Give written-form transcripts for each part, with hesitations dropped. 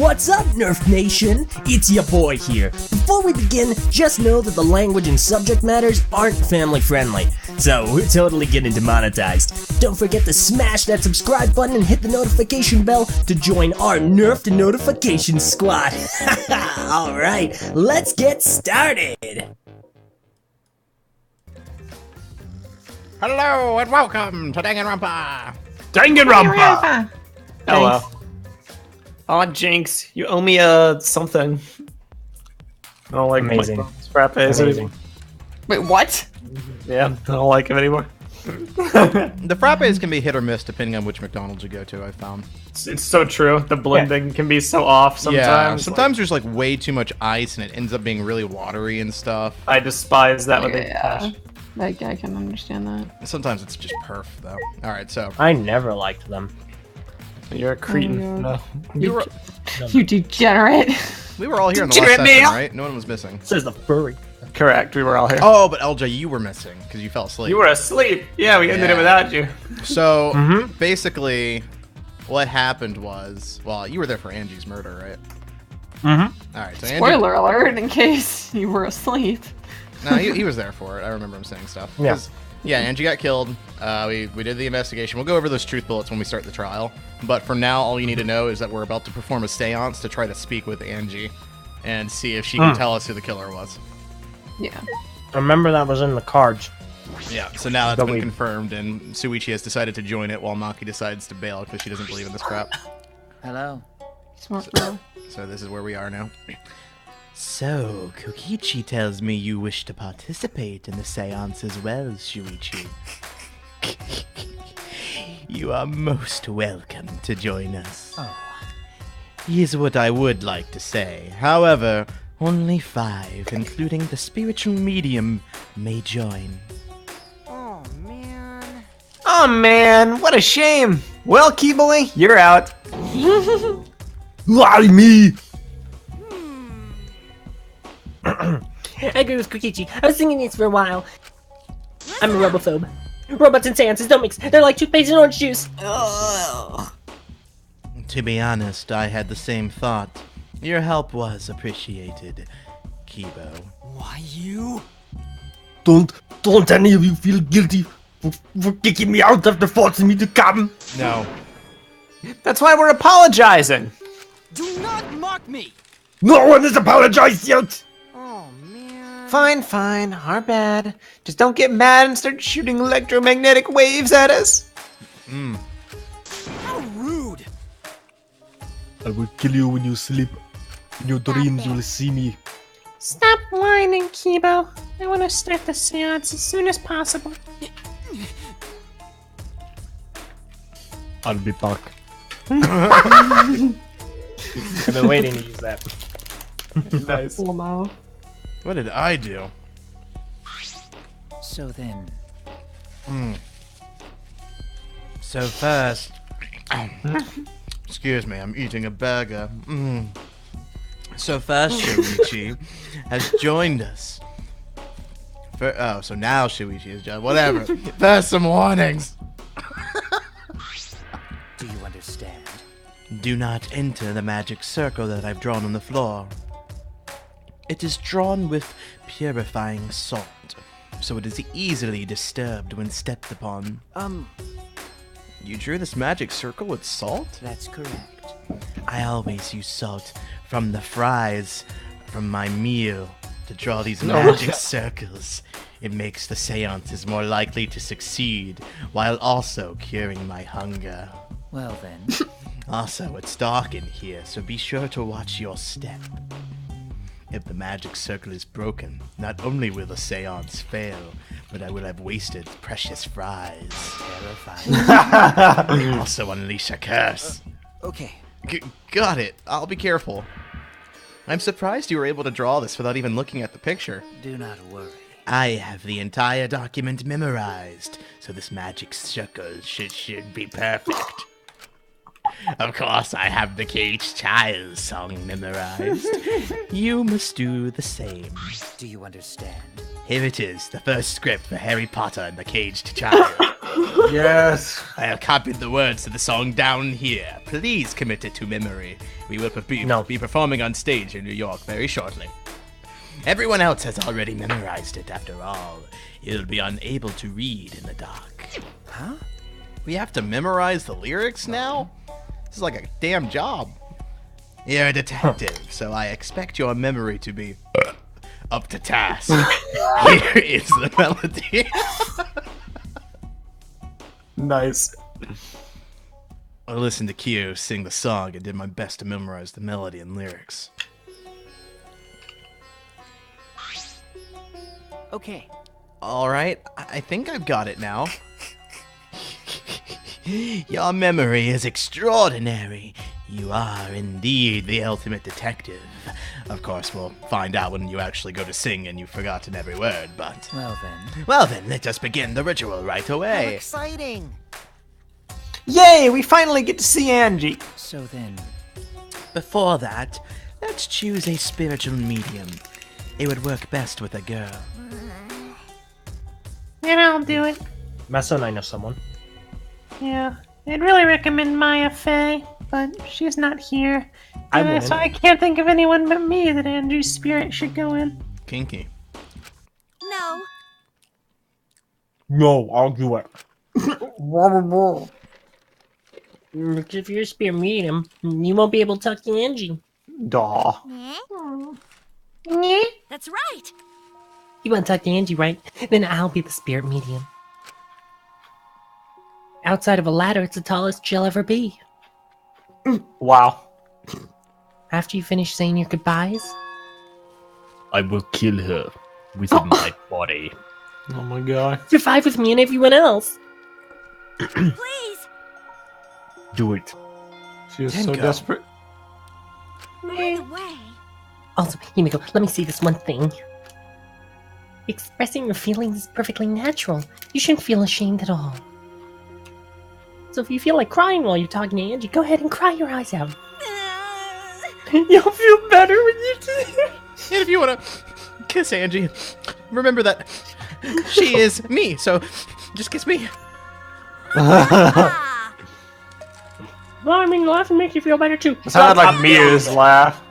What's up, Nerf Nation? It's your boy here. Before we begin, just know that the language and subject matters aren't family friendly, so we're totally getting demonetized. Don't forget to smash that subscribe button and hit the notification bell to join our Nerfed notification squad. Alright, let's get started! Hello and welcome to Danganronpa! Danganronpa! Hello. Aw, Jinx, you owe me something. I don't like Amazing. frappes anymore. Wait, what? Yeah, I don't like him anymore. The frappes can be hit or miss depending on which McDonald's you go to, I've found. It's so true. The blending can be so off sometimes. Yeah, sometimes there's like way too much ice and it ends up being really watery and stuff. I despise that when they Yeah, cash. like I can understand that. Sometimes it's just perf though. Alright, so. I never liked them. You're a cretin. Oh, No. You degenerate. We were all here in the last Degenerate session, male. right? No one was missing. Says the furry. Correct, we were all here. Oh, but LJ, you were missing because you fell asleep. You were asleep. Yeah, we ended it Yeah. without you. So, basically, what happened was, well, you were there for Angie's murder, right? Mm-hmm. Alright, so Angie... Spoiler alert in case you were asleep. No, he was there for it. I remember him saying stuff. Yeah. 'Cause, yeah, Angie got killed. We did the investigation. We'll go over those truth bullets when we start the trial. But for now, all you need to know is that we're about to perform a seance to try to speak with Angie and see if she can tell us who the killer was. Yeah. Remember that was in the cards. Yeah, so now that's But been we- confirmed, and Suichi has decided to join it while Maki decides to bail because she doesn't believe in this crap. Hello. Smart girl. So this is where we are now. So, Kokichi tells me you wish to participate in the seance as well, Shuichi. You are most welcome to join us. Oh. Here's what I would like to say. However, only 5, including the spiritual medium, may join. Oh man. Oh man, what a shame. Well, Keebly, you're out. Why me? I agree with Kokichi. I was thinking this for a while. I'm a robophobe. Robots and seances don't mix. They're like toothpaste and orange juice. To be honest, I had the same thought. Your help was appreciated, Kibo. Why you? Don't any of you feel guilty for kicking me out after forcing me to come? No. That's why we're apologizing. Do not mock me. No one has apologized yet! Oh man. Fine, fine, our bad. Just don't get mad and start shooting electromagnetic waves at us. How rude. I will kill you when you sleep. In your dreams, you will see me. Stop whining, Kibo. I want to start the seance as soon as possible. I'll be back. I've been waiting to use that. Nice. Lamo. What did I do? So then, So first... Excuse me, I'm eating a burger. So first, Shuichi has joined us. So now Shuichi has joined. Whatever. First, some warnings. do you understand? Do not enter the magic circle that I've drawn on the floor. It is drawn with purifying salt, so it is easily disturbed when stepped upon. You drew this magic circle with salt? That's correct. I always use salt from the fries from my meal to draw these magic circles. It makes the seances more likely to succeed, while also curing my hunger. Well then, Also, it's dark in here, so be sure to watch your step. If the magic circle is broken, not only will the seance fail, but I will have wasted precious fries. terrifying. Also unleash a curse. Okay. Got it. I'll be careful. I'm surprised you were able to draw this without even looking at the picture. Do not worry. I have the entire document memorized, so this magic circle should be perfect. Of course, I have the Caged Child song memorized. You must do the same. Do you understand? Here it is, the first script for Harry Potter and the Caged Child. Yes. I have copied the words to the song down here. Please commit it to memory. We will be performing on stage in New York very shortly. Everyone else has already memorized it after all. You'll be unable to read in the dark. Huh? We have to memorize the lyrics now? This is like a damn job. You're a detective, so I expect your memory to be up to task. Here is the melody. Nice. I listened to Q sing the song and did my best to memorize the melody and lyrics. Okay. Alright, I think I've got it now. Your memory is extraordinary. You are indeed the ultimate detective. Of course, we'll find out when you actually go to sing and you've forgotten every word, but... Well then, let us begin the ritual right how away. exciting! Yay, we finally get to see Angie. So then, Before that, let's choose a spiritual medium. It would work best with a girl. And I'll do it. Messa and I know someone. Yeah. I'd really recommend Maya Fey, but she's not here. I wouldn't. So I can't think of anyone but me that Andrew's spirit should go in. Kinky. No. No, I'll do it. If you're a spirit medium, you won't be able to talk to Angie. Duh. Yeah. That's right. You want to talk to Angie, right? Then I'll be the spirit medium. Outside of a ladder, it's the tallest she'll ever be. Wow. After you finish saying your goodbyes, I will kill her with my body. Oh my god. survive with me and everyone else. Please. Do it. She is so Tenko. desperate. By the way. Also, Himiko, let me see this one thing. Expressing your feelings is perfectly natural. You shouldn't feel ashamed at all. So if you feel like crying while you're talking to Angie, go ahead and cry your eyes out. You'll feel better when you do it. And if you want to kiss Angie, remember that she is me, so just kiss me. Ah. Well, I mean, laughing makes you feel better too. It sounded like Mia's laugh.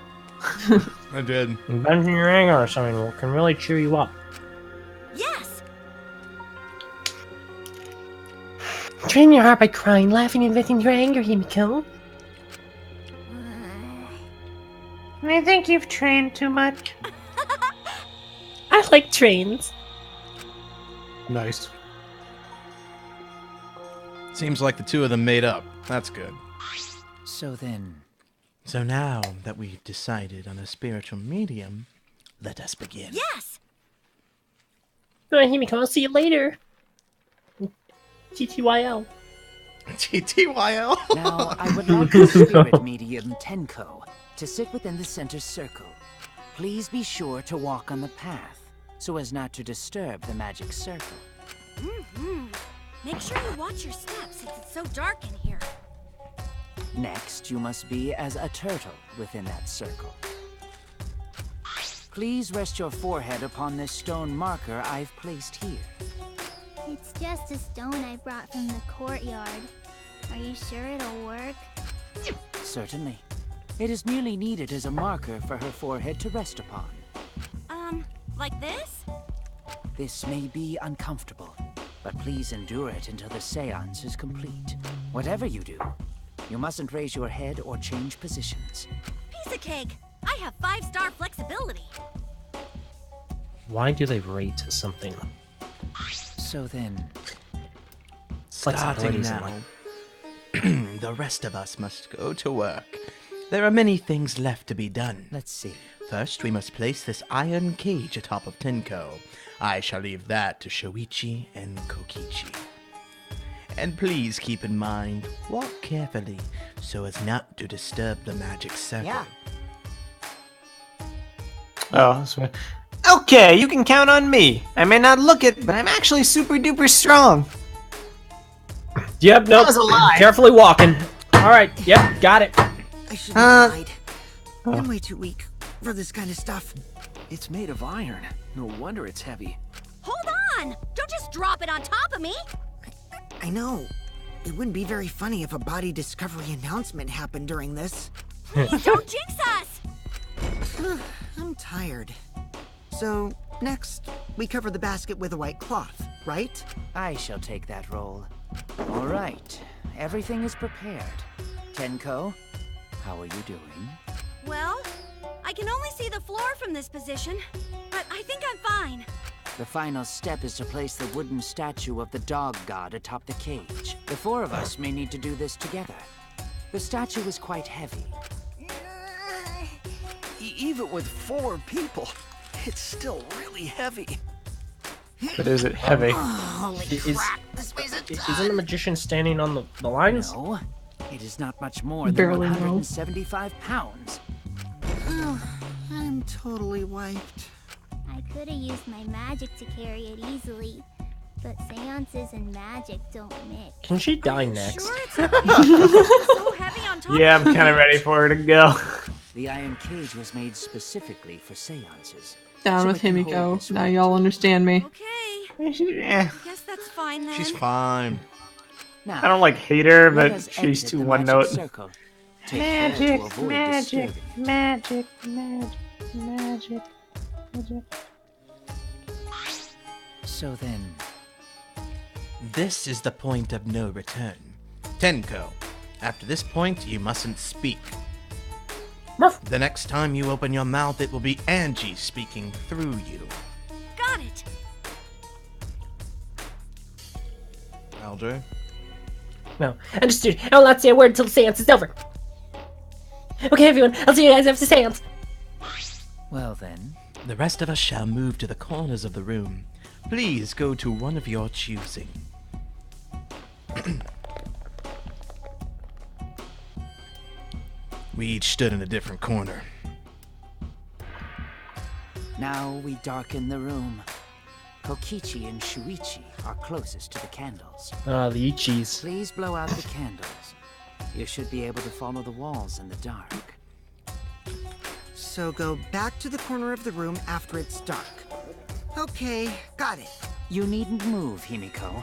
I did. Venting your anger or something can really cheer you up. Yes. Train your heart by crying, laughing, and venting your anger, Himiko. I think you've trained too much. I like trains. Nice. Seems like the two of them made up. That's good. so then, So now that we've decided on a spiritual medium, let us begin. Yes. Alright, Himiko, I'll see you later. TTYL. TTYL? now I would like the spirit medium Tenko to sit within the center circle. Please be sure to walk on the path, so as not to disturb the magic circle. Mm-hmm. Make sure you watch your steps since it's so dark in here. Next, you must be as a turtle within that circle. Please rest your forehead upon this stone marker I've placed here. It's just a stone I brought from the courtyard. Are you sure it'll work? Certainly. It is merely needed as a marker for her forehead to rest upon. Like this? This may be uncomfortable, but please endure it until the seance is complete. Whatever you do, you mustn't raise your head or change positions. Piece of cake. I have 5-star flexibility. Why do they rate something? So then, Starting Flexibility's in, now. The rest of us must go to work. There are many things left to be done. let's see. First, we must place this iron cage atop of Tenko. I shall leave that to Shoichi and Kokichi. And please keep in mind, walk carefully so as not to disturb the magic circle. Yeah. Oh, that's right. Okay, you can count on me. I may not look it, but I'm actually super duper strong. Yep, nope. was a lie. Carefully walking. Alright, yep, got it. I should have lied. I'm way too weak for this kind of stuff. It's made of iron. No wonder it's heavy. Hold on! Don't just drop it on top of me! I know. It wouldn't be very funny if a body discovery announcement happened during this. Please don't jinx us! I'm tired. So, next, we cover the basket with a white cloth, right? I shall take that role. All right, everything is prepared. Tenko, how are you doing? Well, I can only see the floor from this position, but I think I'm fine. The final step is to place the wooden statue of the dog god atop the cage. The four of us may need to do this together. The statue is quite heavy. Even with 4 people, it's still really heavy. But is it heavy? Isn't the magician standing on the lines? No, it is not much more than Barely 175 pounds. I'm totally wiped. I could have used my magic to carry it easily, but seances and magic don't mix. Can she die next? Sure, it's okay. It's so heavy on top. Yeah, I'm kind of ready for her to go. The iron cage was made specifically for seances. Down so with it can hold Himiko. this Now weight. y'all understand me. Okay, Yeah. I guess that's fine then. She's fine. Now, I don't like hate her, let but us she's exit too the one magic note. circle. Take care to Magic, avoid magic, disturbing. magic, magic, magic, magic. So then, This is the point of no return. Tenko, after this point, you mustn't speak. The next time you open your mouth, it will be Angie speaking through you. Got it. Alger? No, understood. I will not say a word until the seance is over. Okay, everyone, I'll see you guys after seance. well then, The rest of us shall move to the corners of the room. Please go to one of your choosing. We each stood in a different corner. now we darken the room. Kokichi and Shuichi are closest to the candles. The Ichis. Please blow out the candles. You should be able to follow the walls in the dark. So go back to the corner of the room after it's dark. Okay, got it. You needn't move, Himiko.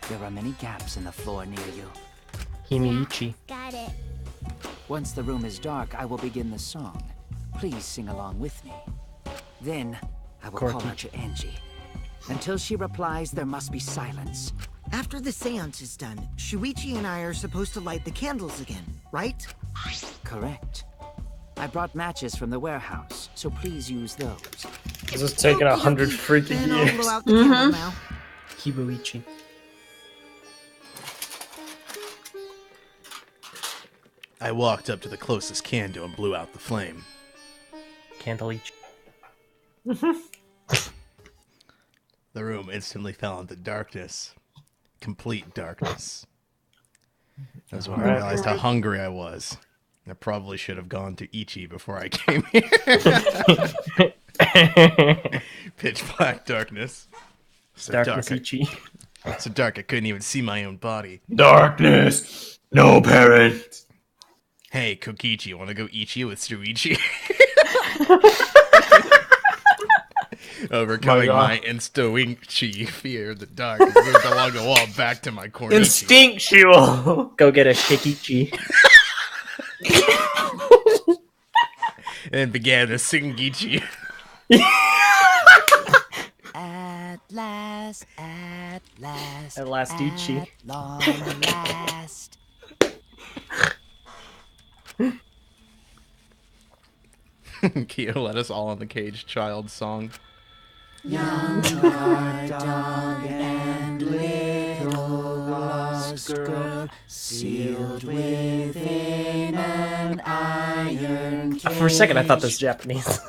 There are many gaps in the floor near you. Himiichi. Got it. Once the room is dark, I will begin the song. Please sing along with me. Then, I will call out to Angie. Until she replies, there must be silence. After the seance is done, Shuichi and I are supposed to light the candles again, right? Correct. I brought matches from the warehouse, so please use those. This is taking 100 freaking Then I'll years. blow out the candle now. Kibuichi. I walked up to the closest candle and blew out the flame. Candleichi. The room instantly fell into darkness. Complete darkness. That's when I realized how hungry I was. I probably should have gone to Ichi before I came here. Pitch black darkness. So Darkness dark, Ichi. so dark I couldn't even see my own body. Darkness! No parent! Hey, Kokichi, wanna go Ichi with Suichi? Overcoming my instinctual fear of the dark, I moved along the wall back to my corner. Instinctual! Go get a Shikichi. And began a Singichi. At last, At last, Ichi. at long last. Kyo let us all in the cage child song. Young guard dog and little lost girl, sealed within an iron cage. For a second, I thought this was Japanese.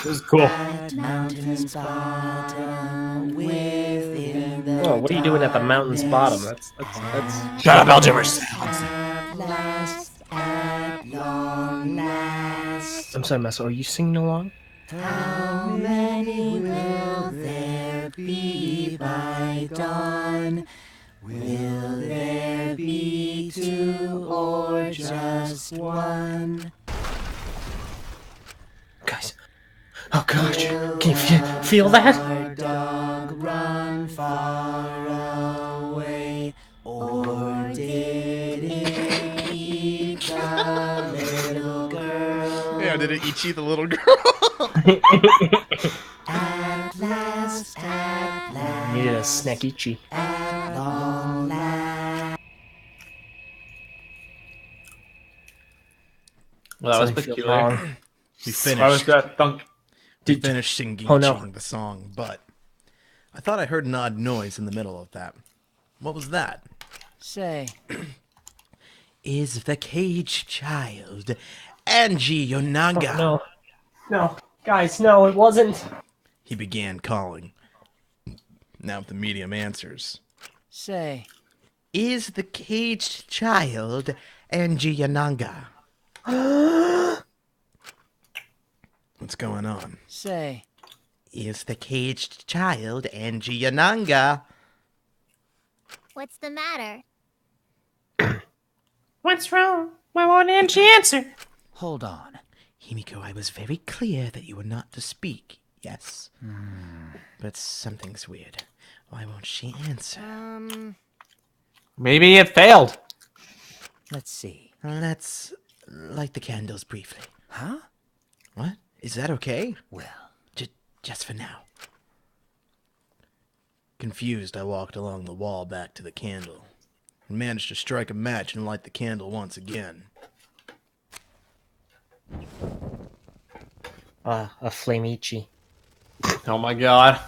This is cool. At mountain's bottom, within the Whoa, what are you doing at the mountain's bottom? That's Shut up, Algebras! At last, at long last. I'm sorry, Maso, are you singing along? How many will there be by dawn? Will there be 2 or just 1? Guys. Oh gosh. Can you feel that? Our dog run far away. to Ichi the little girl. At last, at last. Needed a Snackichi. Long last. Well, that was Something feels peculiar. wrong. We Why was finished. that thunk? We finished singing the song, but I thought I heard an odd noise in the middle of that. What was that? Say. Is the cage child Angie Yonaga? Oh, no. No. Guys, no, it wasn't. He began calling. Now the medium answers. Say. Is the caged child Angie Yonaga? What's going on? Say. Is the caged child Angie Yonaga? What's the matter? What's wrong? Why won't Angie answer? Hold on. Himiko, I was very clear that you were not to speak, yes? But something's weird. Why won't she answer? Maybe it failed. Let's see. Let's light the candles briefly. Huh? What? Is that okay? Well. Just for now. Confused, I walked along the wall back to the candle and managed to strike a match and light the candle once again. A Flameichi. Oh my god.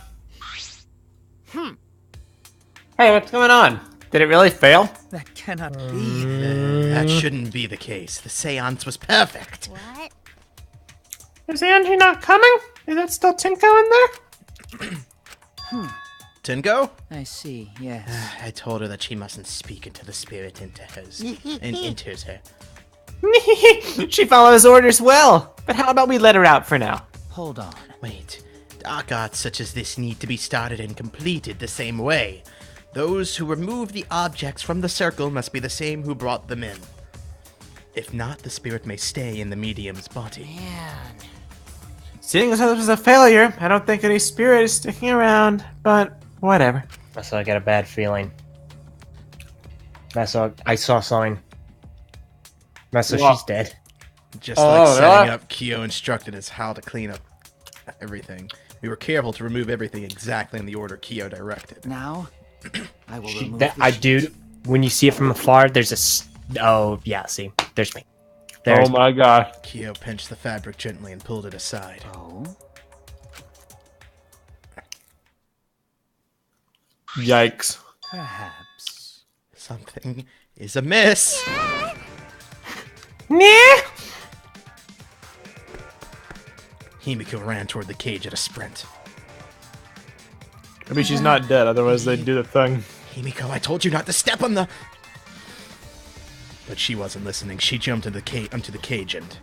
Hey, what's going on? Did it really fail? That cannot be. That shouldn't be the case. The seance was perfect. What? Is Angie not coming? Is that still Tinko in there? Tinko? I see, yes. I told her that she mustn't speak until the spirit enters her. She follows orders well. But how about we let her out for now? Hold on. Wait. Dark arts such as this need to be started and completed the same way. Those who remove the objects from the circle must be the same who brought them in. If not, the spirit may stay in the medium's body. Man. Seeing as how this was a failure, I don't think any spirit is sticking around, but whatever. So I got a bad feeling. I saw something. So she's dead. Just like setting up, Kyo instructed us how to clean up everything. We were careful to remove everything exactly in the order Kyo directed. Now, I will remove Dude, when you see it from afar, there's oh, yeah, see, there's me. There's oh my god. Kyo pinched the fabric gently and pulled it aside. Oh? Yikes. Perhaps. Something is amiss. Nah. Himiko ran toward the cage at a sprint. Maybe she's not dead, otherwise they'd do the thing. Himiko, I told you not to step on the... But she wasn't listening. She jumped into the cage and...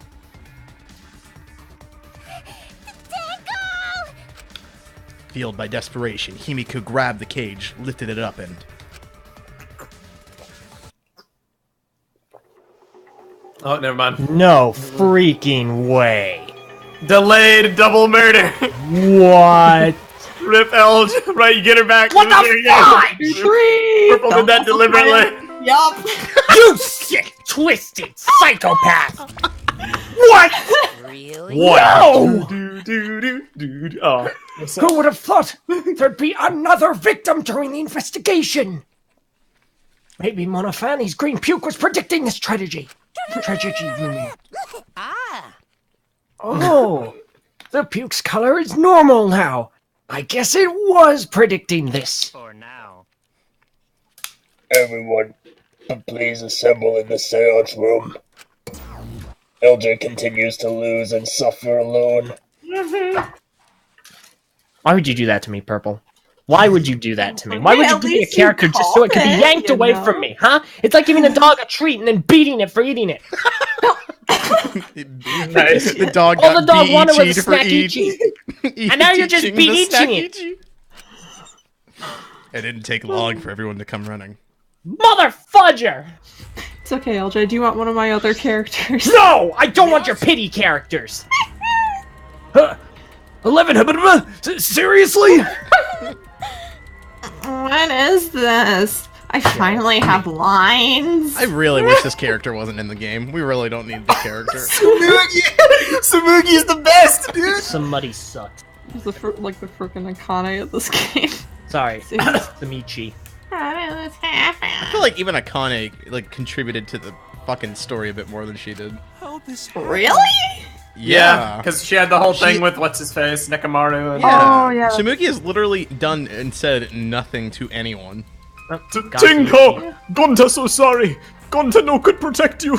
Tinko! Fueled by desperation, Himiko grabbed the cage, lifted it up, and... Oh, never mind. no freaking way. Delayed double murder. What? Rip Elge. Right, you get her back. What the fuck? Purple did that deliberately. Yup. You sick, twisted psychopath! What? Really? No! Oh. Who would have thought there'd be another victim during the investigation? Maybe Monofani's green puke was predicting this tragedy. Tragedy, you mean. Ah! Oh, the puke's color is normal now. I guess it was predicting this. For now. Everyone, please assemble in the seance room. LJ continues to lose and suffer alone. Why would you do that to me, Purple? Why would you do that to me? Why Okay, would you at give me a least character you just so it could be called yanked it, away you know? from me, huh? It's like giving a dog a treat and then beating it for eating it. Nice. The dog All got the dog wanted was a for Snackichi. And now you're just eating the beating it. Snackichi. It didn't take long for everyone to come running. Mother fudger! It's okay, LJ. Do you want one of my other characters? No! I don't want your pity characters! 11, seriously? What is this? I finally have lines. I really wish this character wasn't in the game. We really don't need this character. Samugi is the best, dude. Somebody sucks. He's the freaking Akane of this game. Sorry, Samichi. I feel like even Akane like contributed to the fucking story a bit more than she did. Really? Yeah, because she had the whole thing with what's his face, Nekomaru. And Oh yeah. Shimuki has literally done and said nothing to anyone. Tinko! Gonta so sorry! Gonta no could protect you!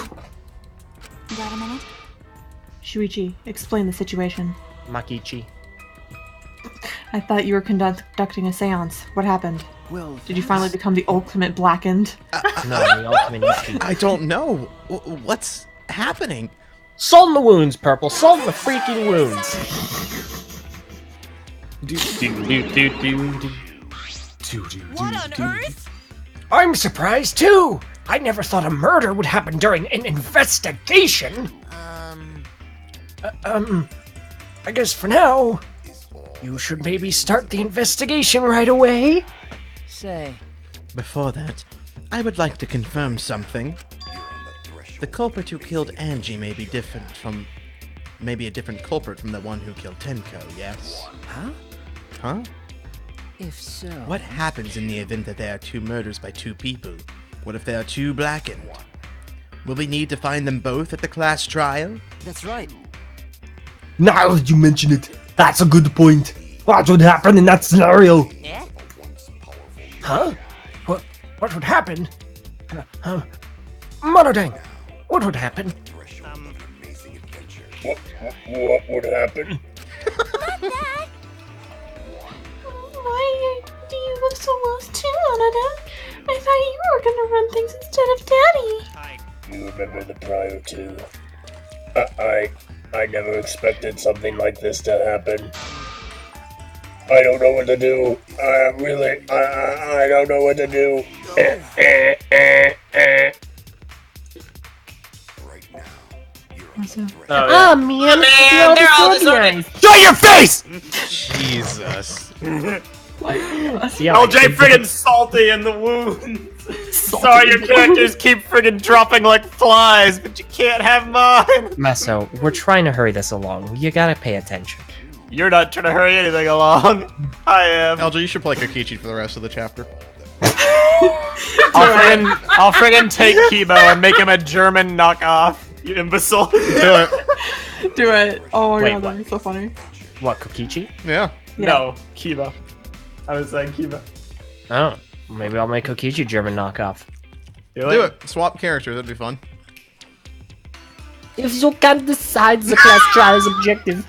Got a minute? Shuichi, explain the situation. Makichi. I thought you were conducting a seance. What happened? Well, Did you finally become the ultimate blackened? No, the ultimate Ichi. I don't know. What's happening? Solve the wounds, Purple. Solve the freaking wounds. What on earth? I'm surprised too! I never thought a murder would happen during an investigation! I guess for now, you should maybe start the investigation right away. Say. Before that, I would like to confirm something. The culprit who killed Angie may be different from... maybe a different culprit from the one who killed Tenko, yes? Huh? Huh? If so... What happens in the event that there are two murders by two people? What if there are two blackened? Will we need to find them both at the class trial? That's right. Now that you mention it, that's a good point. What would happen in that scenario? Yeah? Huh? What would happen? Monodang, what would happen? What would happen? Why do you look so lost too, Anada? I thought you were gonna run things instead of Daddy. You remember the prior to... I never expected something like this to happen. I don't know what to do. I don't know what to do. Man, they're all disorganized. Shut your face! Jesus. LJ friggin' salty in the wound. Sorry, your characters keep friggin' dropping like flies, but you can't have mine. Meso, we're trying to hurry this along. You gotta pay attention. You're not trying to hurry anything along. I am. LJ, you should play Kokichi for the rest of the chapter. I'll friggin' take Kibo and make him a German knockoff. You imbecile. Do it. Do it. Oh my Wait, god, what? that'd be so funny. What, Kokichi? Yeah. No, Kiba. I was saying Kiba. Oh, maybe I'll make Kokichi German knockoff. Do it. Swap characters, that'd be fun. If you can't decide the class trial's objective,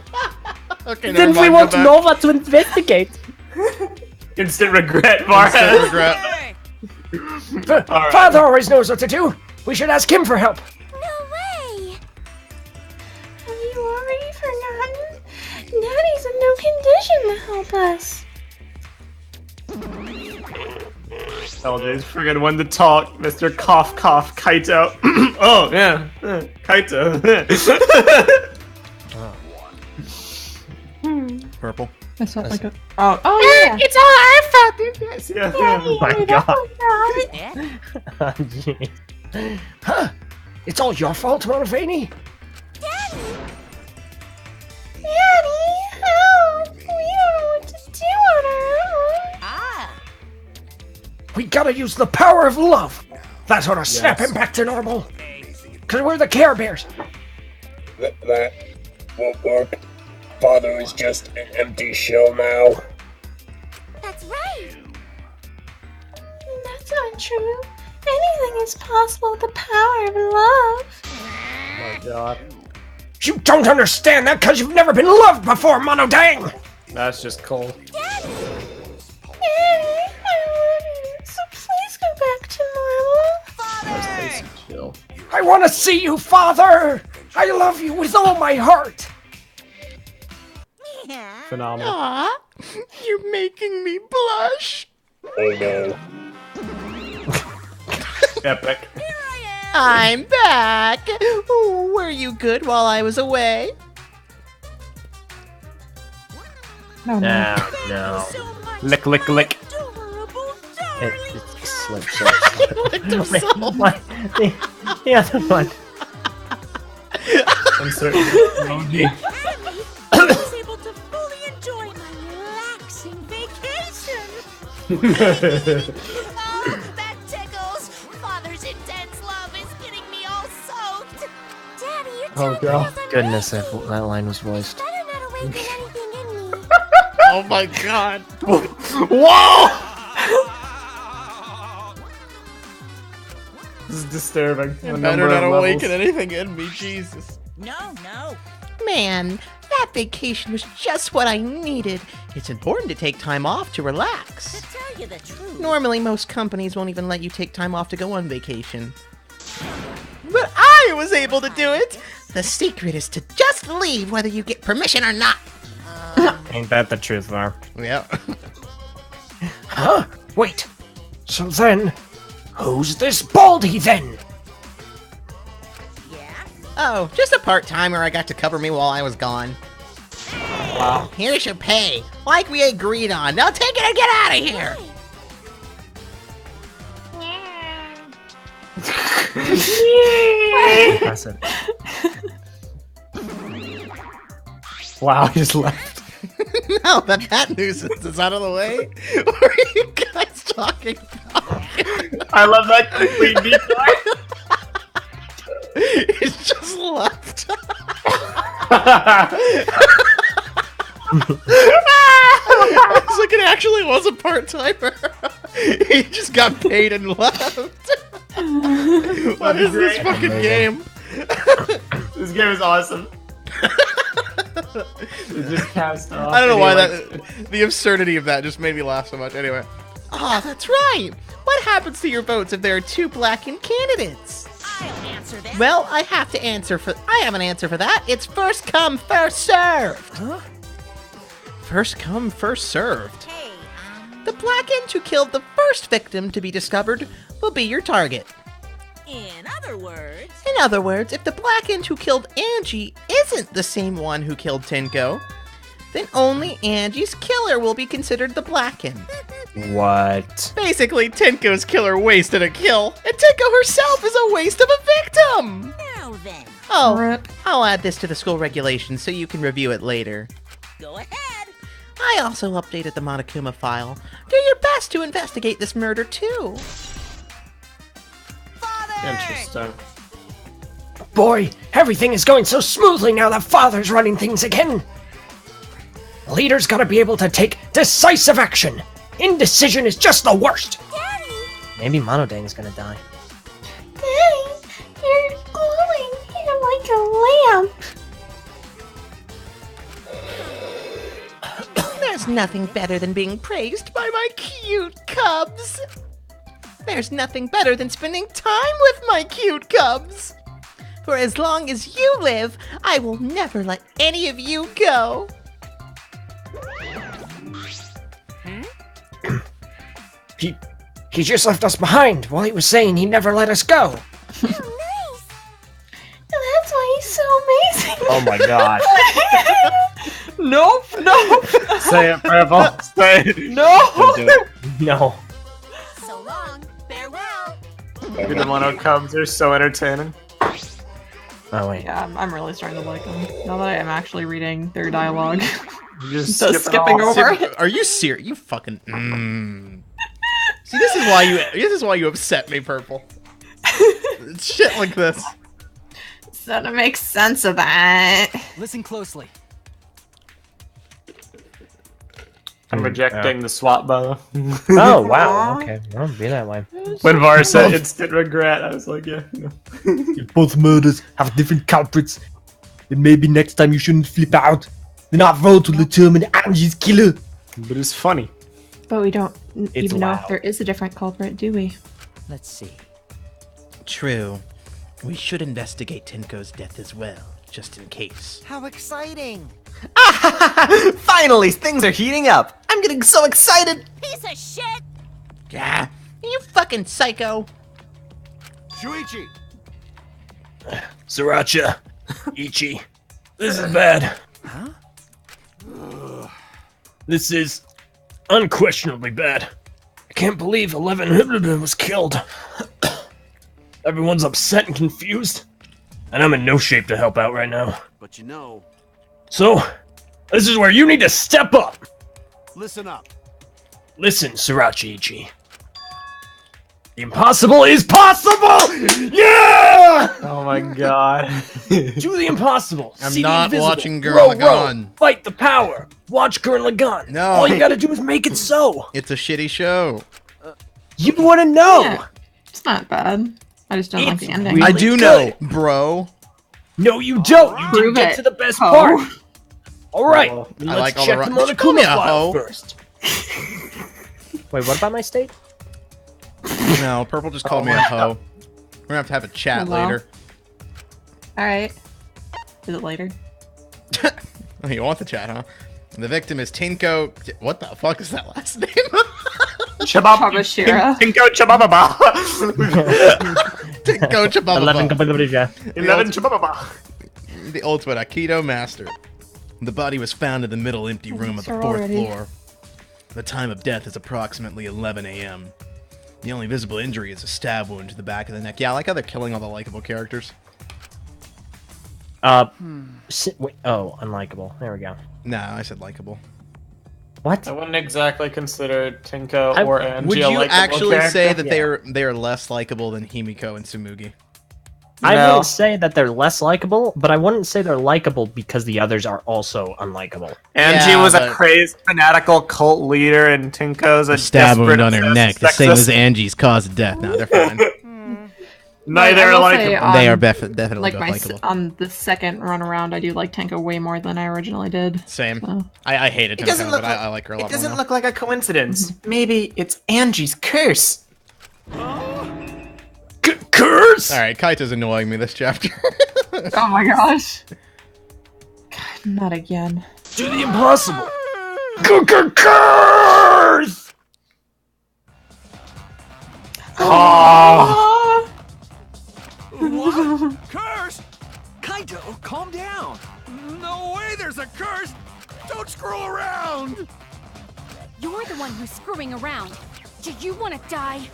Okay, then never we mind, want go back. Nova to investigate. Instant regret, Mark. Instant regret. Alright. Father always knows what to do. We should ask him for help. No way! Have you already forgotten? Daddy's in no condition to help us. LJ's friggin' one to talk, Mr. Cough Cough Kaito. Oh, yeah. Kaito. Purple. That's not like a... Oh yeah! It's all our fault! Yeah. Oh my god. Yeah. Jeez. Huh? It's all your fault, Monofani? Daddy, help! We don't know what to do on our own. Ah. We gotta use the power of love. That's ought to snap him back to normal. Cause we're the Care Bears. That won't work. Father is just an empty shell now. That's right. That's not true. Anything is possible with the power of love. Oh my god. You don't understand that cause you've never been loved before, Monodang! That's just cold. Daddy, I love you. So please go back to normal. Chill. I wanna see you, Father! I love you with all my heart! Phenomenal. Aw, you're making me blush. Oh no. Epic. I'm back. Ooh, were you good while I was away? No, no. No. Lick, lick, lick. It slips so licked himself. The other one. Insert emoji. I was able to fully enjoy my relaxing vacation. Oh, that tickles. Father's intense love is getting me all soaked. Daddy, you're Oh god. Goodness, that line was voiced. better not awaken anything in me. Oh my god. Whoa! This is disturbing. You A better number not of awaken levels. anything in me, Jesus. No. Man, that vacation was just what I needed. It's important to take time off to relax. To tell you the truth. Normally, most companies won't even let you take time off to go on vacation. But I was able to do it! The secret is to just leave whether you get permission or not. Ain't that the truth, Var? Yeah. Huh? Wait. So then, who's this baldy then? Oh, just a part-timer I got to cover me while I was gone. Wow. Here's your pay, like we agreed on. Now take it and get out of here! That's it. Wow, he just left. Now that that nuisance is out of the way, what are you guys talking about? I love that complete decline. It's just left. It's like it actually was a part-timer. He just got paid and left. What is this fucking game? This game is awesome. It just cast off. I don't know why the absurdity of that just made me laugh so much. Anyway. Oh, that's right. What happens to your votes if there are two blackened candidates? I'll answer that. Well, I have an answer for that. It's first come, first served. Huh? First come, first served. Hey, The blackened who killed the first victim to be discovered will be your target. in other words... In other words, if the blackened who killed Angie isn't the same one who killed Tinko, then only Angie's killer will be considered the blackened. What? Basically, Tinko's killer wasted a kill, and Tinko herself is a waste of a victim! Now then, Oh, Rip. I'll add this to the school regulations so you can review it later. go ahead. I also updated the Monokuma file. Do your best to investigate this murder too. Interesting. Boy, everything is going so smoothly now that Father's running things again. The leader's gotta be able to take decisive action. Indecision is just the worst. Daddy! Maybe Monodang's gonna die. Daddy, you're glowing. You're like a lamp. There's nothing better than being praised by my cute cubs. There's nothing better than spending time with my cute cubs. For as long as you live, I will never let any of you go. He just left us behind while he was saying he'd never let us go. Nice. That's why he's so amazing. Oh my god. Nope. Say it, Purple. Say it. No. Don't do it. No. So long. Farewell. The Mono Cubs are so entertaining. Oh wait. Yeah, I'm really starting to like them now that I am actually reading their dialogue. Just So skipping over it. Are you serious? You fucking. See, this is why you upset me, Purple. It's shit like this. So to make sense of that. Listen closely. I'm rejecting the swap bow. Oh wow. Okay. Well, be that way. When Var said instant regret, I was like, yeah. No. If both murders have different culprits, then maybe next time you shouldn't flip out. Then our vote will determine Angie's killer. But it's funny. But we don't even know loud. if there is a different culprit, do we? Let's see. True. We should investigate Tinko's death as well, just in case. How exciting! Finally, things are heating up. I'm getting so excited. Piece of shit! Yeah, you fucking psycho. Shuichi! Sriracha. Ichi. This is bad. Huh? This is unquestionably bad. I can't believe 11 was killed. Everyone's upset and confused. And I'm in no shape to help out right now. But you know... So, this is where you need to step up! Listen up. Listen, Sirachi-ichi. The impossible is possible! Yeah! Oh my god. Do the impossible. I'm See not the watching Gurren row, Lagann. row, fight the power. Watch Gurren Lagann. No. All you gotta do is make it so. It's a shitty show. You wanna know? Yeah, it's not bad. I just don't like the ending. really I do know, bro. No, you don't. You Prove didn't get it, to the best ho. part. All right, I let's like all check the them ro- on the Call me a Kuma file hoe. first. Wait, what about my state? No, Purple just called me a hoe. We're gonna have a chat Oh, well. later. Alright. Is it later? Oh, you want the chat, huh? The victim is Tinko. What the fuck is that last name? Chabashira. Tinko Chabababa. Tinko Chabababa. 11 Chabababa. The ultimate Aikido master. The body was found in the middle empty room of the Sure 4th already. floor. The time of death is approximately 11 a.m. The only visible injury is a stab wound to the back of the neck. Yeah, I like how they're killing all the likable characters. Wait, oh, unlikable. There we go. Nah, I said likable. What? I wouldn't exactly consider Tinko or Angie Would a you likable actually character. say that they are less likable than Himiko and Tsumugi? I No. wouldn't say that they're less likable, but I wouldn't say they're likable because the others are also unlikable. Angie Yeah, was but- a crazy, fanatical cult leader, and Tinko's a Stab wound desperate, on her obsessed neck, the same sexist. as Angie's cause of death. No, they're fine. Neither I are will like say, They are definitely like both likable. on the second run around, I do like Tenko way more than I originally did. Same. So. I hated It doesn't Tinko, look but like, I like her a lot It doesn't more look like a coincidence. Maybe it's Angie's curse. Curse! Alright, Kaito's annoying me this chapter. Oh my gosh. God, not again. Do the impossible. Curse! What? Curse? Kaito, calm down. No way there's a curse. Don't screw around. You're the one who's screwing around. Do you want to die?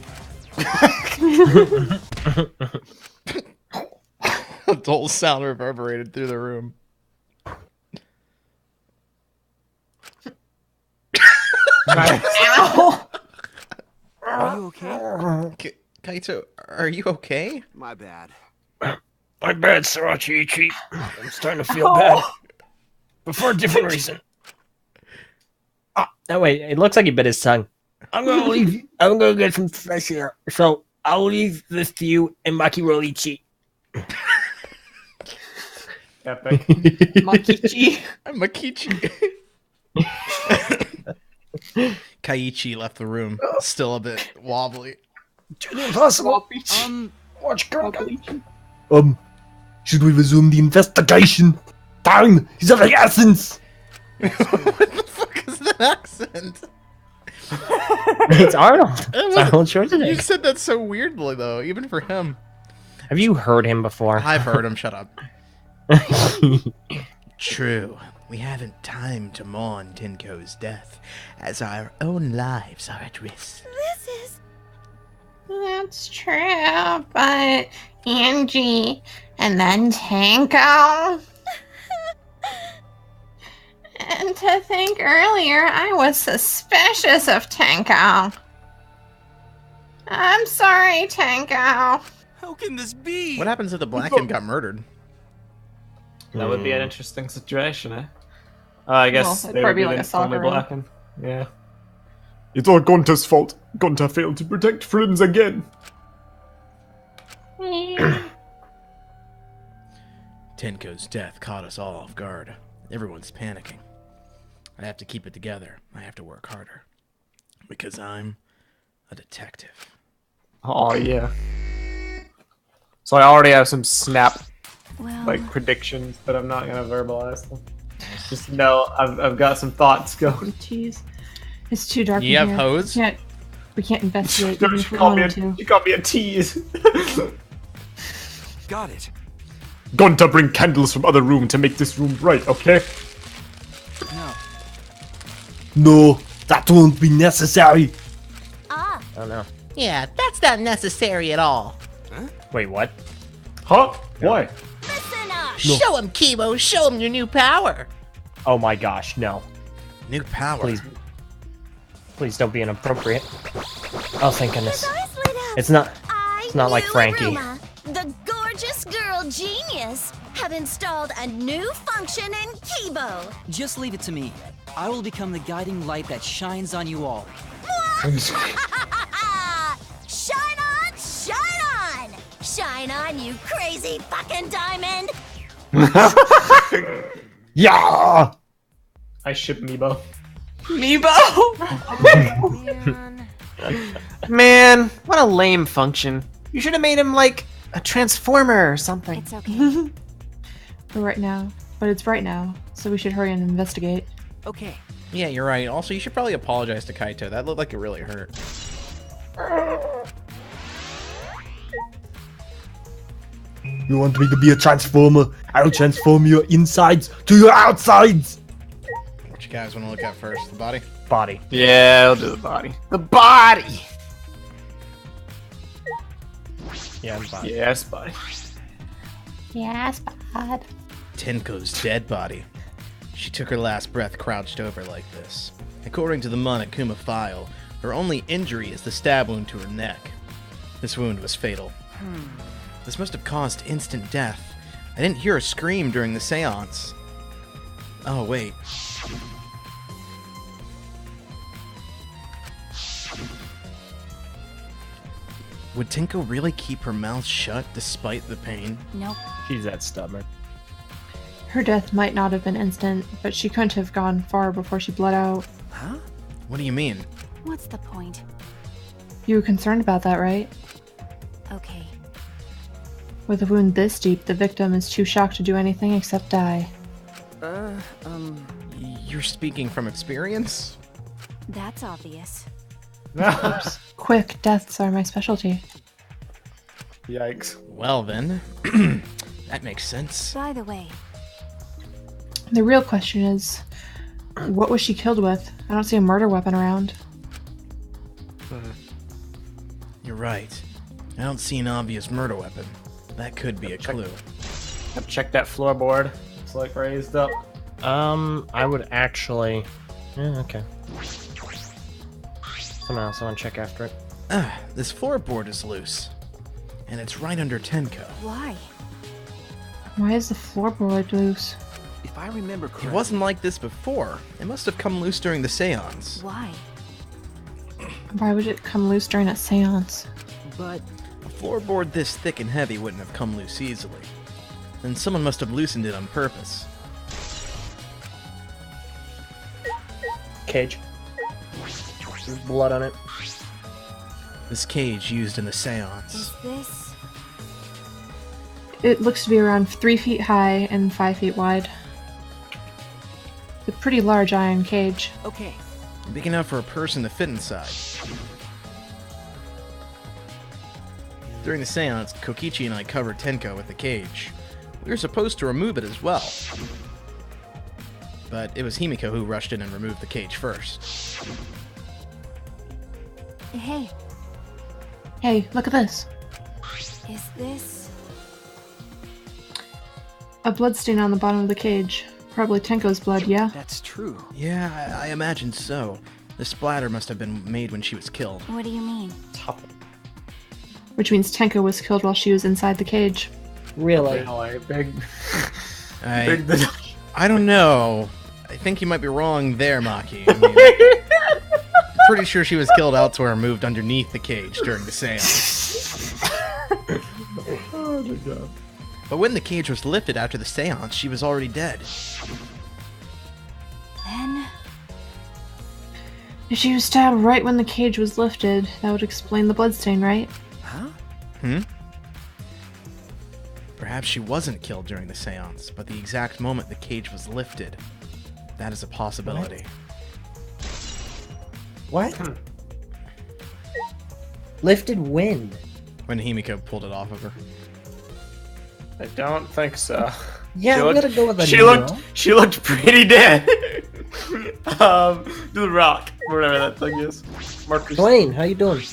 The whole sound reverberated through the room. Ow! Are you okay? Kaito, are you okay? My bad. My bad, Sirachi-ichi. I'm starting to feel bad. But for a different reason. Oh wait, it looks like he bit his tongue. I'm gonna get some fresh air. So I'll leave this to you and Makirolichi. Epic. Makichi. Makichi. Kaiichi left the room, still a bit wobbly. Do the impossible. Watch Gurren. Should we resume the investigation? Time is of the essence. What the fuck is that accent? It's Arnold. It's Arnold You Schwarzenegger. said that so weirdly, though, even for him. Have you heard him before? I've heard him, shut up. True. We haven't time to mourn Tinko's death, as our own lives are at risk. This is... That's true, but Angie and then Tanko. And to think earlier, I was suspicious of Tanko. I'm sorry, Tanko. How can this be? What happens if the Blacken got murdered? That would be an interesting situation, eh? I guess Well, it'd they probably would be be like a the only soccer run. Blacken. Yeah. It's all Gunter's fault. Gunter failed to protect friends again. Tinko's death caught us all off guard. Everyone's panicking. I have to keep it together. I have to work harder. Because I'm a detective. Oh, yeah. So I already have some snap Well... like predictions, but I'm not gonna verbalize them. Just know I've got some thoughts going. Jeez. It's too dark You in have here. hose? We can't investigate even if You we called me wanted to. you called me a tease. Got it. Gunter, bring candles from other room to make this room bright, okay? No. No, that won't be necessary. Ah, Oh no. Yeah, that's not necessary at all. Wait, what? Huh? Why? Show him, Kibo. Show him your new power. Oh my gosh, no. New power. Please don't be inappropriate. Oh, thank goodness. It's not like Frankie. Aruma, the gorgeous girl genius, have installed a new function in Kibo. Just leave it to me. I will become the guiding light that shines on you all. Shine on, shine on! Shine on, you crazy fucking diamond! Yeah! I ship Meebo. Man, what a lame function. You should have made him like a transformer or something. It's okay. For right now. But it's right now, so we should hurry and investigate. Okay. Yeah, you're right. Also, you should probably apologize to Kaito. That looked like it really hurt. You want me to be a transformer? I'll transform your insides to your outsides! What you guys want to look at first? The body? Body. Yeah, I'll do the body. The body! Yeah, body. Yes, body. Yes, bud. Tenko's dead body. She took her last breath crouched over like this. According to the Monokuma file, her only injury is the stab wound to her neck. This wound was fatal. This must have caused instant death. I didn't hear a scream during the seance. Oh, wait. Would Tenko really keep her mouth shut despite the pain? Nope. She's that stubborn. Her death might not have been instant, but she couldn't have gone far before she bled out. Huh? What do you mean? What's the point? You were concerned about that, right? Okay. With a wound this deep, the victim is too shocked to do anything except die. You're speaking from experience? That's obvious. Quick deaths are my specialty. Yikes. Well then, that makes sense. By the way, The real question is, what was she killed with? I don't see a murder weapon around. You're right. I don't see an obvious murder weapon. That could be a clue. Check that floorboard. It's like raised up. I would actually... Yeah, okay. Someone else want to check after it. This floorboard is loose. And it's right under Tenko. why? Why is the floorboard loose? If I remember It correctly... wasn't like this before. It must have come loose during the seance. Why? Why would it come loose during a seance? But... A floorboard this thick and heavy wouldn't have come loose easily. Then someone must have loosened it on purpose. Cage. There's blood on it. This cage used in the seance. Is this... It looks to be around 3 feet high and 5 feet wide. A pretty large iron cage. Okay. Big enough for a person to fit inside. During the seance, Kokichi and I covered Tenko with the cage. We were supposed to remove it as well. But it was Himiko who rushed in and removed the cage first. Hey, Hey, look at this. is this... A bloodstain on the bottom of the cage. Probably Tenko's blood, yeah? That's true. Yeah, I imagine so. The splatter must have been made when she was killed. What do you mean? Which means Tenko was killed while she was inside the cage. Really? Big. I don't know. I think you might be wrong there, Maki. I mean, pretty sure she was killed elsewhere and moved underneath the cage during the seance. Oh my god. But when the cage was lifted after the seance, she was already dead. Then... If she was stabbed right when the cage was lifted, that would explain the bloodstain, right? Huh? Perhaps she wasn't killed during the seance, but the exact moment the cage was lifted. That is a possibility. What? Lifted when? When Himiko pulled it off of her. I don't think so. Yeah, I'm gonna go with a she no. She looked pretty dead. Do the rock, whatever that thing is. Marcus. Dwayne, how you doing?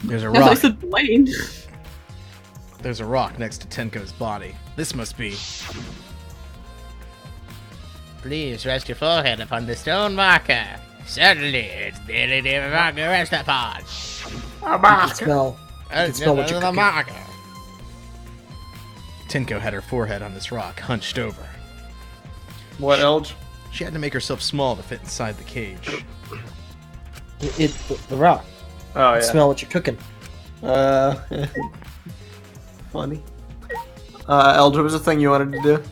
There's a I rock. said Blaine. There's a rock next to Tenko's body. This must be. Please rest your forehead upon the stone marker. Certainly, it's the TTV marker rest upon. A You can smell. You can smell what you're The cooking. marker. Tenko had her forehead on this rock, hunched over. What, Elge? She had to make herself small to fit inside the cage. The rock. Oh, yeah. Smell what you're cooking. Funny. Elge, what was the thing you wanted to do?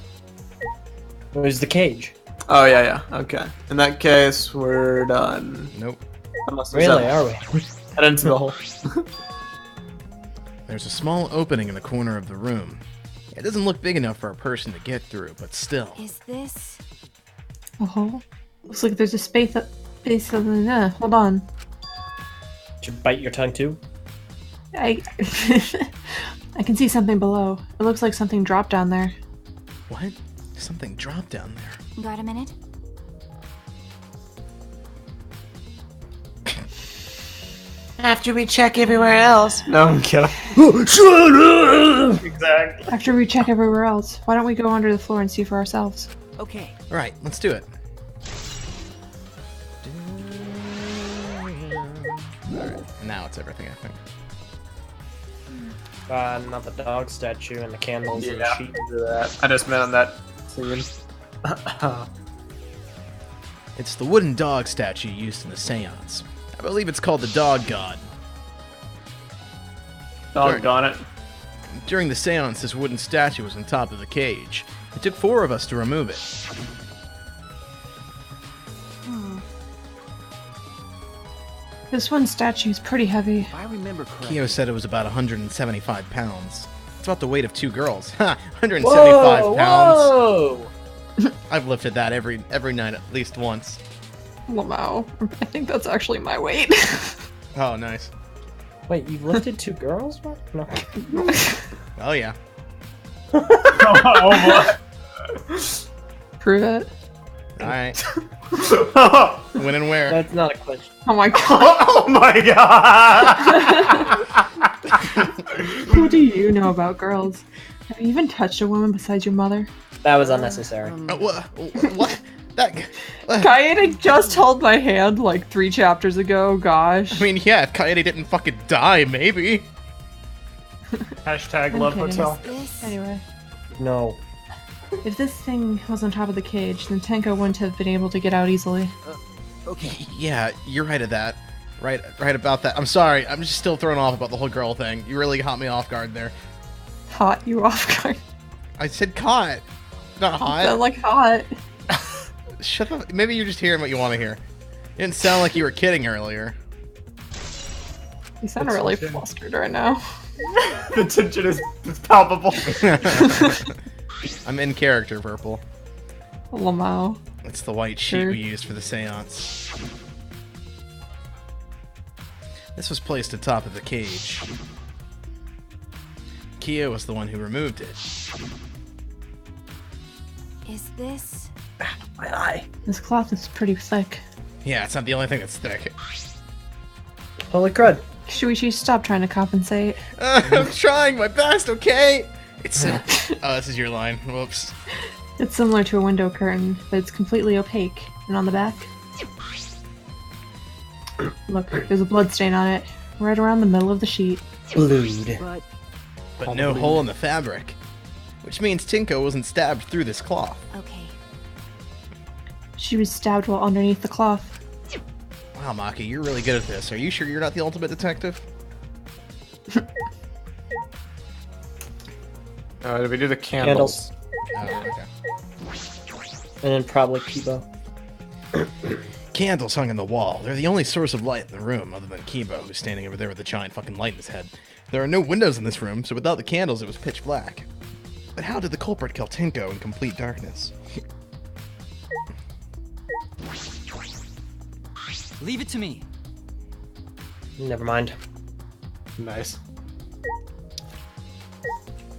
It was the cage. Oh, yeah. Okay. In that case, we're done. Nope. I must have Really, said- are we? Head into the hole. There's a small opening in the corner of the room. It doesn't look big enough for a person to get through, but still. Is this? A hole? Looks like there's a space up. Hold on. Did you bite your tongue too? I I can see something below. It looks like something dropped down there. What? Something dropped down there. Got a minute? After we check everywhere else. No, I'm kidding. Shut up! Exactly. After we check everywhere else, why don't we go under the floor and see for ourselves? Okay. Alright, let's do it. Alright, now it's everything, I think. Not the dog statue and the candles and the Yeah, sheet. do that. I just meant on that scene. It's the wooden dog statue used in the seance. I believe it's called the Dog God. Doggone it. During the seance, this wooden statue was on top of the cage. It took 4 of us to remove it. This one statue is pretty heavy. If I remember correctly. Kyo said it was about 175 pounds. It's about the weight of 2 girls. Ha! 175 pounds. Whoa! I've lifted that every night at least once. Lamau. I think that's actually my weight. Oh, nice. Wait, you've lifted 2 girls? What? No. Oh, yeah. Oh, boy. Prove it. Alright. When and where? That's not a question. Oh my god. Oh my god! What do you know about girls? Have you even touched a woman besides your mother? That was unnecessary. What? That. Kaede just held my hand like 3 chapters ago, gosh. I mean, yeah, if Kaede didn't fucking die, maybe. Hashtag I'm love kidding. hotel. Anyway, No. if this thing was on top of the cage, then Tenko wouldn't have been able to get out easily. Okay. Yeah, you're right at that. Right about that. I'm sorry, I'm just still thrown off about the whole girl thing. You really caught me off guard there. Hot you off guard. I said caught, not hot. Sound like hot. Shut the. Maybe you're just hearing what you want to hear. It didn't sound like you were kidding earlier. You sound really flustered right now. The tension is palpable. I'm in character, Purple. Lamau. It's the white sheet Sure. we used for the seance. This was placed atop of the cage. Kia was the one who removed it. Is this? My eye. This cloth is pretty thick. Yeah, it's not the only thing that's thick. Holy crud. Shuichi, stop trying to compensate. I'm trying my best, okay? It's. Oh, this is your line. Whoops. It's similar to a window curtain, but it's completely opaque. And on the back, look, there's a blood stain on it, right around the middle of the sheet. Blood. But no hole in the fabric. Which means Tinko wasn't stabbed through this cloth. Okay. She was stabbed while underneath the cloth. Wow, Maki, you're really good at this. Are you sure you're not the ultimate detective? Did we do the candles? Oh, okay. And then probably Kibo. Candles hung on the wall. They're the only source of light in the room, other than Kibo, who's standing over there with a giant fucking light in his head. There are no windows in this room, so without the candles, it was pitch black. But how did the culprit kill Tinko in complete darkness? Leave it to me. Never mind. Nice.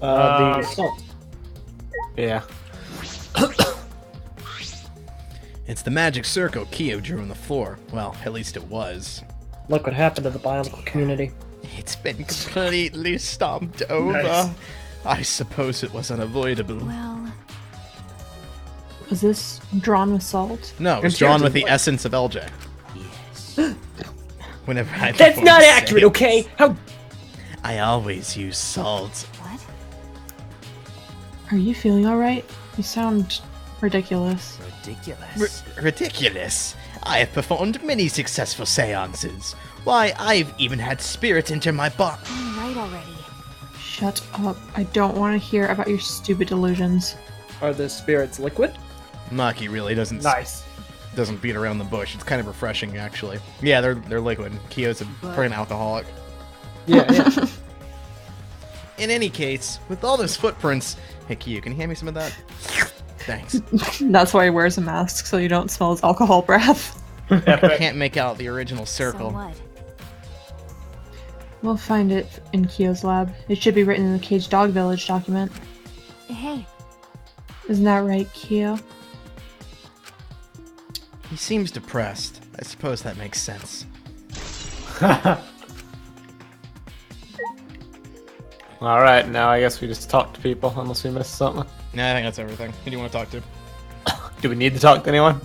The salt. Yeah. It's the magic circle Kyo drew on the floor. Well, at least it was. Look what happened to the biological community. It's been completely stomped over. Nice. I suppose it was unavoidable. Well, was this drawn with salt? No, it was drawn with the essence of LJ. Whenever I That's perform not accurate, sales, okay? How? I always use salt. Are you feeling alright? You sound ridiculous. Ridiculous. I have performed many successful seances. Why, I've even had spirits enter my body. Right already. Shut up. I don't want to hear about your stupid delusions. Are the spirits liquid? Maki really doesn't doesn't beat around the bush. It's kind of refreshing, actually. Yeah, they're liquid. Kyo's a freaking alcoholic. Yeah. In any case, with all those footprints, hey Kyo, can you hand me some of that? Thanks. That's why he wears a mask, so you don't smell his alcohol breath. I can't make out the original circle. So what? We'll find it in Kyo's lab. It should be written in the Cage Dog Village document. Hey. Isn't that right, Kyo? He seems depressed. I suppose that makes sense. Alright, now I guess we just talk to people unless we missed something. Nah, I think that's everything. Who do you want to talk to? Do we need to talk to anyone?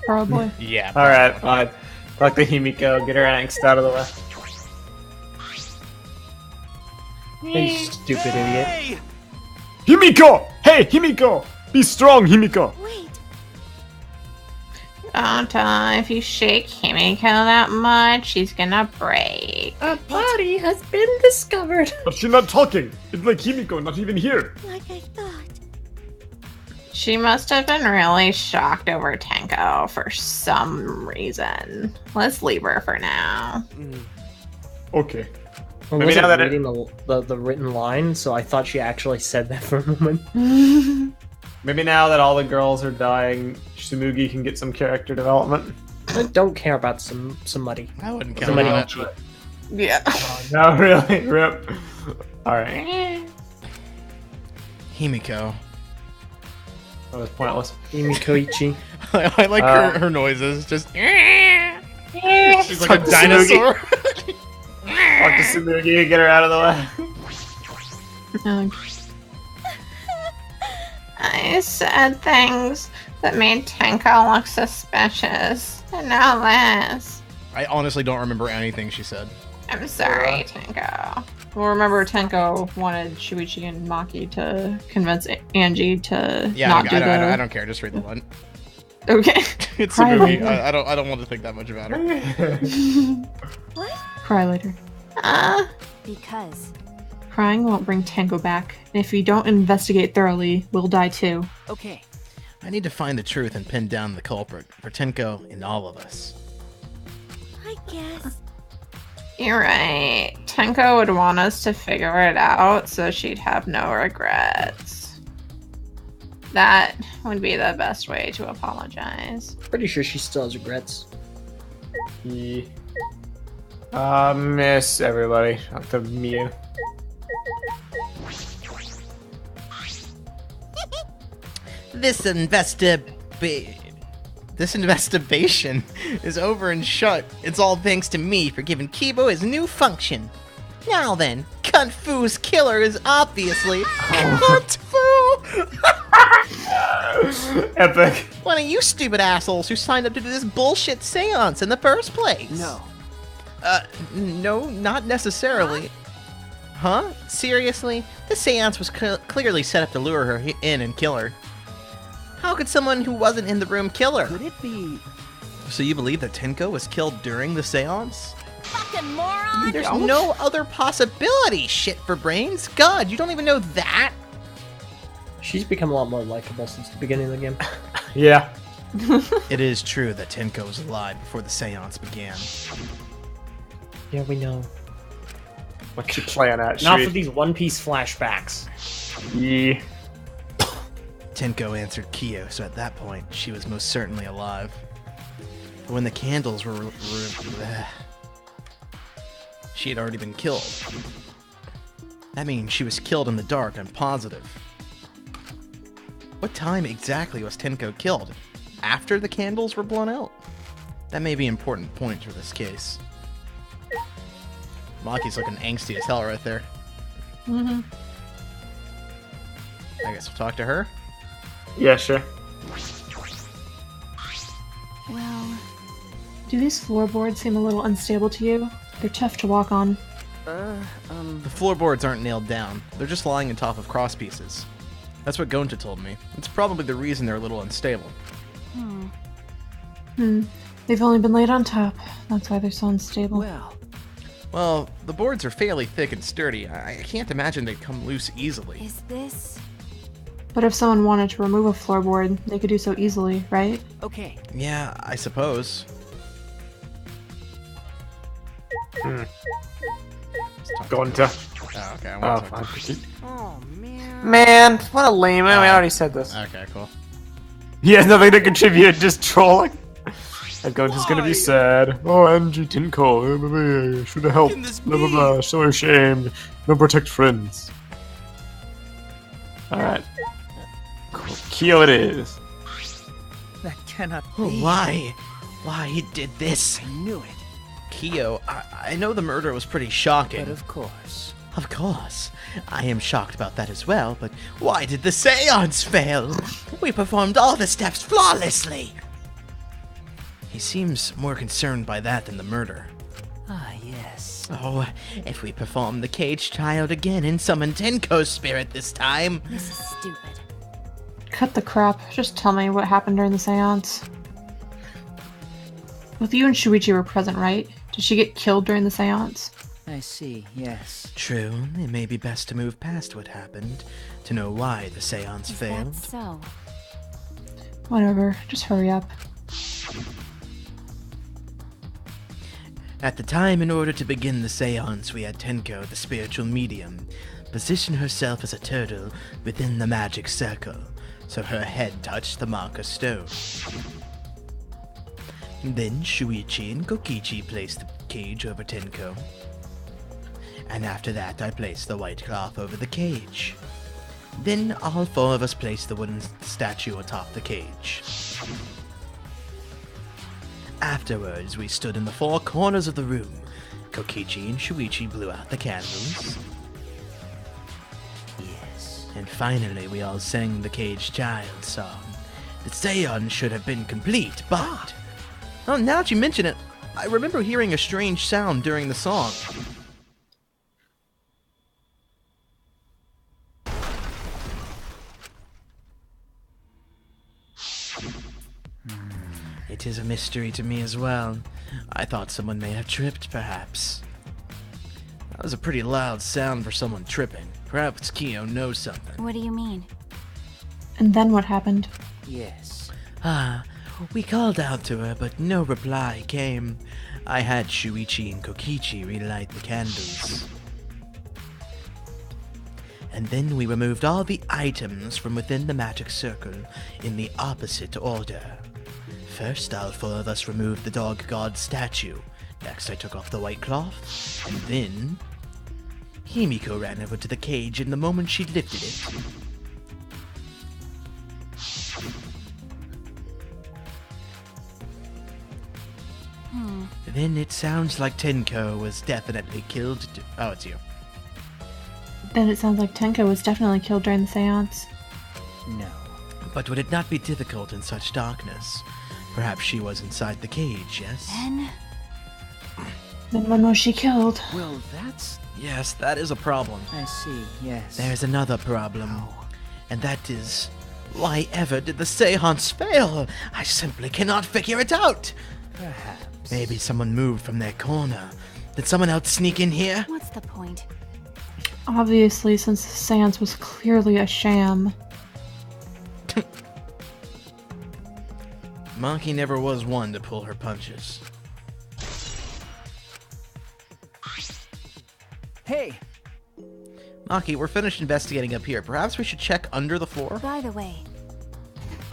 Probably. Yeah. Alright, fine. Talk to Himiko, get her angst out of the way. Hey, stupid idiot. Himiko! Hey, Himiko! Be strong, Himiko! If you shake Himiko that much, she's gonna break. A body has been discovered. But she's not talking. It's like Himiko, not even here. Like I thought. She must have been really shocked over Tenko for some reason. Let's leave her for now. Okay. I Maybe wasn't now that reading the written line, so I thought she actually said that for a moment. Maybe now that all the girls are dying, Tsumugi can get some character development. I don't care about somebody. I wouldn't count Somebody on else. it. Yeah. Oh, no, really? Rip. Alright. Himiko. That was pointless. Himikoichi. I like her noises. Just. She's like Talk a to dinosaur. Talk to Tsumugi and get her out of the way. I said things that made Tenko look suspicious. And now this. I honestly don't remember anything she said. I'm sorry, Tenko. Well, remember, Tenko wanted Shuichi and Maki to convince Angie to Yeah, not do the... I don't care. Just read the line. Okay. It's a movie. I don't want to think that much about her. What? Cry later. Because. Crying won't bring Tenko back, and if you don't investigate thoroughly, we'll die too. Okay. I need to find the truth and pin down the culprit for Tenko and all of us. I guess. You're right. Tenko would want us to figure it out so she'd have no regrets. That would be the best way to apologize. Pretty sure she still has regrets. Yeah. Miss everybody. Up to Mew. This investigation is over and shut. It's all thanks to me for giving Kibo his new function. Now then, Kung Fu's killer is obviously Kung Fu! Epic. One of you stupid assholes who signed up to do this bullshit seance in the first place. No. No, not necessarily. Huh? Seriously? The seance was clearly set up to lure her in and kill her. How could someone who wasn't in the room kill her? Could it be? So you believe that Tenko was killed during the seance? Fucking moron! There's no other possibility, shit for brains. God, you don't even know that? She's become a lot more likable since the beginning of the game. Yeah. It is true that Tenko was alive before the seance began. Yeah, we know. What you playing at? Not for these One Piece flashbacks. Yeah. Tenko answered Kyo, so at that point, she was most certainly alive. But when the candles were... she had already been killed. That means she was killed in the dark, I'm positive. What time exactly was Tenko killed? After the candles were blown out? That may be an important point for this case. Maki's looking angsty as hell right there. Mm-hmm. I guess we'll talk to her. Yeah, sure. Well, do these floorboards seem a little unstable to you? They're tough to walk on. The floorboards aren't nailed down. They're just lying on top of cross pieces. That's what Gonta told me. It's probably the reason they're a little unstable. They've only been laid on top. That's why they're so unstable. Well, the boards are fairly thick and sturdy. I can't imagine they'd come loose easily. Is this? But if someone wanted to remove a floorboard, they could do so easily, right? Okay. Yeah, I suppose. Gonta. Oh, okay. I Oh, want to talk fine. to Oh, man. Man, what a lame. We already said this. Okay, cool. He has nothing to contribute, just trolling. That Gonta's gonna be sad. Oh, Angie didn't call. Should have helped. Blah blah blah. So ashamed. Don't protect friends. Alright. Cool. Kyo it is. That cannot Oh, be. why? Why he did this? I knew it. Kyo, I know the murder was pretty shocking. But of course. Of course. I am shocked about that as well, but why did the seance fail? We performed all the steps flawlessly. He seems more concerned by that than the murder. Ah, yes. Oh, if we perform the cage child again and summon Tenko's spirit this time. This is stupid. Cut the crap. Just tell me what happened during the seance. Both you and Shuichi were present, right? Did she get killed during the seance? I see, yes. True, it may be best to move past what happened, to know why the seance failed. That's so. Whatever. Just hurry up. At the time, in order to begin the seance, we had Tenko, the spiritual medium, position herself as a turtle within the magic circle, so her head touched the marker stone. Then Shuichi and Kokichi placed the cage over Tenko. And after that, I placed the white cloth over the cage. Then all four of us placed the wooden statue atop the cage. Afterwards, we stood in the four corners of the room. Kokichi and Shuichi blew out the candles. Yes. And finally, we all sang the cage child song. The seance should have been complete, but... Oh, now that you mention it, I remember hearing a strange sound during the song. It is a mystery to me as well. I thought someone may have tripped, perhaps. That was a pretty loud sound for someone tripping. Perhaps Kyo knows something. What do you mean? And then what happened? Yes. We called out to her, but no reply came. I had Shuichi and Kokichi relight the candles. And then we removed all the items from within the magic circle in the opposite order. First, all four of us removed the dog god statue. Next, I took off the white cloth. And then... Himiko ran over to the cage, and the moment she lifted it... Then it sounds like Tenko was definitely killed. Oh, it's you. Then it sounds like Tenko was definitely killed during the seance. No. But would it not be difficult in such darkness? Perhaps she was inside the cage, yes? Then when was she killed? Well, that's... Yes, that is a problem. I see, yes. There's another problem. And that is... Why ever did the seance fail? I simply cannot figure it out! Perhaps. Maybe someone moved from their corner. Did someone else sneak in here? What's the point? Obviously, since the seance was clearly a sham. Maki never was one to pull her punches. Hey! Maki, we're finished investigating up here. Perhaps we should check under the floor? By the way,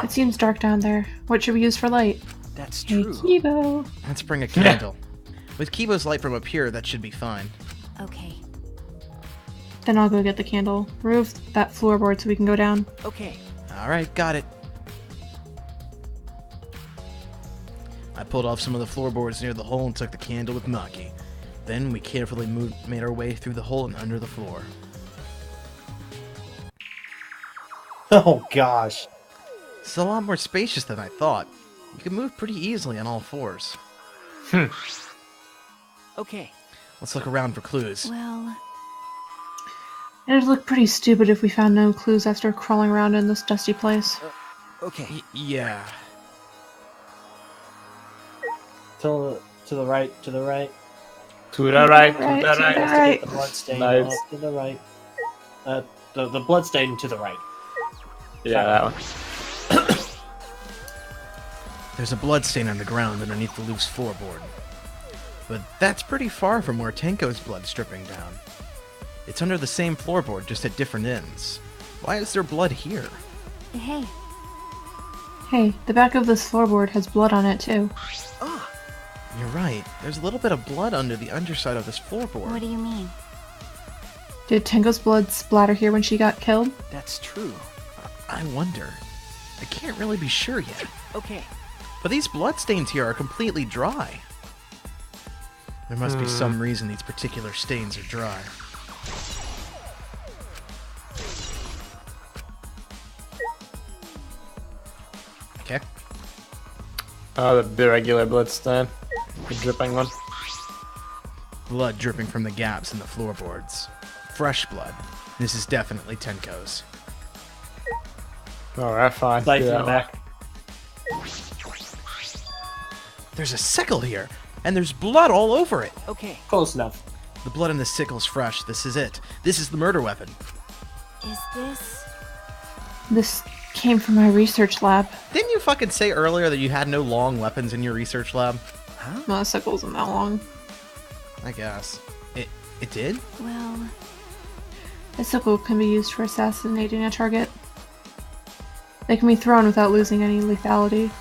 It seems dark down there. What should we use for light? That's Hey, true. Kibo. Let's bring a candle. With Kibo's light from up here, that should be fine. okay. Then I'll go get the candle. Remove that floorboard so we can go down. Okay. Alright, got it. I pulled off some of the floorboards near the hole and took the candle with Maki. Then we carefully made our way through the hole and under the floor. Oh gosh. It's a lot more spacious than I thought. You can move pretty easily on all fours. Okay. Let's look around for clues. Well, It'd look pretty stupid if we found no clues after crawling around in this dusty place. Okay. Yeah. To the right, to the right. To the right, to the Right, to the right. right. The bloodstain Nice. off to the right. The bloodstain to the right. Yeah, that one. There's a bloodstain on the ground underneath the loose floorboard. But that's pretty far from where Tenko's blood's dripping down. It's under the same floorboard, just at different ends. Why is there blood here? hey, Hey, the back of this floorboard has blood on it too. You're right. There's a little bit of blood under the underside of this floorboard. what do you mean? Did Tenko's blood splatter here when she got killed? That's true. I wonder. I can't really be sure yet. Okay. But these bloodstains here are completely dry. There must be some reason these particular stains are dry. Okay. Oh, the regular bloodstain. The dripping one. Blood dripping from the gaps in the floorboards. Fresh blood. This is definitely Tenko's. Alright, fine. Sight Do in the that back. There's a sickle here, and there's blood all over it. Okay. Close enough. The blood in the sickle's fresh. This is it. This is the murder weapon. Is this... This came from my research lab. Didn't you fucking say earlier that you had no long weapons in your research lab? No, the sickle isn't that long. I guess. It did? Well... A sickle can be used for assassinating a target. They can be thrown without losing any lethality,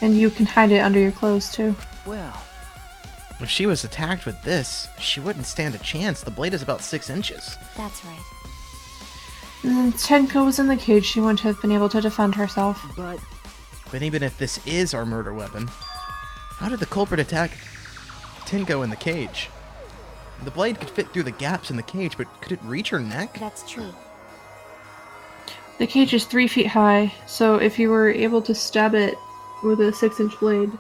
and you can hide it under your clothes too. Well... If she was attacked with this, she wouldn't stand a chance. The blade is about 6 inches. That's right. And Tenko was in the cage, she wouldn't have been able to defend herself. But even if this is our murder weapon, how did the culprit attack Tenko in the cage? The blade could fit through the gaps in the cage, but could it reach her neck? That's true. The cage is 3 feet high, so if you were able to stab it with a 6-inch blade,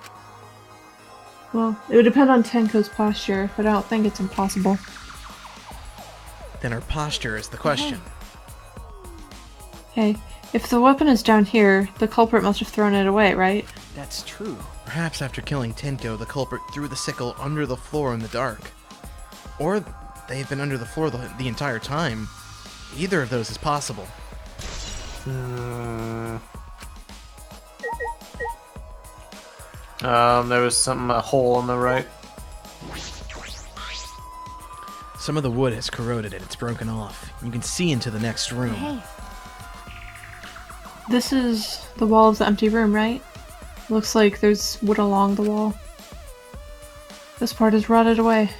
well, it would depend on Tenko's posture, but I don't think it's impossible. Then her posture is the question. Hey, if the weapon is down here, the culprit must have thrown it away, right? that's true. Perhaps after killing Tenko, the culprit threw the sickle under the floor in the dark. Or they've been under the floor the entire time. Either of those is possible. There was a hole on the right. Some of the wood has corroded and it's broken off. You can see into the next room. Hey, This is the wall of the empty room, right? Looks like there's wood along the wall. This part is rotted away.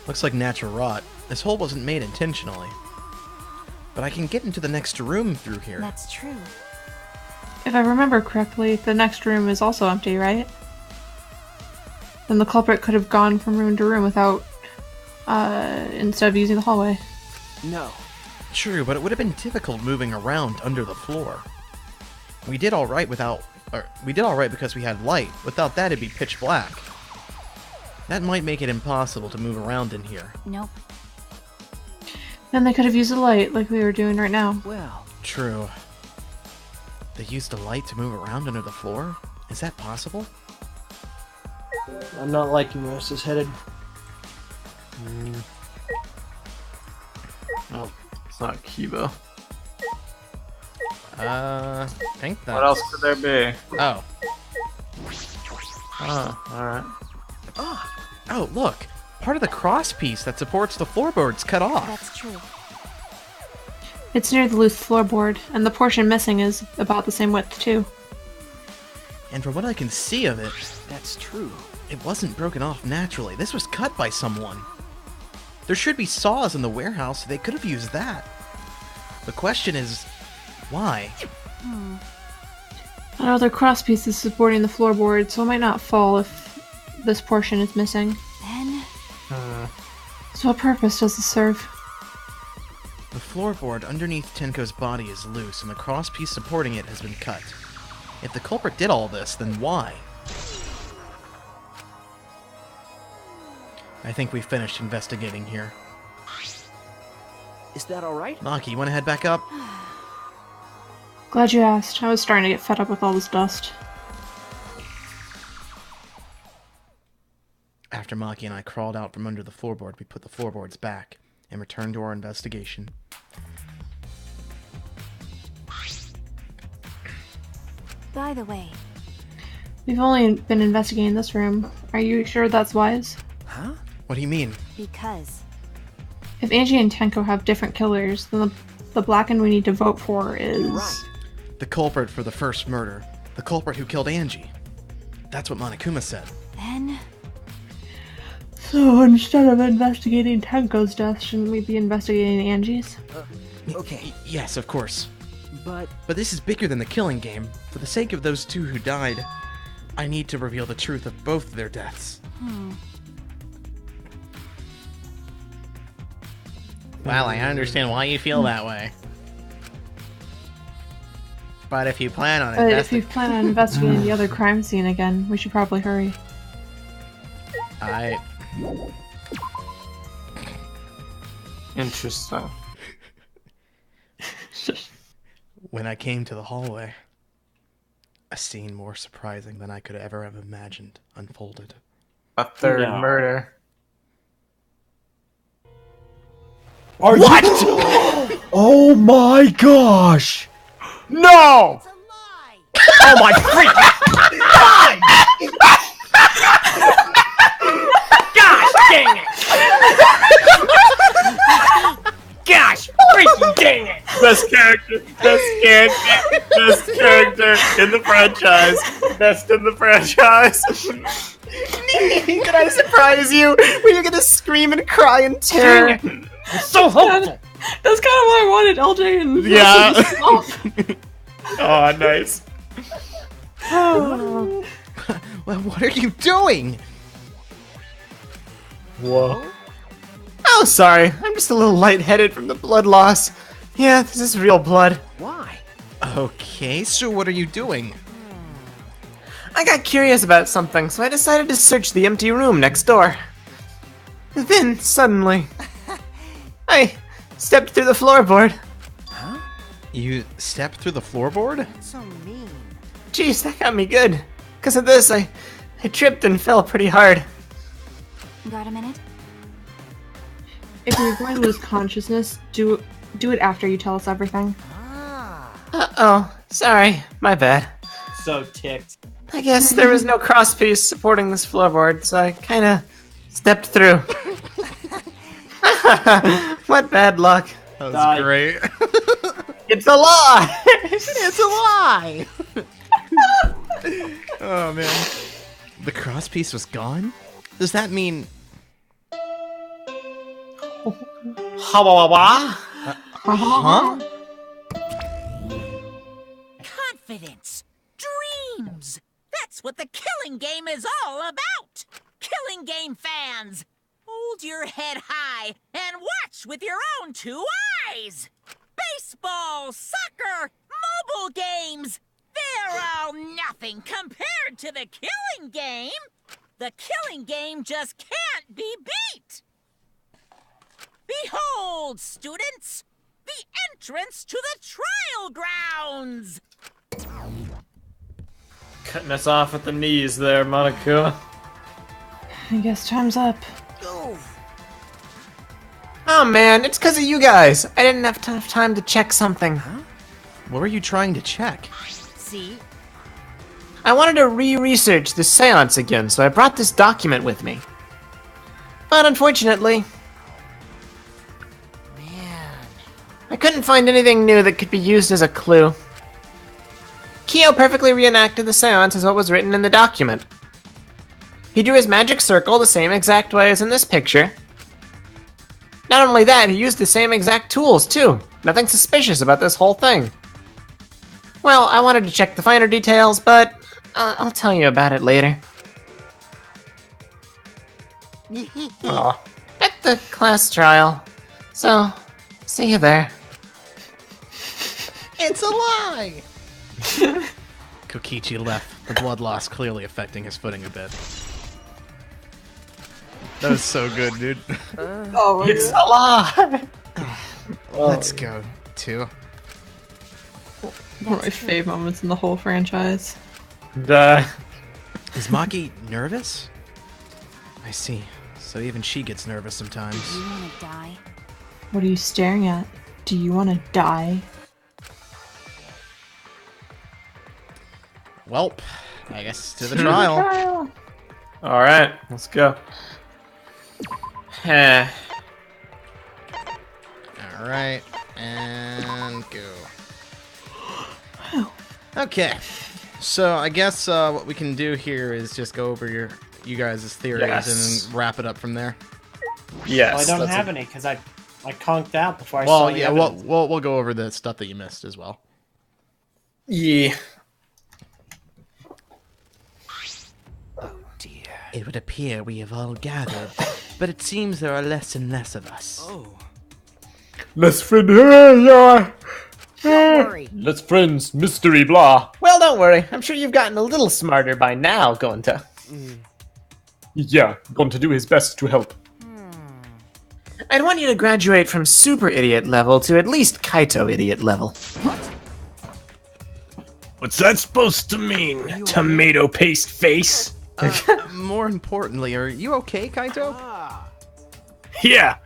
Looks like natural rot. This hole wasn't made intentionally. But I can get into the next room through here. that's true. If I remember correctly, the next room is also empty, right? Then the culprit could have gone from room to room without, instead of using the hallway. No. True, but it would have been difficult moving around under the floor. We did all right because we had light. Without that, it'd be pitch black. That might make it impossible to move around in here. Nope. Then they could have used a light, like we were doing right now. Well, True. They used a light to move around under the floor? Is that possible? I'm not liking where this is headed. Oh, it's not Kiba. I think that's... What else could there be? Oh. Oh, alright. Oh, look! Part of the cross piece that supports the floorboard's cut off. That's true. It's near the loose floorboard, and the portion missing is about the same width, too. And from what I can see of it, that's true. it wasn't broken off naturally. This was cut by someone. There should be saws in the warehouse. They could have used that. The question is, why? Another cross piece is supporting the floorboard, so it might not fall if this portion is missing. Then... So what purpose does this serve? The floorboard underneath Tenko's body is loose, and the crosspiece supporting it has been cut. If the culprit did all this, then why? I think we finished investigating here. Is that alright? Maki, you wanna head back up? Glad you asked. I was starting to get fed up with all this dust. After Maki and I crawled out from under the floorboard, we put the floorboards back and returned to our investigation. By the way, We've only been investigating this room. Are you sure that's wise? Huh? What do you mean? because If Angie and Tenko have different killers, then the Blacken we need to vote for is... The culprit for the first murder. The culprit who killed Angie. That's what Monokuma said. then So instead of investigating Tenko's death, shouldn't we be investigating Angie's? Okay. Yes, of course. But this is bigger than the killing game. For the sake of those two who died, I need to reveal the truth of both of their deaths. Well, I understand why you feel that way. But if you plan on But if you plan on investigating the other crime scene again, we should probably hurry. Interesting. When I came to the hallway, a scene more surprising than I could ever have imagined unfolded. A third No. murder. What? Oh my gosh! No! Oh my freaking god! Gosh dang it! Gosh freaking dang it! Best character in the franchise. Best in the franchise. Did I surprise you? Were you gonna scream and cry in terror? So hopeful! That's kind of why I wanted LJ and Yeah. Oh, nice. Well, what are you doing? Whoa. Oh, sorry. I'm just a little lightheaded from the blood loss. Yeah, this is real blood. why? Okay, so what are you doing? I got curious about something, so I decided to search the empty room next door. Then, suddenly, I stepped through the floorboard. You stepped through the floorboard? So mean. Jeez, that got me good. Because of this, I tripped and fell pretty hard. got a minute? If you're going to lose consciousness, do it after you tell us everything. Uh-oh, sorry, my bad. So ticked. I guess there was no crosspiece supporting this floorboard, so I kinda stepped through. What bad luck. That was great. It's a lie! It's a lie! Oh man. The crosspiece was gone? Does that mean... Huh? Confidence! Dreams! That's what the killing game is all about! Killing game fans! Hold your head high and watch with your own two eyes! Baseball, soccer, mobile games! They're all nothing compared to the killing game! The killing game just can't be beat! Behold, students! The entrance to the trial grounds! Cutting us off at the knees there, Monica. I guess time's up. Oh man, it's because of you guys. I didn't have enough time to check something. What were you trying to check? See? I wanted to re-research this seance again, so I brought this document with me. But unfortunately... I couldn't find anything new that could be used as a clue. Kyo perfectly reenacted the seance as what was written in the document. He drew his magic circle the same exact way as in this picture. Not only that, he used the same exact tools, too. Nothing suspicious about this whole thing. Well, I wanted to check the finer details, but I'll tell you about it later. Aw. the class trial. So, see you there. It's a lie! Kokichi left, the blood loss clearly affecting his footing a bit. That was so good, dude. Oh, it's a lie! Let's go, 2. One of my fave moments in the whole franchise. Is Maki nervous? I see. So even she gets nervous sometimes. Do you want to die? What are you staring at? Do you want to die? Welp, I guess to the trial. Alright, let's go. Alright, and go. Okay, so I guess what we can do here is just go over you guys' theories and wrap it up from there. Well, I don't have any because I conked out before I Well, saw the yeah, evidence. we'll go over the stuff that you missed as well. Yeah. It would appear we have all gathered, but it seems there are less and less of us. Let's friend here, yeah. Don't worry. Let's friends, mystery blah. Well, don't worry. I'm sure you've gotten a little smarter by now, Gonta. Yeah, going to do his best to help. I'd want you to graduate from super idiot level to at least Kaito idiot level. What's that supposed to mean? Tomato paste face? More importantly, are you okay, Kaito? Yeah,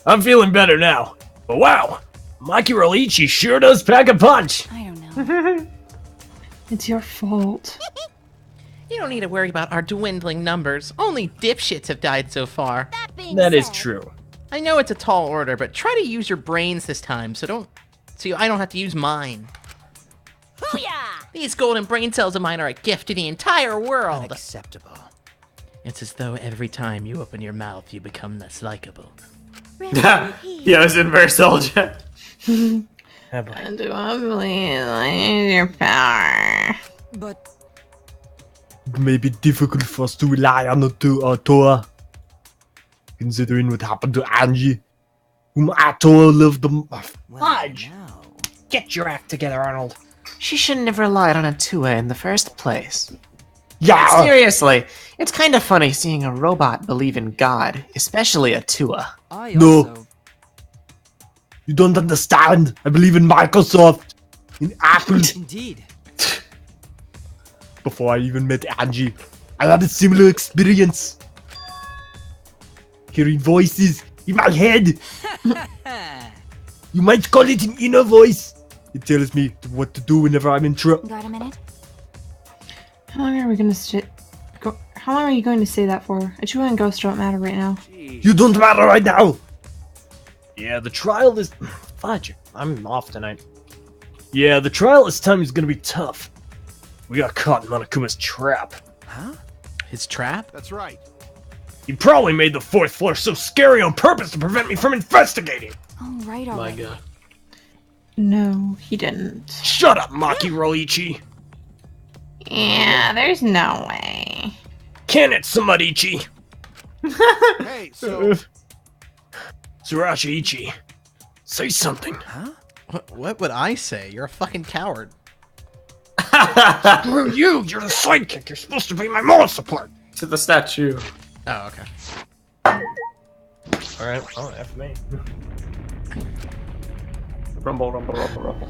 I'm feeling better now. But wow, Maki Rolichi sure does pack a punch. I don't know. It's your fault. You don't need to worry about our dwindling numbers. Only dipshits have died so far. That is true. I know it's a tall order, but try to use your brains this time, so I don't have to use mine. These golden brain cells of mine are a gift to the entire world. Unacceptable. It's as though every time you open your mouth, you become less likable. Yeah, it's inverse soldier. Do I believe I use your power? But It may be difficult for us to rely on Toa, considering what happened to Angie, whom Toa loved the Fudge! Get your act together, Arnold. She shouldn't have relied on a Tua in the first place. Yeah! Seriously, it's kind of funny seeing a robot believe in God, especially a Tua. No. You don't understand. I believe in Microsoft, in Apple. Indeed. Before I even met Angie, I had a similar experience. Hearing voices in my head. You might call it an inner voice. It tells me what to do whenever I'm in trouble. Got a minute? How long are we gonna sit? How long are you going to say that for? Achua and Ghost don't matter right now. You don't matter right now. Yeah, the trial is... Fudge, I'm off tonight. Yeah, the trial this time is gonna be tough. We got caught in Monokuma's trap. Huh? His trap? That's right. He probably made the fourth floor so scary on purpose to prevent me from investigating. Oh, right already. God. No, he didn't. Shut up, Maki Rolichi. Yeah, there's no way. Can it, Samadichi? Hey, so Surashiichi, say something. Huh? What would I say? You're a fucking coward. Screw you! You're the sidekick. You're supposed to be my moral support. To the statue. Oh, okay. All right. Oh, F me. Rumble, rumble, rumble, rumble.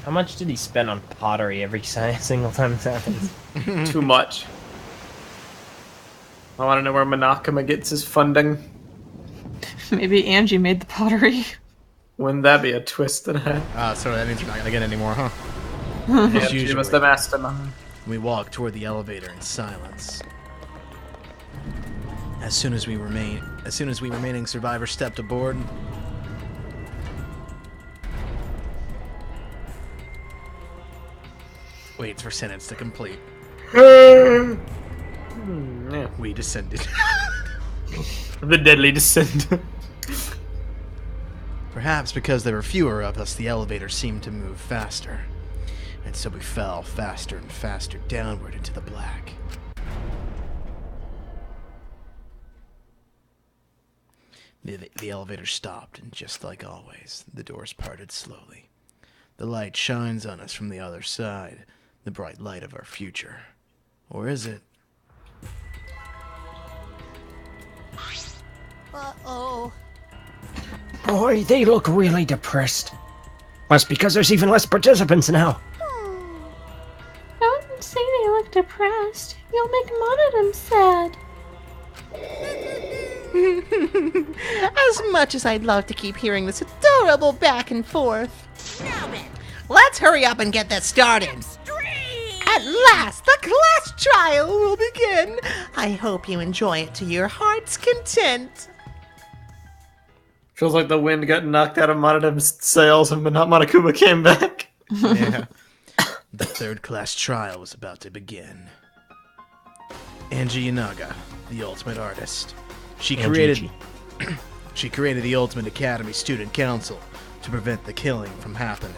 How much did he spend on pottery every single time this happens? Too much. I want to know where Monokuma gets his funding. Maybe Angie made the pottery. Wouldn't that be a twist in it? So that means we're not gonna get any more, huh? Yeah, As she usual, was the mastermind. we walk toward the elevator in silence. As soon as we remaining survivors stepped aboard, waits for sentence to complete. We descended. The deadly descent. Perhaps because there were fewer of us, the elevator seemed to move faster. And so we fell faster and faster downward into the black. The elevator stopped, and just like always, the doors parted slowly. The light shines on us from the other side, the bright light of our future. Or is it? Uh-oh. Boy, they look really depressed. Must because there's even less participants now. I wouldn't say they look depressed. You'll make Monodum sad. As much as I'd love to keep hearing this adorable back and forth. Let's hurry up and get this started. At last, the class trial will begin. I hope you enjoy it to your heart's content. Feels like the wind got knocked out of Monodum's sails and Monokuma came back. Yeah. The third class trial was about to begin. Angie Yanaga, the ultimate artist. She created the Ultimate Academy Student Council to prevent the killing from happening.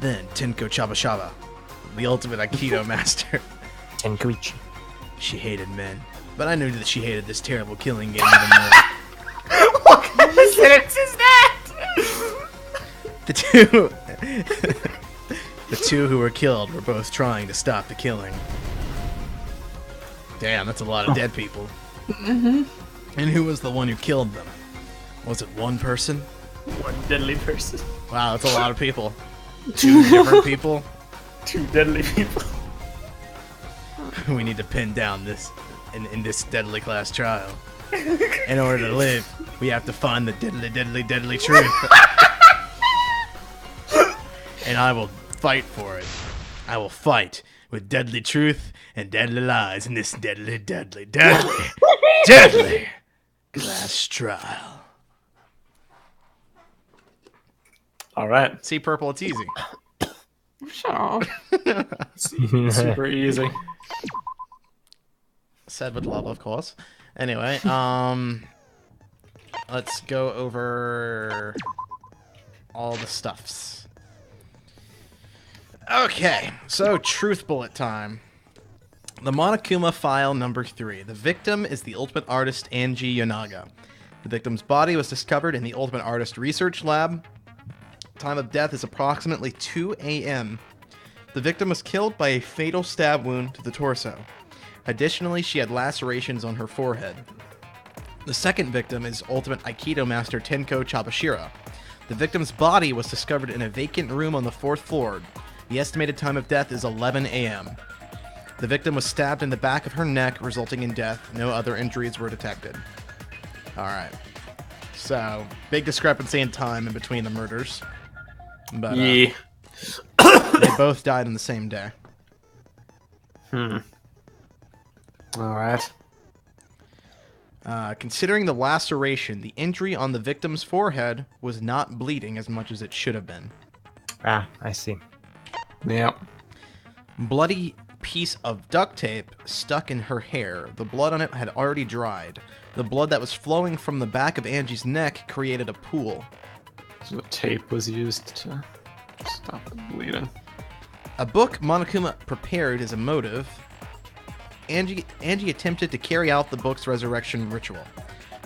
Then Tenko Chabashaba, the ultimate Aikido master. Tenkoichi. She hated men, but I knew that she hated this terrible killing game even more. What kind of sentence is that? The two who were killed were both trying to stop the killing. Damn, that's a lot of dead people. Mm-hmm. And who was the one who killed them? Was it one person? One deadly person. Wow, that's a lot of people. Two different people? Two deadly people. We need to pin down this in this deadly class trial. In order to live, we have to find the deadly truth. And I will fight for it. I will fight with deadly truth and deadly lies in this deadly class trial. All right. See, Purple, it's easy. Shut up. Super easy. Said with love, of course. Anyway, let's go over all the stuffs. Okay, so truth bullet time. The Monokuma file number 3. The victim is the ultimate artist Angie Yanaga. The victim's body was discovered in the ultimate artist research lab. Time of death is approximately 2 a.m. The victim was killed by a fatal stab wound to the torso. Additionally, she had lacerations on her forehead. The second victim is ultimate Aikido master Tenko Chabashira. The victim's body was discovered in a vacant room on the 4th floor. The estimated time of death is 11 a.m. The victim was stabbed in the back of her neck, resulting in death. No other injuries were detected. Alright. So, big discrepancy in time in between the murders. But, yeah. They both died on the same day. Alright. Considering the laceration, the injury on the victim's forehead was not bleeding as much as it should have been. Ah, I see. Yep. Bloody piece of duct tape stuck in her hair. The blood on it had already dried. The blood that was flowing from the back of Angie's neck created a pool. So the tape was used to stop the bleeding. A book Monokuma prepared as a motive. Angie attempted to carry out the book's resurrection ritual.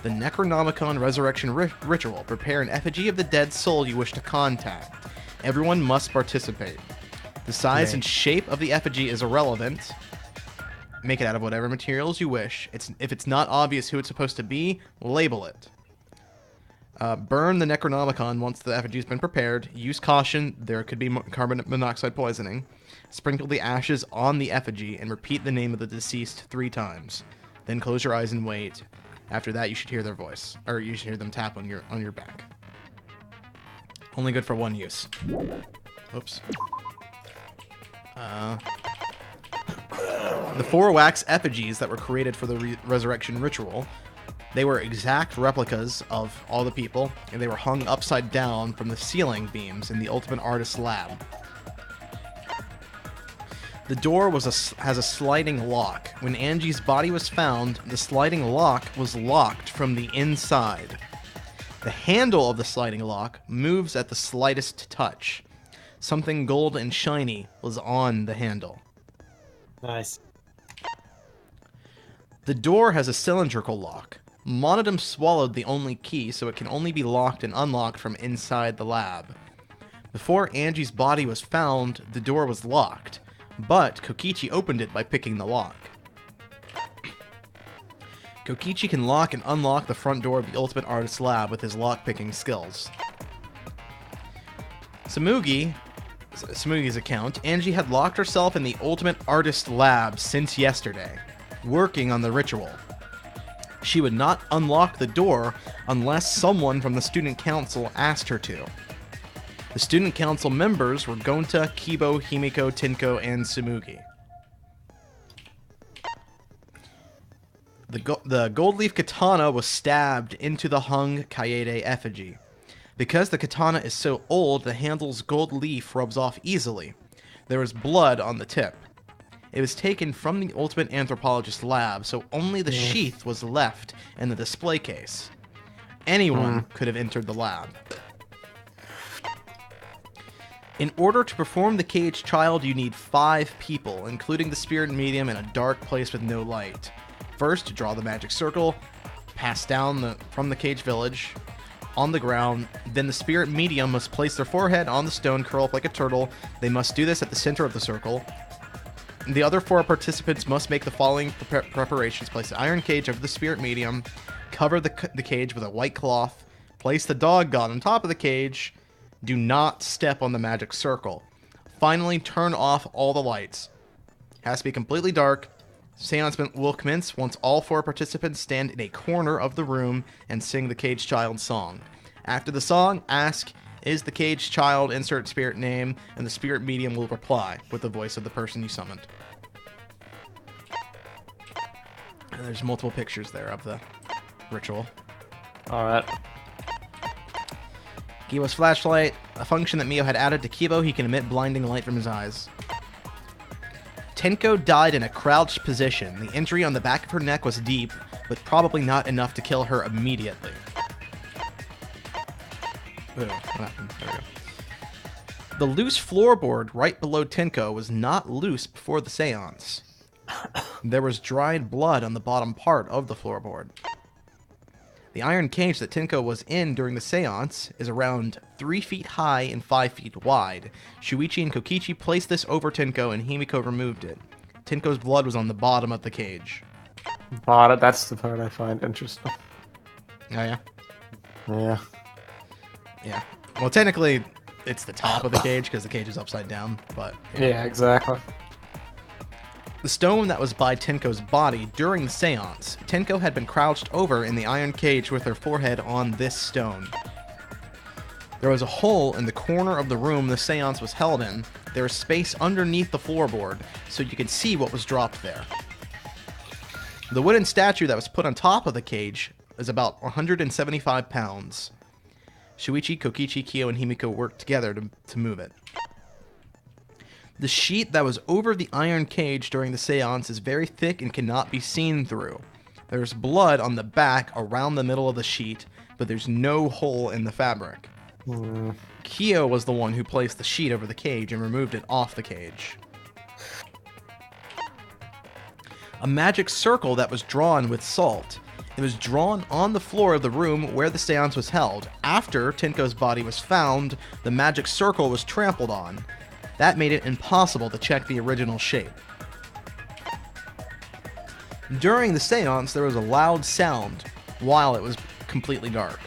The Necronomicon resurrection ritual. Prepare an effigy of the dead soul you wish to contact. Everyone must participate. The size and shape of the effigy is irrelevant. Make it out of whatever materials you wish. If it's not obvious who it's supposed to be, label it. Burn the Necronomicon once the effigy has been prepared. Use caution, there could be carbon monoxide poisoning. Sprinkle the ashes on the effigy and repeat the name of the deceased 3 times. Then close your eyes and wait. After that, you should hear their voice, or you should hear them tap on your back. Only good for 1 use. Oops. The 4 wax effigies that were created for the resurrection ritual, they were exact replicas of all the people, and they were hung upside down from the ceiling beams in the Ultimate Artist lab. The door has a sliding lock. When Angie's body was found, the sliding lock was locked from the inside. The handle of the sliding lock moves at the slightest touch. Something gold and shiny was on the handle. Nice. The door has a cylindrical lock. Monodum swallowed the only key, so it can only be locked and unlocked from inside the lab. Before Angie's body was found, the door was locked, but Kokichi opened it by picking the lock. Kokichi can lock and unlock the front door of the Ultimate Artist Lab with his lock-picking skills. Tsumugi's account, Angie had locked herself in the Ultimate Artist Lab since yesterday, working on the ritual. She would not unlock the door unless someone from the Student Council asked her to. The Student Council members were Gonta, Kibo, Himiko, Tenko, and Tsumugi. The gold leaf katana was stabbed into the hung Kaede effigy. Because the katana is so old, the handle's gold leaf rubs off easily. There was blood on the tip. It was taken from the Ultimate Anthropologist lab, so only the sheath was left in the display case. Anyone could have entered the lab. In order to perform the Caged Child, you need 5 people, including the spirit medium in a dark place with no light. First, draw the magic circle, pass down from the cage village, on the ground. Then the spirit medium must place their forehead on the stone, curl up like a turtle. They must do this at the center of the circle. The other 4 participants must make the following preparations. Place the iron cage over the spirit medium, cover the cage with a white cloth, place the dog god on top of the cage. Do not step on the magic circle. Finally, turn off all the lights. Has to be completely dark. Seance will commence once all 4 participants stand in a corner of the room and sing the Caged Child song. After the song, ask, "Is the Caged Child?" Insert spirit name, and the spirit medium will reply with the voice of the person you summoned. And there's multiple pictures there of the ritual. Alright. Kibo's flashlight, a function that Mio had added to Kibo. He can emit blinding light from his eyes. Tenko died in a crouched position. The injury on the back of her neck was deep, but probably not enough to kill her immediately. What happened? There we go. The loose floorboard right below Tenko was not loose before the seance. There was dried blood on the bottom part of the floorboard. The iron cage that Tenko was in during the seance is around 3 feet high and 5 feet wide. Shuichi and Kokichi placed this over Tenko, and Himiko removed it. Tenko's blood was on the bottom of the cage. Bottom? That's the part I find interesting. Oh, yeah? Yeah. Yeah. Well, technically, it's the top of the cage because the cage is upside down, but... Yeah, exactly. The stone that was by Tenko's body during the seance, Tenko had been crouched over in the iron cage with her forehead on this stone. There was a hole in the corner of the room the seance was held in. There was space underneath the floorboard, so you could see what was dropped there. The wooden statue that was put on top of the cage is about 175 pounds. Shuichi, Kokichi, Kyo, and Himiko worked together to move it. The sheet that was over the iron cage during the seance is very thick and cannot be seen through. There's blood on the back around the middle of the sheet, but there's no hole in the fabric. Kyo was the one who placed the sheet over the cage and removed it off the cage. A magic circle that was drawn with salt. It was drawn on the floor of the room where the seance was held. After Tenko's body was found, the magic circle was trampled on. That made it impossible to check the original shape. During the seance, there was a loud sound while it was completely dark.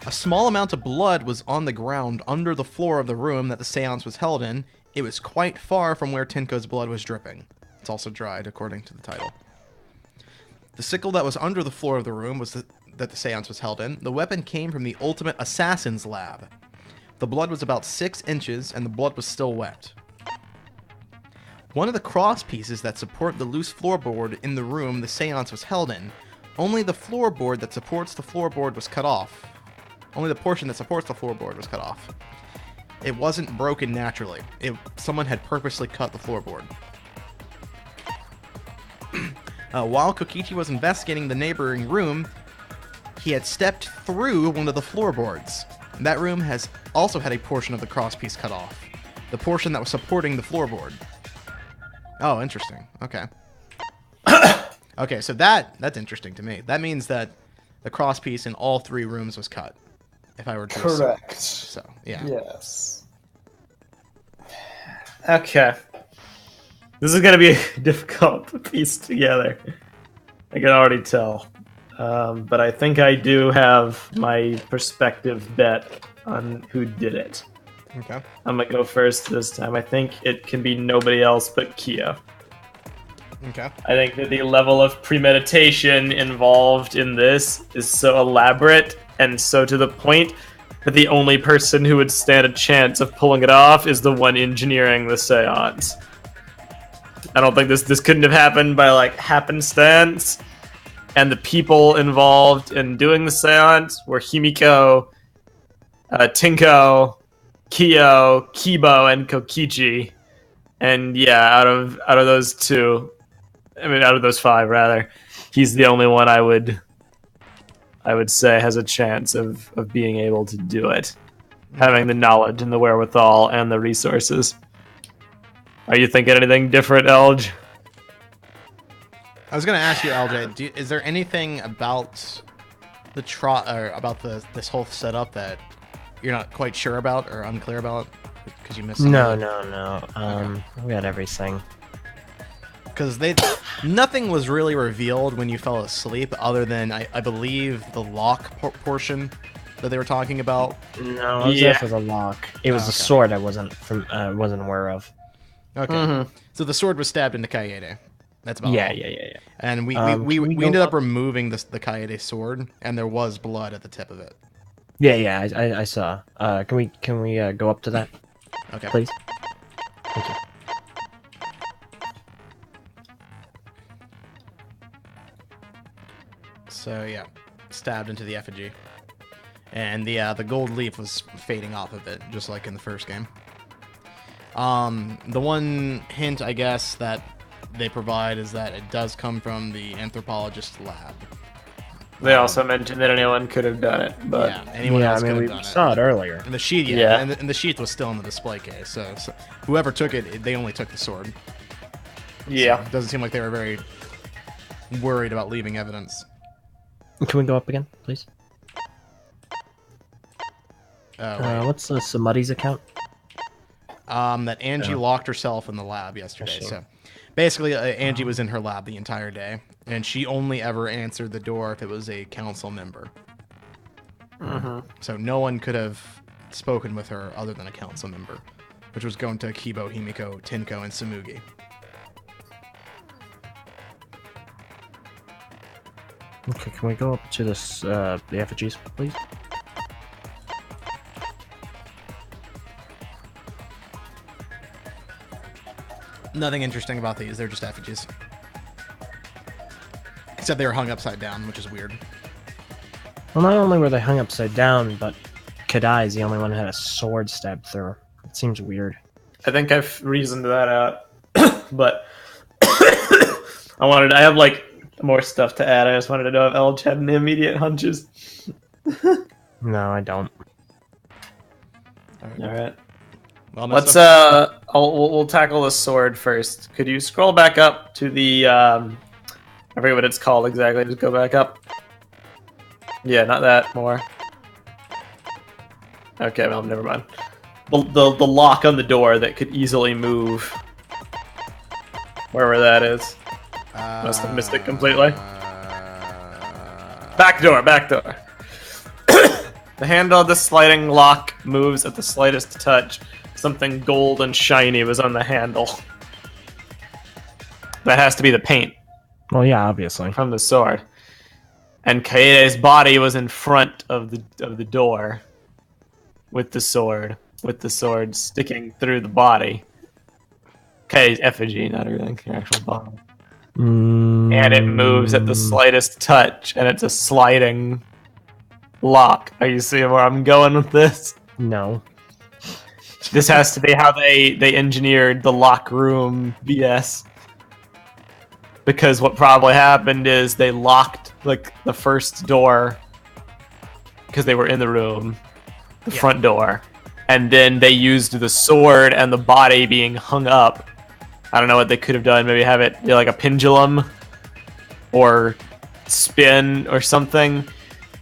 A small amount of blood was on the ground under the floor of the room that the seance was held in. It was quite far from where Tenko's blood was dripping. It's also dried, according to the title. The sickle that was under the floor of the room was that the seance was held in. The weapon came from the Ultimate Assassin's lab. The blood was about 6 inches, and the blood was still wet. One of the cross pieces that support the loose floorboard in the room the seance was held in, only the floorboard that supports the floorboard was cut off. Only the portion that supports the floorboard was cut off. It wasn't broken naturally. Someone had purposely cut the floorboard. While Kokichi was investigating the neighboring room, he had stepped through one of the floorboards. That room has also had a portion of the crosspiece cut off. The portion that was supporting the floorboard. Oh, interesting. Okay. Okay, so that's interesting to me. That means that the cross piece in all 3 rooms was cut. If I were to assume. Correct. So, yeah. Yes. Okay. This is gonna be difficult to piece together. I can already tell. But I think I do have my perspective bet on who did it. Okay. I'm gonna go first this time. I think it can be nobody else but Kia. Okay. I think that the level of premeditation involved in this is so elaborate and so to the point that the only person who would stand a chance of pulling it off is the one engineering the seance. I don't think this couldn't have happened by like happenstance. And the people involved in doing the seance were Himiko, Tinko, Kyo, Kibo, and Kokichi. And yeah, out of those 2, I mean out of those 5 rather, he's the only one I would say has a chance of being able to do it. Having the knowledge and the wherewithal and the resources. Are you thinking anything different, Elge? I was going to ask you, LJ, is there anything about the this whole setup that you're not quite sure about or unclear about because you missed something? No. We got everything. Because nothing was really revealed when you fell asleep, other than I believe the lock portion that they were talking about. No, I was there for the lock. It was a sword I wasn't aware of. Okay. So the sword was stabbed into Kaede. That's about all. Yeah. And we ended up removing the Kaede sword, and there was blood at the tip of it. Yeah, I saw. Can we go up to that? Okay. Please. Thank you. So yeah, stabbed into the effigy, and the gold leaf was fading off of it, just like in the first game. The one hint, I guess, that they provide is that it does come from the anthropologist's lab. They also mentioned that anyone could have done it, but yeah, anyone else could have done it. Saw it earlier. And the sheath, and the sheath was still in the display case. So whoever took it, they only took the sword. Yeah, so it doesn't seem like they were very worried about leaving evidence. Can we go up again, please? What's the Samuddy's account? That Angie locked herself in the lab yesterday. So basically, Angie was in her lab the entire day, and she only ever answered the door if it was a council member. So no one could have spoken with her other than a council member, which was going to Kibo, Himiko, Tinko, and Samugi. Okay, can we go up to this the effigies, please? Nothing interesting about these, they're just effigies. Except they were hung upside down, which is weird. Well, not only were they hung upside down, but Kadai is the only one who had a sword stabbed through her. It seems weird. I think I've reasoned that out, but I have like more stuff to add. I just wanted to know if Elge had any immediate hunches. No, I don't. All right. Well, Let's we'll tackle the sword first. Could you scroll back up to the I forget what it's called exactly. Just go back up. Yeah, not that. More. Okay, well, never mind. The lock on the door that could easily move. Wherever that is. Must have missed it completely. Back door. The handle of the sliding lock moves at the slightest touch. Something gold and shiny was on the handle. That has to be the paint. Well, yeah, obviously. From the sword. And Kaede's body was in front of the door. With the sword. With the sword sticking through the body. Kaede's effigy, not everything. Her actual body. And it moves at the slightest touch. And it's a sliding lock. Are you seeing where I'm going with this? No. This has to be how they engineered the lock room BS. Because what probably happened is they locked like the first door because they were in the room, the front door, and then they used the sword and the body being hung up. I don't know what they could have done. Maybe have it be like a pendulum or spin or something,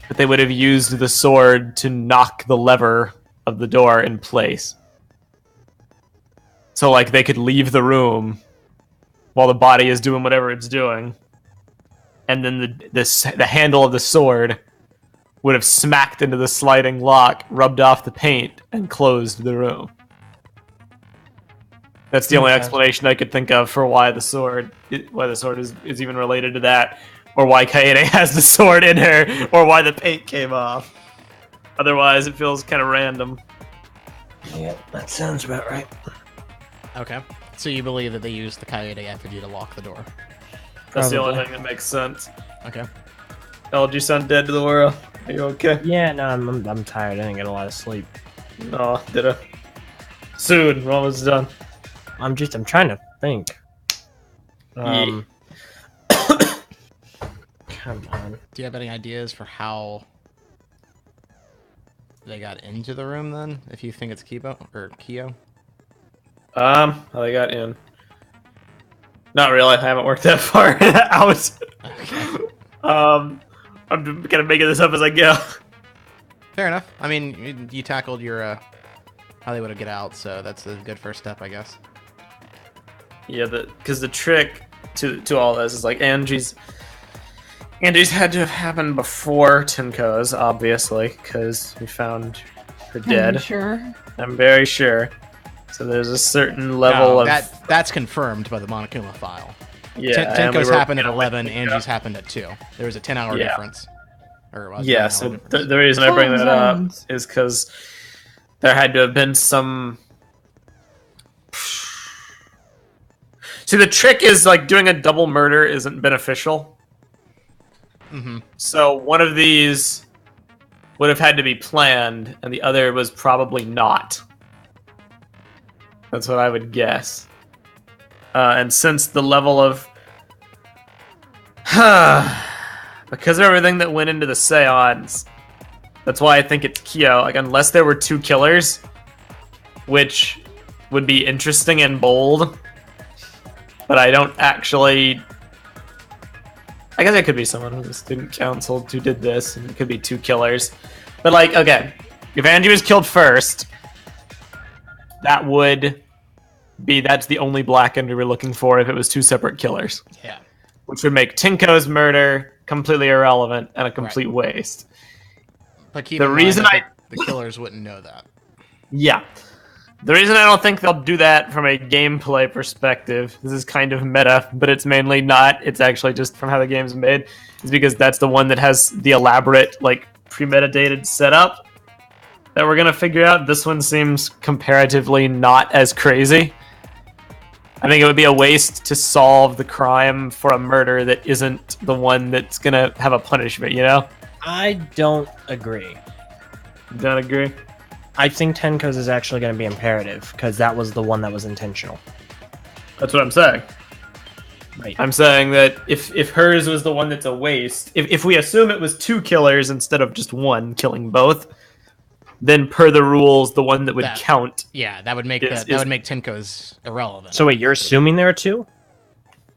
but they would have used the sword to knock the lever of the door in place. So, like, they could leave the room while the body is doing whatever it's doing, and then the handle of the sword would have smacked into the sliding lock, rubbed off the paint, and closed the room. That's the only explanation I could think of for why the sword is even related to that, or why Kaede has the sword in her, or why the paint came off. Otherwise, it feels kind of random. Yeah, that sounds about right. Okay. So you believe that they used the Kaede effigy to lock the door? That's the only thing that makes sense. Okay. LG sound dead to the world. Are you okay? Yeah, no, I'm tired. I didn't get a lot of sleep. No, did I? Soon, we're almost done. I'm trying to think. Come on. Do you have any ideas for how they got into the room then? If you think it's Kyo? How they got in? Not really. I haven't worked that far out. Okay. I'm kind of making this up as I go. Fair enough. I mean, you tackled your how they would have get out, so that's a good first step, I guess. Yeah, because the trick to all this is like Angie's had to have happened before Tenko's, obviously, because we found her dead. Are you sure? I'm very sure. So there's a certain level of that's confirmed by the Monokuma file. Yeah, Tenko's happened at 11, Angie's happened at 2. There was a 10-hour difference. Yeah, so the reason I bring that up is because there had to have been some... See, the trick is, like, doing a double murder isn't beneficial. Mm-hmm. So one of these would have had to be planned, and the other was probably not. That's what I would guess. And since the level of... because of everything that went into the seance, that's why I think it's Kyo. Like, unless there were 2 killers, which would be interesting and bold, but I don't actually... I guess it could be someone who the student council who did this, and it could be 2 killers. But, like, okay, if Angie was killed first, that would be... That's the only black end we were looking for if it was 2 separate killers. Yeah. Which would make Tenko's murder completely irrelevant and a complete waste. But keep the in reason mind that the killers wouldn't know that. Yeah. The reason I don't think they'll do that from a gameplay perspective, this is kind of meta, but it's mainly not, it's actually just from how the game's made, is because that's the one that has the elaborate, like, premeditated setup that we're gonna figure out. This one seems comparatively not as crazy. I think it would be a waste to solve the crime for a murder that isn't the one that's gonna have a punishment, you know? I don't agree. Don't agree? I think Tenko's is actually going to be imperative, because that was the one that was intentional. That's what I'm saying. Right. I'm saying that if hers was the one that's a waste, if we assume it was 2 killers instead of just 1 killing both, then per the rules, the one that would count. Yeah, that would make that would make Tenko's irrelevant. So wait, you're assuming there are 2?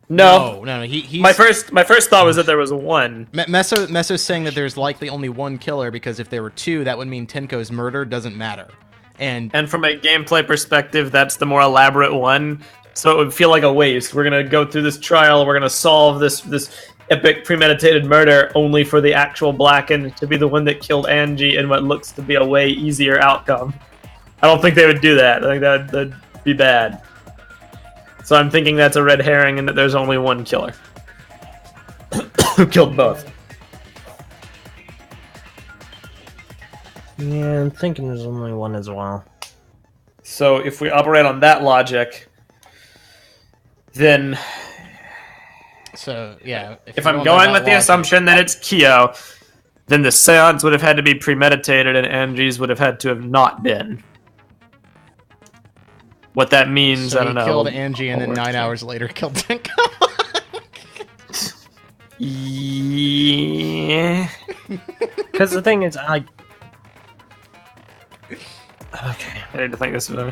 No. He's... My first thought was that there was 1. Meso's saying that there's likely only 1 killer because if there were 2, that would mean Tenko's murder doesn't matter. And from a gameplay perspective, that's the more elaborate one. So it would feel like a waste. We're gonna go through this trial. We're gonna solve this epic premeditated murder only for the actual Blacken to be the one that killed Angie in what looks to be a way easier outcome. I don't think they would do that. I think that'd be bad. So I'm thinking that's a red herring and that there's only 1 killer who killed both. Yeah, I'm thinking there's only 1 as well. So if we operate on that logic, then... So, yeah. If I'm going with the assumption that it's Kyo, then the seance would have had to be premeditated and Angie's would have had to have not been. What that means, so I don't know. He killed Angie and then 9 hours later killed Tenko. Yeah. Because the thing is, okay. I need to think this through.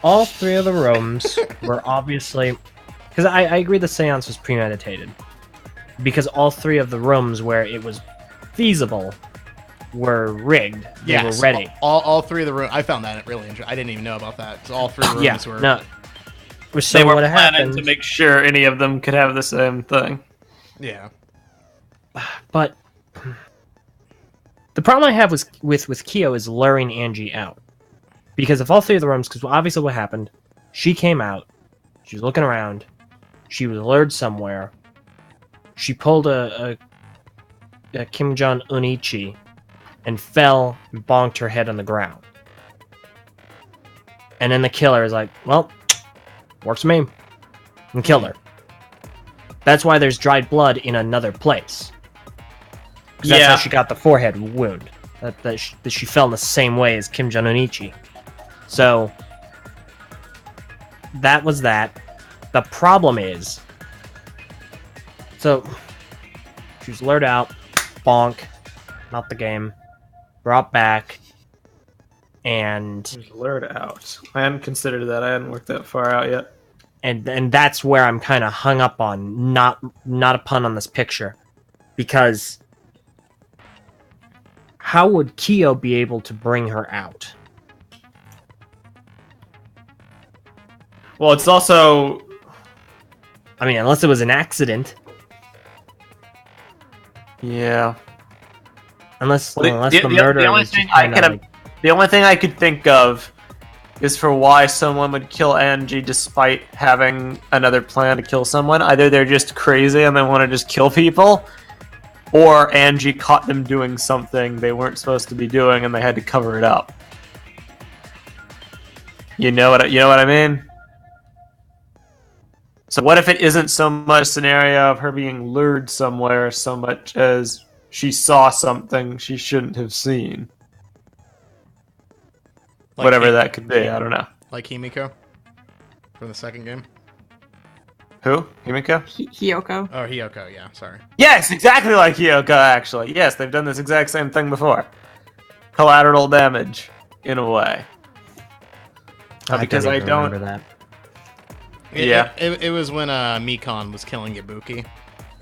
All 3 of the rooms were obviously... Because I agree the seance was premeditated. because all 3 of the rooms where it was feasible were rigged. They were ready. All 3 of the rooms. I found that really interesting. I didn't even know about that. So all 3 rooms were. No. They were planning to make sure any of them could have the same thing. Yeah. But the problem I have with Kyo is luring Angie out. Because if all 3 of the rooms, because obviously what happened, she came out, she was looking around, she was lured somewhere, she pulled a Kim Jong-unichi and fell and bonked her head on the ground. And then the killer is like, well, works for me, and killed her. That's why there's dried blood in another place. Because that's how she got the forehead wound. That she fell in the same way as Kim Jong-unichi. So, that was that. The problem is, so, she was lured out, bonk, not the game, brought back, and... She was lured out. I hadn't considered that. I hadn't worked that far out yet. And that's where I'm kind of hung up on, not a pun on this picture. Because how would Kyo be able to bring her out? Well, it's also... I mean, unless it was an accident. Yeah. Unless the murder the only was thing just kinda the only thing I could think of is for why someone would kill Angie despite having another plan to kill someone. Either they're just crazy and they want to just kill people, or Angie caught them doing something they weren't supposed to be doing and they had to cover it up. You know what I mean? So what if it isn't so much a scenario of her being lured somewhere so much as she saw something she shouldn't have seen? Whatever that could be, I don't know. Like Himiko from the second game. Who? Himiko? Hiyoko. Oh, Hiyoko, yeah, sorry. Yes, exactly like Hiyoko, actually. Yes, they've done this exact same thing before. Collateral damage, in a way. Because I don't remember that. It was when Mikon was killing Ibuki.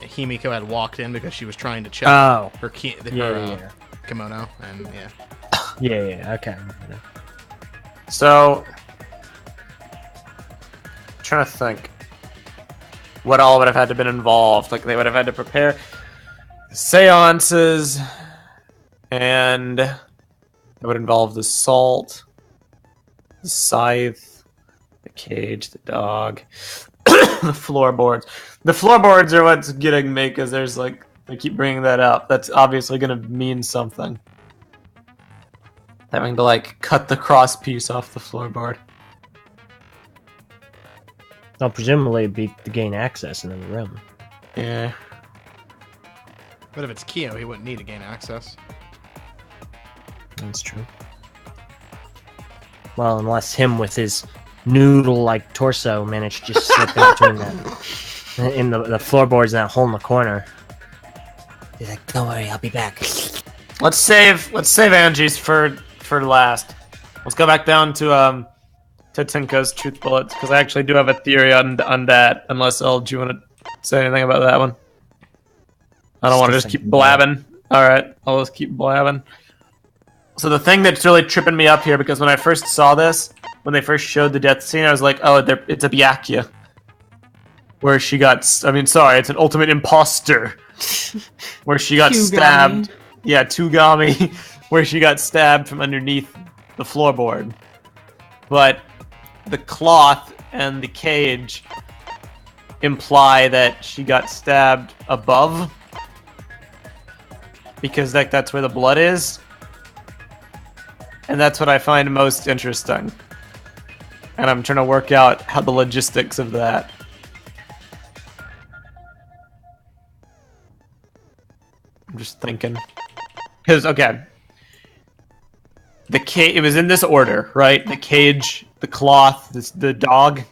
Himiko had walked in because she was trying to check her kimono, and okay. So, trying to think what all would have had to been involved. Like, they would have had to prepare seances, and it would involve the salt, the scythe, the cage, the dog, the floorboards. The floorboards are what's getting me, because there's like, I keep bringing that up. That's obviously going to mean something. Having to like cut the cross piece off the floorboard. Well, presumably it'd be to gain access into the room. Yeah. But if it's Kyo, he wouldn't need to gain access. That's true. Well, unless him with his noodle-like torso managed to just slip in between that, in the floorboards in that hole in the corner. He's like, "Don't worry, I'll be back." Let's save Angie's for last. Let's go back down to Tinko's truth bullets, because I actually do have a theory on that. Unless do you want to say anything about that one? I don't want to just keep blabbing. All right, I'll just keep blabbing. So the thing that's really tripping me up here, because when I first saw this, when they first showed the death scene, I was like, oh, it's a Byakuya. Where she got, it's an ultimate imposter. Where she got stabbed. Yeah, Tugami. Where she got stabbed from underneath the floorboard. But the cloth and the cage imply that she got stabbed above. Because that's where the blood is. And that's what I find most interesting. And I'm trying to work out how the logistics of that. I'm just thinking. Because, okay. It was in this order, right? The cage, the cloth, the dog.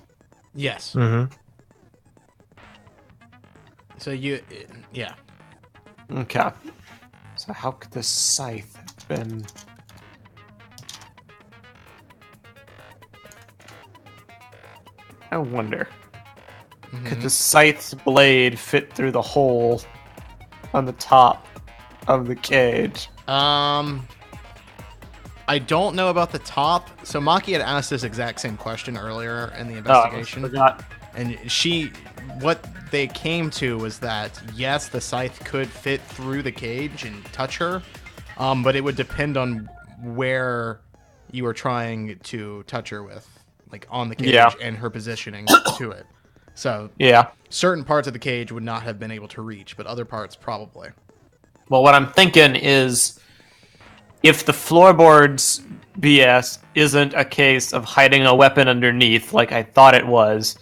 Yes. Mm-hmm. So yeah. Okay. So how could the scythe have been... I wonder. could the scythe's blade fit through the hole on the top of the cage? I don't know about the top. So Maki had asked this exact same question earlier in the investigation. I forgot. And what they came to was that, yes, the scythe could fit through the cage and touch her, but it would depend on where you were trying to touch her with, like on the cage and her positioning to it. So certain parts of the cage would not have been able to reach, but other parts probably. Well, what I'm thinking is, if the floorboards BS isn't a case of hiding a weapon underneath, like I thought it was,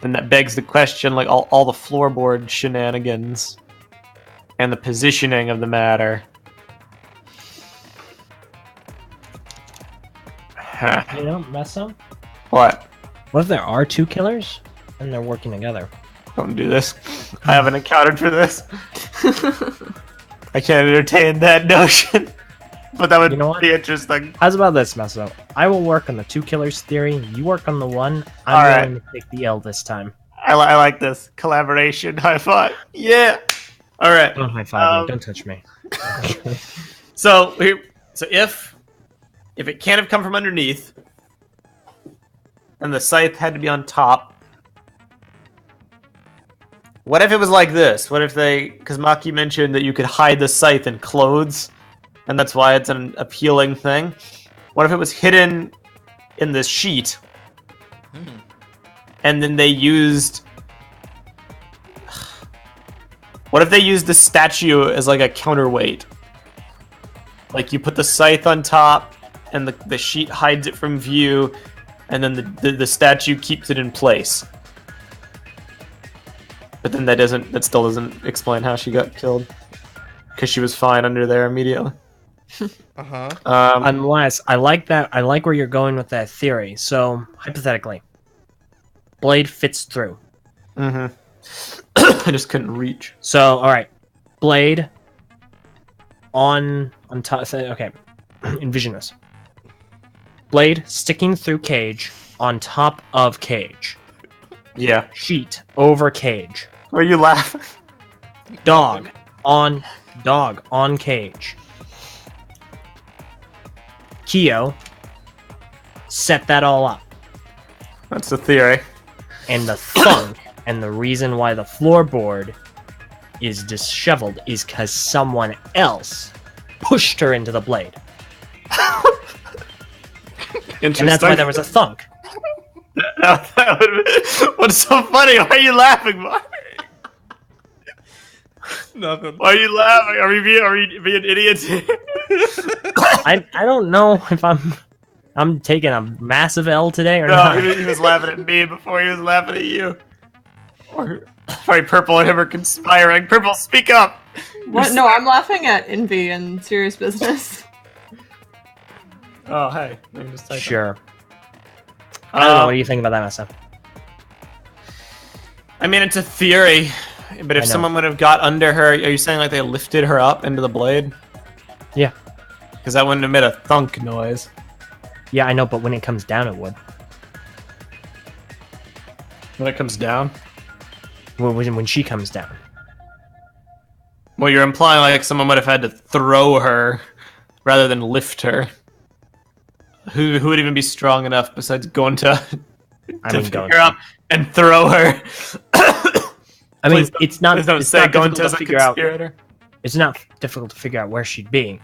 then that begs the question, like all the floorboard shenanigans and the positioning of the matter. You know, Messa? What? What if there are two killers and they're working together? Don't do this. I haven't accounted for this. I can't entertain that notion. But that would be interesting. How's about this, Meso? I will work on the two killers theory. You work on the one. I'm All right. willing to take the L this time. I like this. Collaboration. High five. Yeah. All right. Don't high five me. Don't touch me. So if it can't have come from underneath, and the scythe had to be on top, what if it was like this? What if because Maki mentioned that you could hide the scythe in clothes, and that's why it's an appealing thing. What if it was hidden in this sheet, and then they used... What if they used the statue as like a counterweight? Like you put the scythe on top, and the sheet hides it from view, and then the statue keeps it in place. But then that still doesn't explain how she got killed, because she was fine under there immediately. Unless I like where you're going with that theory. So hypothetically, blade fits through. I just couldn't reach. So all right, blade on top. Okay, envision this: blade sticking through cage on top of cage. Yeah. Sheet over cage. Why are you laughing? Dog on cage. Kyo set that all up. That's the theory. And the thunk, and the reason why the floorboard is disheveled is because someone else pushed her into the blade. And that's why there was a thunk. What's so funny? Why are you laughing, Mark? Nothing. Why are you laughing? Are you being idiots? I don't know if I'm taking a massive L today or No, not. he was laughing at me before he was laughing at you. Or probably Purple and him are conspiring. Purple, speak up! What? No, I'm laughing at Envy and Serious Business. Oh, hey. Let me just type Sure. I don't know. What do you think about that, Messa? I mean, it's a theory, but if someone would have got under her, are you saying like they lifted her up into the blade? Yeah. Because that wouldn't have made a thunk noise. Yeah, I know, but when it comes down, it would. When it comes down? When she comes down. Well, you're implying like someone would have had to throw her rather than lift her. Who would even be strong enough besides going to pick her up and throw her? I mean, it's not. It's not difficult to figure out. It's not difficult to figure out where she'd be.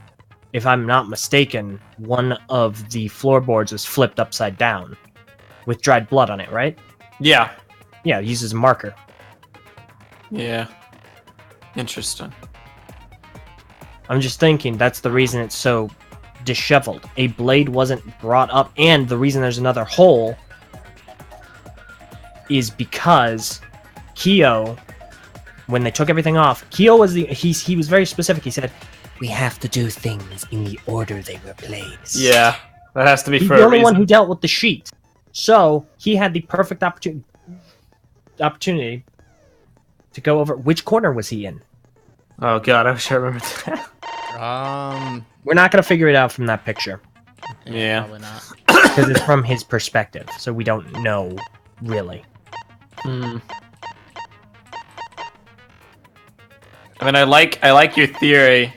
If I'm not mistaken, one of the floorboards was flipped upside down, with dried blood on it, right? Yeah. Yeah, it uses a marker. Yeah. Interesting. I'm just thinking that's the reason it's so disheveled. A blade wasn't brought up, and the reason there's another hole is because Kyo, when they took everything off, Kyo was he was very specific. He said, "We have to do things in the order they were placed." Yeah, that has to be He's for the a only one reason. who dealt with the sheet, so he had the perfect opportunity to go over. Which corner was he in? Oh god, I wish I remembered that. We're not gonna figure it out from that picture. Yeah. Probably not. Because it's from his perspective, so we don't know really. Hmm. I mean, I like your theory.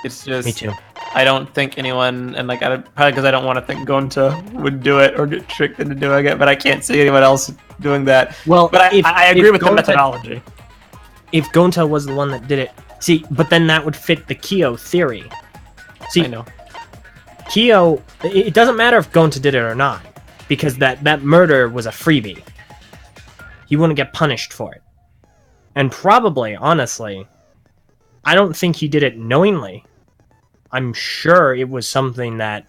It's just Me too. I don't think anyone, and like probably because I don't want to think Gonta would do it or get tricked into doing it, but I can't see anyone else doing that. Well, but I agree with the Gonta- methodology. If Gonta was the one that did it, see, but then that would fit the Kyo theory. See, I know. Kyo, it doesn't matter if Gonta did it or not, because that murder was a freebie. He wouldn't get punished for it. And probably, honestly, I don't think he did it knowingly. I'm sure it was something that...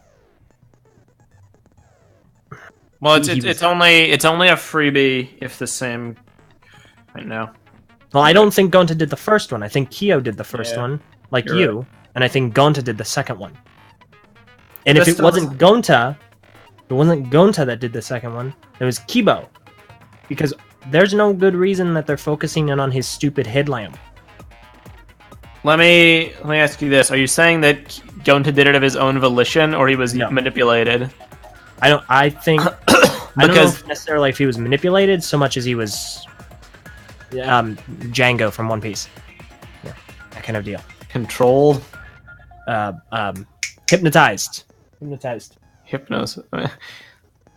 Well, it's only a freebie if the same... I know. Well, I don't think Gonta did the first one. I think Kyo did the first Yeah, one, like you're you, right. and I think Gonta did the second one. And if That's it wasn't Gonta, that did the second one, it was Kibo. Because there's no good reason that they're focusing in on his stupid headlamp. Let me ask you this: are you saying that Gonta did it of his own volition, or he was manipulated? I think I don't know if necessarily if he was manipulated so much as he was Django from One Piece. Yeah, that kind of deal. Controlled? Hypnotized. Hypnosis.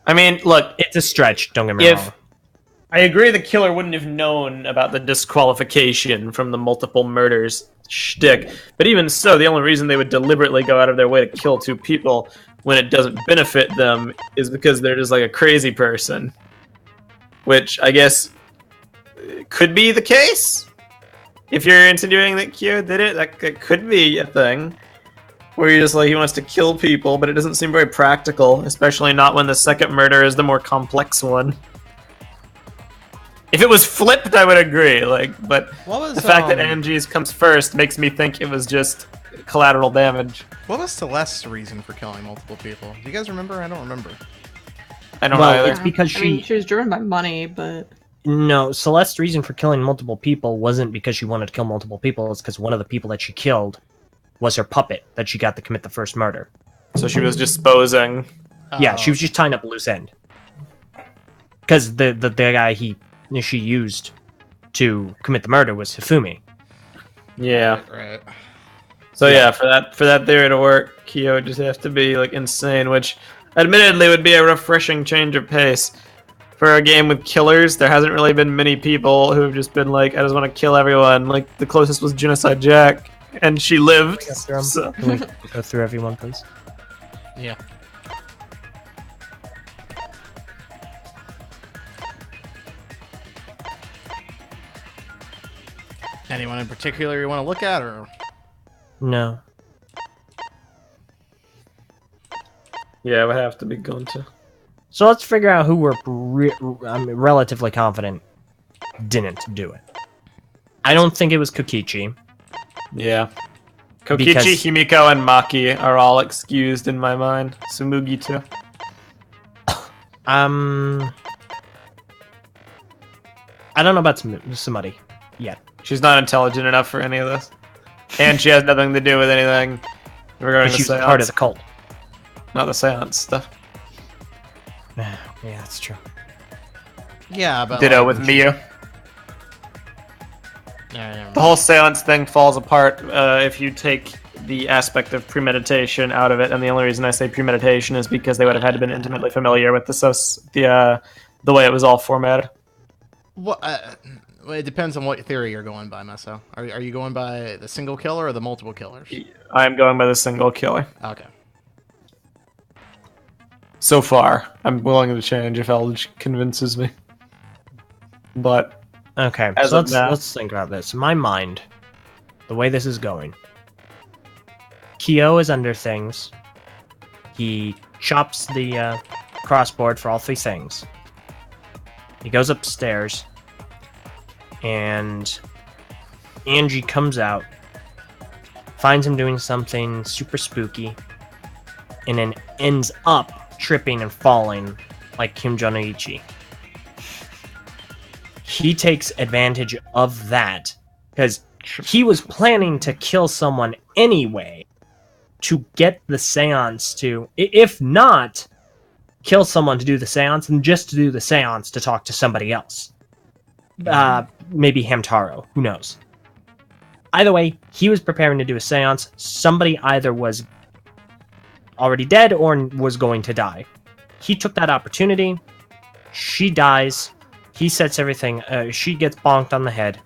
I mean, look, it's a stretch, don't get me wrong. I agree the killer wouldn't have known about the disqualification from the multiple murders shtick, but even so, the only reason they would deliberately go out of their way to kill two people when it doesn't benefit them is because they're just like a crazy person. Which, I guess, could be the case? If you're insinuating that Kyo did it, that could be a thing. Where you're just like, he wants to kill people, but it doesn't seem very practical, especially not when the second murder is the more complex one. If it was flipped, I would agree. But the fact that Angie's comes first makes me think it was just collateral damage. What was Celeste's reason for killing multiple people? Do you guys remember? I don't remember. I don't know either. It's because I mean, she was driven by money, but... No, Celeste's reason for killing multiple people wasn't because she wanted to kill multiple people. It's because one of the people that she killed was her puppet that she got to commit the first murder. So she was disposing. Yeah, she was just tying up a loose end. Because the guy she used to commit the murder was Hifumi. Yeah. Right. So yeah, for that theory to work, Kyo would just have to be like insane, which admittedly would be a refreshing change of pace. For a game with killers, there hasn't really been many people who have just been like, I just want to kill everyone. Like, the closest was Genocide Jack, and she lived. So. Can we go through everyone, please? Yeah. Anyone in particular you want to look at, or? No. Yeah, it would have to be Gonta. So let's figure out who we're relatively confident didn't do it. I don't think it was Kokichi. Yeah. Kokichi, Himiko, and Maki are all excused in my mind. Sumugi too. I don't know about somebody yet. She's not intelligent enough for any of this. And she has nothing to do with anything regarding the she's seance. part of the cult. Not the seance stuff. Yeah, that's true. Yeah, but Ditto with Miyu. The whole seance thing falls apart if you take the aspect of premeditation out of it, and the only reason I say premeditation is because they would have had to been intimately familiar with the way it was all formatted. Well, it depends on what theory you're going by, Meso. Are you going by the single killer or the multiple killers? I'm going by the single killer. Okay. So far, I'm willing to change if Eldritch convinces me. But okay, so let's think about this. In my mind, the way this is going, Kyo is under things. He chops the crossboard for all three things. He goes upstairs, and Angie comes out, finds him doing something super spooky, and then ends up tripping and falling like Kim Jong-ichi. He takes advantage of that because he was planning to kill someone anyway to get the seance to, if not kill someone to do the seance, and just to do the seance to talk to somebody else. maybe Hamtaro. Who knows? Either way, he was preparing to do a seance. Somebody either was already dead or was going to die. He took that opportunity. She dies. He sets everything... she gets bonked on the head.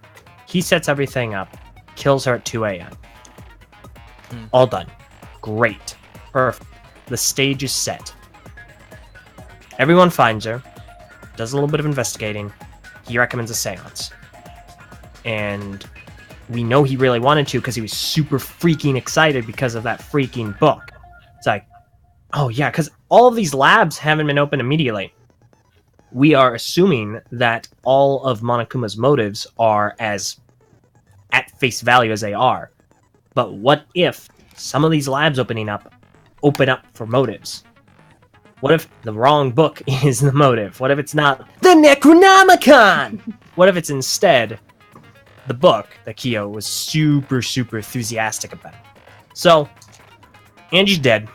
He sets everything up. Kills her at 2 a.m. All done. Great. Perfect. The stage is set. Everyone finds her. Does a little bit of investigating. He recommends a seance. And we know he really wanted to because he was super freaking excited because of that freaking book. It's like, oh yeah, because all of these labs haven't been opened immediately. We are assuming that all of Monokuma's motives are as at face value as they are. But what if some of these labs open up for motives? What if the wrong book is the motive? What if it's not the Necronomicon? What if it's instead the book that Kyo was super, super enthusiastic about? So, Angie's dead.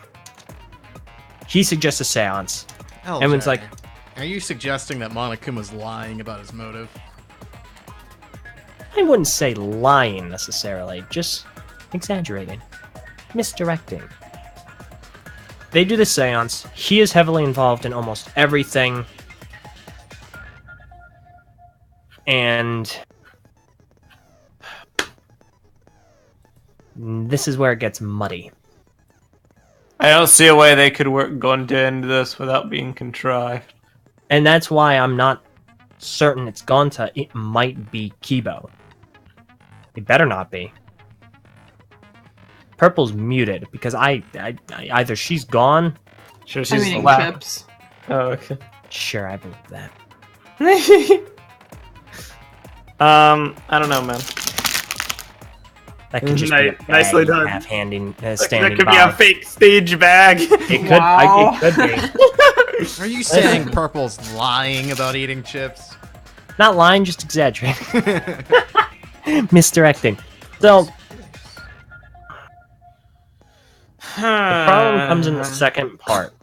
He suggests a seance. Everyone's like, are you suggesting that Monokuma's lying about his motive? I wouldn't say lying necessarily, just exaggerating. Misdirecting. They do the seance. He is heavily involved in almost everything. And this is where it gets muddy. I don't see a way they could go into this without being contrived. And that's why I'm not certain it's Gonta. It might be Kibo. It better not be. Purple's muted because I either she's gone. Sure, I'm eating chips. Oh, okay. Sure, I believe that. I don't know, man. That could just be a bag nicely you done. have standing That could by. be a fake stage bag. It could. Wow. It could be. Are you saying Purple's lying about eating chips? Not lying, just exaggerating. Misdirecting. So the problem comes in the second part,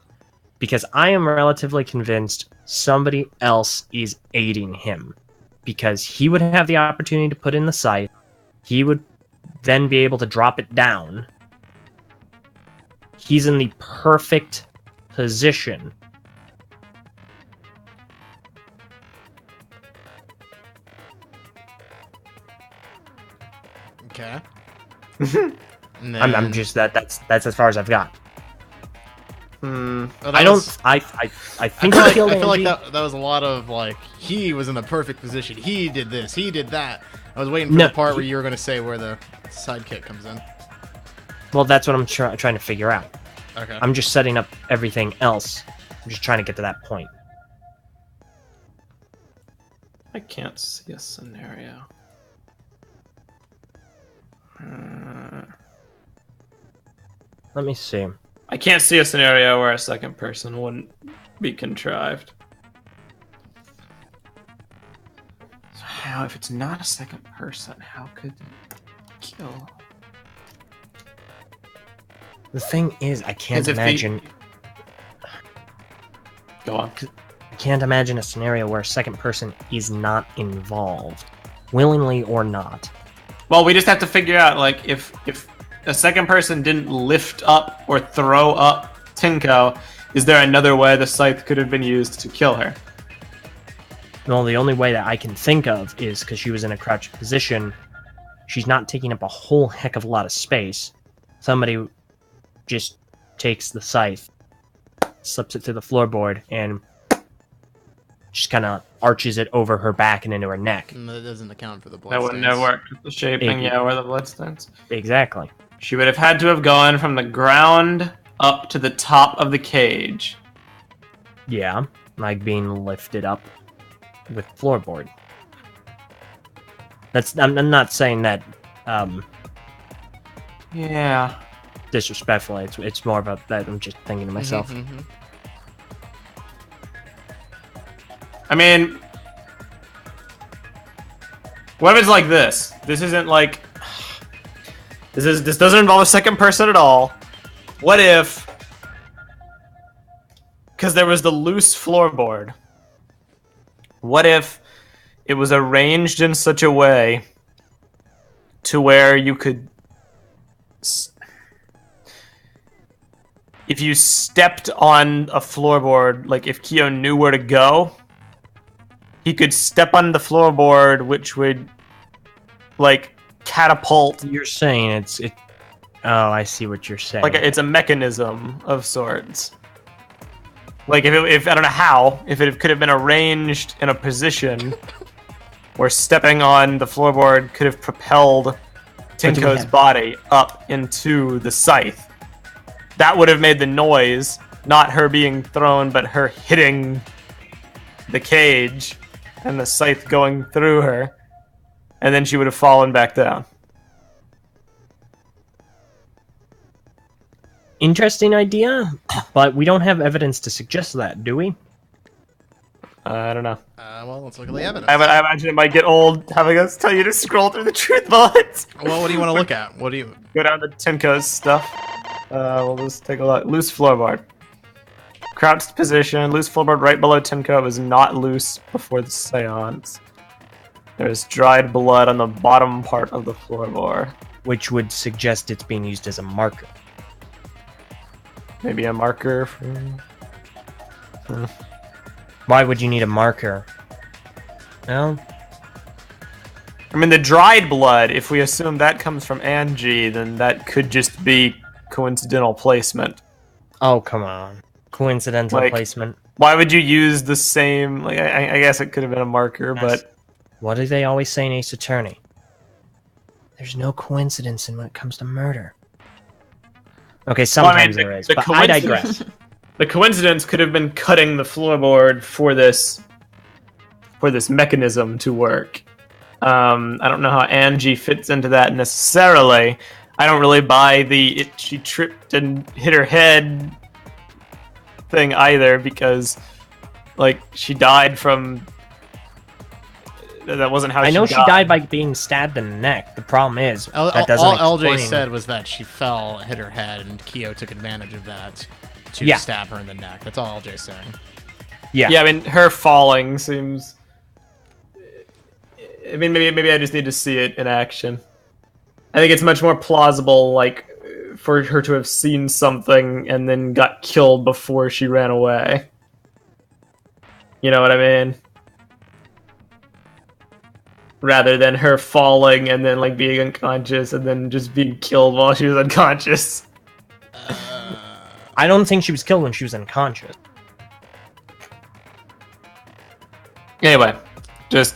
because I am relatively convinced somebody else is aiding him, because he would have the opportunity to put in the scythe. He would then be able to drop it down. He's in the perfect position. Okay. I'm just that's as far as I've got. Well, I think I he killed feel like Angie. that was a lot of like he was in the perfect position. He did this. He did that. I was waiting for No, the part where you were going to say where the sidekick comes in. Well, that's what I'm trying to figure out. Okay. I'm just setting up everything else. I'm just trying to get to that point. I can't see a scenario. Let me see. I can't see a scenario where a second person wouldn't be contrived. So how, if it's not a second person, how could they kill? The thing is, I can't imagine. Go on. I can't imagine a scenario where a second person is not involved, willingly or not. Well, we just have to figure out, like, if a second person didn't lift up or throw up Tinko, is there another way the scythe could have been used to kill her? Well, the only way that I can think of is because she was in a crouched position. She's not taking up a whole heck of a lot of space. Somebody just takes the scythe, slips it through the floorboard, and just kind of arches it over her back and into her neck. That doesn't account for the blood. That wouldn't have worked with the shaping, or the bloodstains. Exactly. She would have had to have gone from the ground up to the top of the cage. Yeah, like being lifted up with floorboard. I'm not saying that yeah, disrespectfully. It's more about that I'm just thinking to myself. I mean, what if it's like this? This isn't like this doesn't involve a second person at all. What if, because there was the loose floorboard, what if it was arranged in such a way to where you could... If you stepped on a floorboard, like if Kyo knew where to go, he could step on the floorboard, which would, like, catapult. You're saying it. Oh, I see what you're saying. Like, it's a mechanism of sorts. Like, if I don't know how, if it could have been arranged in a position where stepping on the floorboard could have propelled Tinko's body up into the scythe. That would have made the noise, not her being thrown, but her hitting the cage and the scythe going through her, and then she would have fallen back down. Interesting idea, but we don't have evidence to suggest that, do we? I don't know. Well, let's look at the evidence. I imagine it might get old having us tell you to scroll through the truth bullets. Well, what do you want to look at? What do you... Go down to Tinko's stuff. We'll just take a look. Loose floorboard. Crouched position. Loose floorboard right below Tinko. It was not loose before the seance. There's dried blood on the bottom part of the floorboard. Which would suggest it's being used as a marker. Maybe a marker for... Why would you need a marker? Well... I mean, the dried blood, if we assume that comes from Angie, then that could just be coincidental placement. Oh, come on. Coincidental placement. Why would you use the same... Like, I guess it could have been a marker, but... What do they always say in Ace Attorney? There's no coincidence when it comes to murder. Okay, sometimes there is, but I digress. The coincidence could have been cutting the floorboard for this mechanism to work. I don't know how Angie fits into that necessarily. I don't really buy she tripped and hit her head thing either, because, like, she died from... That wasn't how she died. I know she died by being stabbed in the neck. The problem is, that doesn't all explain... LJ said was that she fell, hit her head, and Kyo took advantage of that to stab her in the neck. That's all LJ's saying. Yeah. Yeah, I mean, her falling seems... I mean, maybe I just need to see it in action. I think it's much more plausible, like, for her to have seen something and then got killed before she ran away. You know what I mean? Rather than her falling and then, like, being unconscious and then just being killed while she was unconscious. I don't think she was killed when she was unconscious. Anyway, just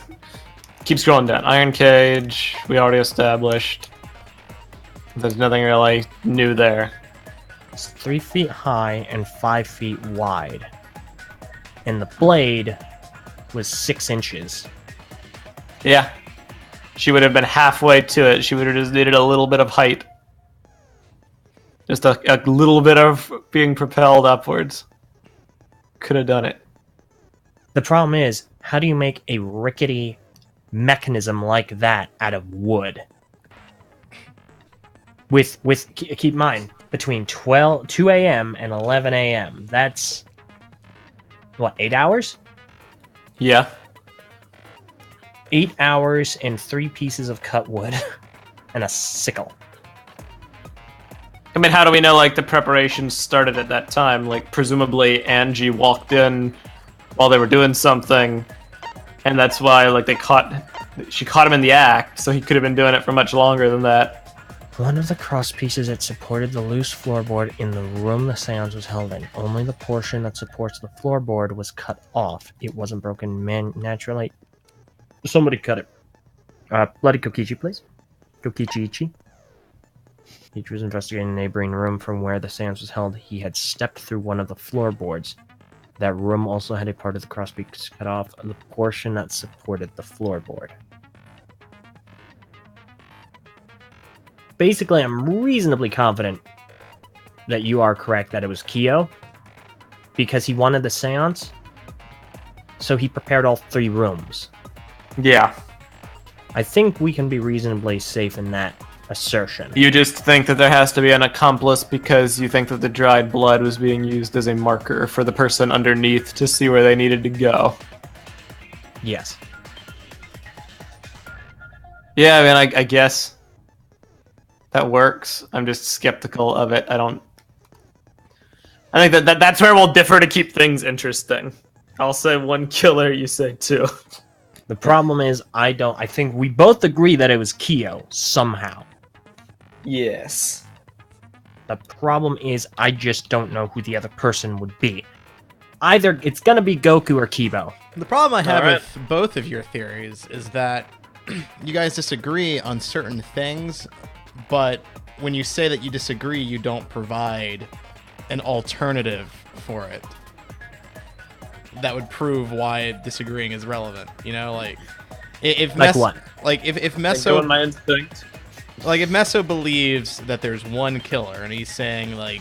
keep scrolling down. Iron cage, we already established. There's nothing really new there. It's 3 feet high and 5 feet wide. And the blade was 6 inches. Yeah. She would have been halfway to it. She would have just needed a little bit of height. Just a little bit of being propelled upwards. Could have done it. The problem is, how do you make a rickety mechanism like that out of wood? Keep in mind, between 2 a.m. and 11 a.m., that's, what, 8 hours? Yeah. 8 hours and 3 pieces of cut wood and a sickle. I mean, how do we know, like, the preparations started at that time? Like, presumably Angie walked in while they were doing something, and that's why, like, she caught him in the act, so he could have been doing it for much longer than that. One of the cross pieces that supported the loose floorboard in the room the seance was held in. Only the portion that supports the floorboard was cut off. It wasn't broken naturally. Somebody cut it. Bloody Kokichi, please. Kokichi-ichi. He was investigating a neighboring room from where the seance was held. He had stepped through one of the floorboards. That room also had a part of the crosspiece cut off, the portion that supported the floorboard. Basically, I'm reasonably confident that you are correct that it was Kyo, because he wanted the seance, so he prepared all 3 rooms. Yeah. I think we can be reasonably safe in that assertion. You just think that there has to be an accomplice because you think that the dried blood was being used as a marker for the person underneath to see where they needed to go. Yes. Yeah, I mean, I guess that works. I'm just skeptical of it. I think that's where we'll differ to keep things interesting. I'll say one killer, you say two. The problem is, I think we both agree that it was Kyo, somehow. Yes. The problem is, I just don't know who the other person would be. Either it's gonna be Goku or Kibo. The problem I have with both of your theories is that you guys disagree on certain things, but when you say that you disagree, you don't provide an alternative for it that would prove why disagreeing is relevant. You know, like if what? Like if Meso, my instinct. Like if Meso believes that there's one killer and he's saying like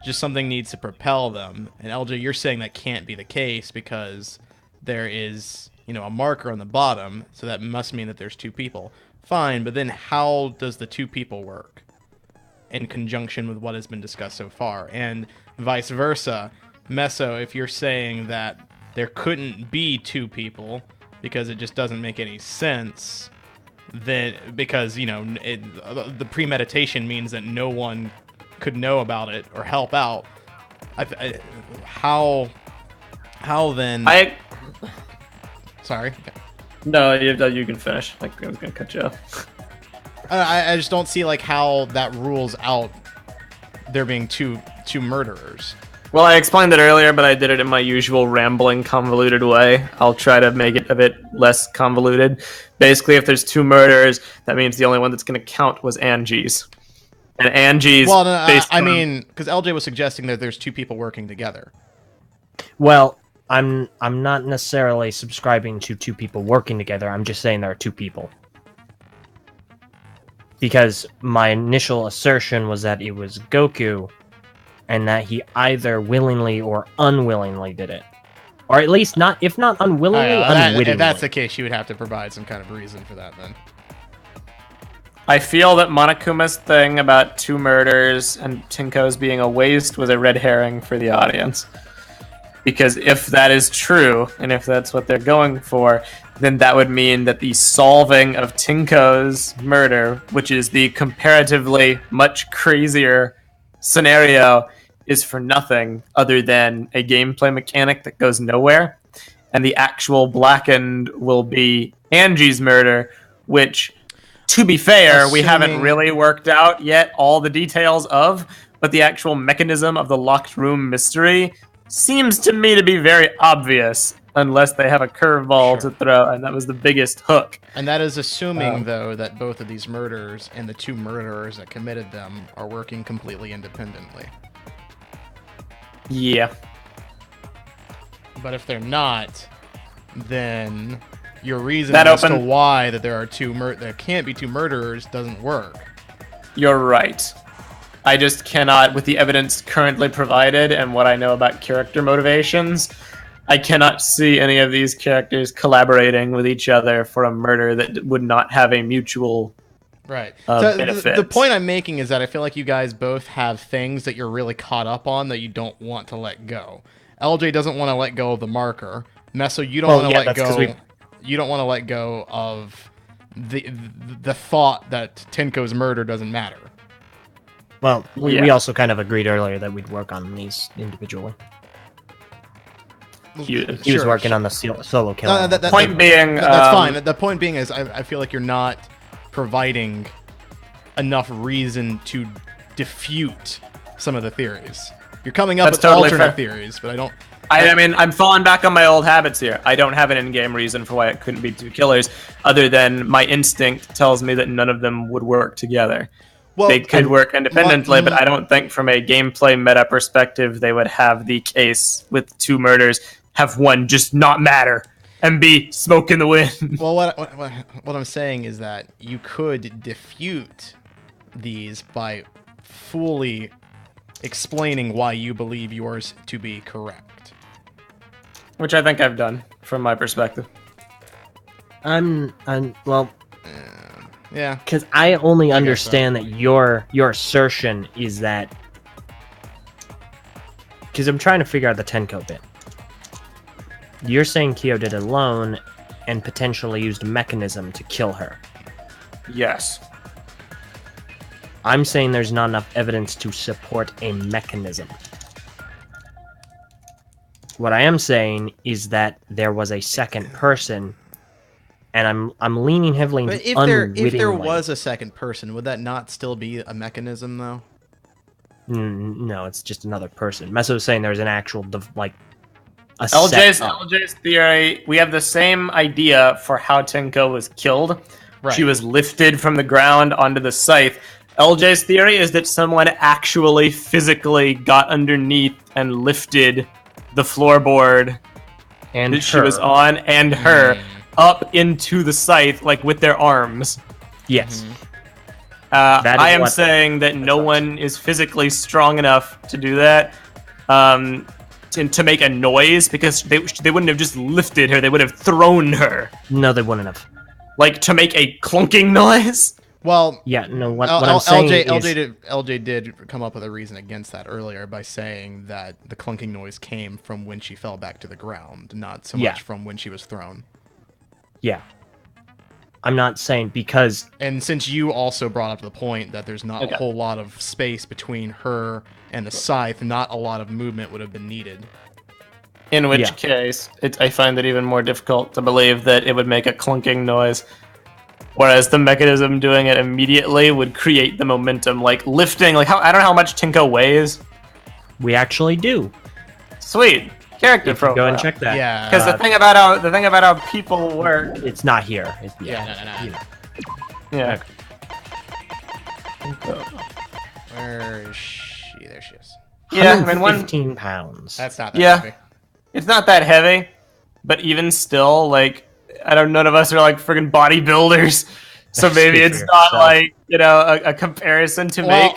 just something needs to propel them, and LJ, you're saying that can't be the case because there is, you know, a marker on the bottom, so that must mean that there's two people. Fine, but then how does the two people work in conjunction with what has been discussed so far? And vice versa, Meso, if you're saying that there couldn't be two people because it just doesn't make any sense, then because, you know, the premeditation means that no one could know about it or help out, how then... Sorry. No, you can finish. Like, I was gonna cut you off. I just don't see like how that rules out there being two murderers. Well, I explained it earlier, but I did it in my usual rambling, convoluted way. I'll try to make it a bit less convoluted. Basically, if there's two murderers, that means the only one that's gonna count was Angie's. And Angie's... Well, no, I mean, because LJ was suggesting that there's two people working together. Well, I'm not necessarily subscribing to two people working together. I'm just saying there are two people. Because my initial assertion was that it was Goku, and that he either willingly or unwillingly did it. Or at least not, if not unwillingly, unwittingly. If that's the case, you would have to provide some kind of reason for that then. I feel that Monokuma's thing about two murders and Tinko's being a waste was a red herring for the audience. Because if that is true, and if that's what they're going for, then that would mean that the solving of Tinko's murder, which is the comparatively much crazier scenario, is for nothing other than a gameplay mechanic that goes nowhere. And the actual blackened will be Angie's murder, which, to be fair, we haven't really worked out yet all the details of, but the actual mechanism of the locked room mystery seems to me to be very obvious, unless they have a curveball to throw, and that was the biggest hook. And that is assuming, though, that both of these murders and the two murderers that committed them are working completely independently. Yeah. But if they're not, then your reason as to why that there are there can't be two murderers doesn't work. You're right. I just cannot, with the evidence currently provided and what I know about character motivations, I cannot see any of these characters collaborating with each other for a murder that would not have a mutual benefit. The point I'm making is that I feel like you guys both have things that you're really caught up on that you don't want to let go. LJ doesn't want to let go of the marker. Meso, you don't want to let go. You don't want to let go of the thought that Tenko's murder doesn't matter. Well, we also kind of agreed earlier that we'd work on these individually. He was working on the solo kill. Point being... That's fine. The point being is I feel like you're not providing enough reason to defute some of the theories. You're coming up with alternate theories, but I don't... I mean, I'm falling back on my old habits here. I don't have an in-game reason for why it couldn't be two killers, other than my instinct tells me that none of them would work together. Well, they could work independently, but I don't think from a gameplay meta perspective they would have the case with two murders, have one just not matter, and be smoke in the wind. Well, what I'm saying is that you could defute these by fully explaining why you believe yours to be correct. Which I think I've done, from my perspective. Well... Yeah. Because I only understand that your assertion is that... Because I'm trying to figure out the Tenko bit. You're saying Kyo did it alone and potentially used a mechanism to kill her. Yes. I'm saying there's not enough evidence to support a mechanism. What I am saying is that there was a second person, and I'm leaning heavily into But if there was a second person, would that not still be a mechanism, though? No, it's just another person. Meso was saying there's an actual, a LJ's theory, we have the same idea for how Tenko was killed. Right. She was lifted from the ground onto the scythe. LJ's theory is that someone actually physically got underneath and lifted the floorboard and that she was on and her up into the scythe, like with their arms. Yes. I am saying that no one is physically strong enough to do that, to make a noise, because they wouldn't have just lifted her; they would have thrown her. No, they wouldn't have. Like to make a clunking noise. Well, yeah, no. What I'm saying is, LJ did come up with a reason against that earlier by saying that the clunking noise came from when she fell back to the ground, not so much from when she was thrown. Yeah. I'm not saying because... And since you also brought up the point that there's not a whole lot of space between her and the scythe, not a lot of movement would have been needed. In which case, I find it even more difficult to believe that it would make a clunking noise. Whereas the mechanism doing it immediately would create the momentum, like lifting, like I don't know how much Tinko weighs. We actually do. Sweet. Character profile. Go and check that. Yeah. Because the thing about how people work. It's not here. Yeah. Where is she? There she is. Yeah, 15 pounds. That's not that heavy. It's not that heavy, but even still, like, none of us are like friggin' bodybuilders, so maybe it's not like, a comparison to make.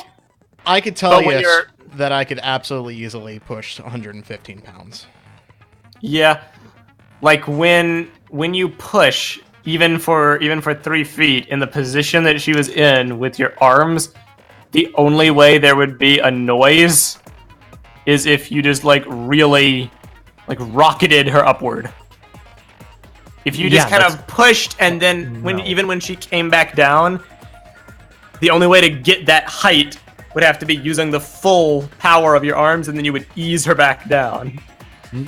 I could tell you that I could absolutely easily push 115 pounds. Yeah, like when you push, even for 3 feet in the position that she was in with your arms, the only way there would be a noise is if you just really rocketed her upward. If you just kind of pushed and then when she came back down, the only way to get that height would have to be using the full power of your arms, and then you would ease her back down.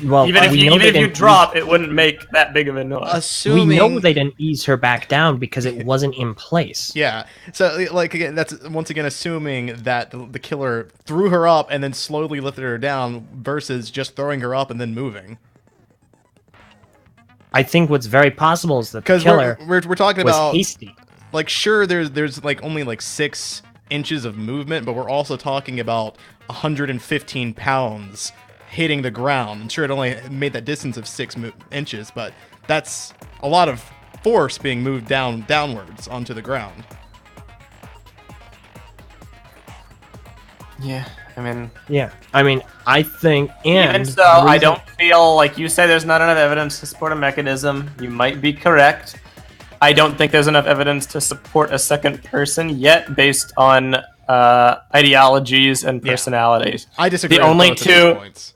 Well, even if you drop, it wouldn't make that big of a noise. We know they didn't ease her back down because it wasn't in place. Yeah. So, again, that's once again assuming that the killer threw her up and then slowly lifted her down versus just throwing her up and then moving. I think what's very possible is that the killer we're talking was about hasty. Sure, there's only 6 inches of movement, but we're also talking about 115 pounds hitting the ground. I'm sure it only made that distance of 6 inches, but that's a lot of force being moved downwards onto the ground. Yeah, I think, and even so, I don't feel like you say there's not enough evidence to support a mechanism. You might be correct. I don't think there's enough evidence to support a second person yet, based on ideologies and personalities. I disagree. The only with both of these points.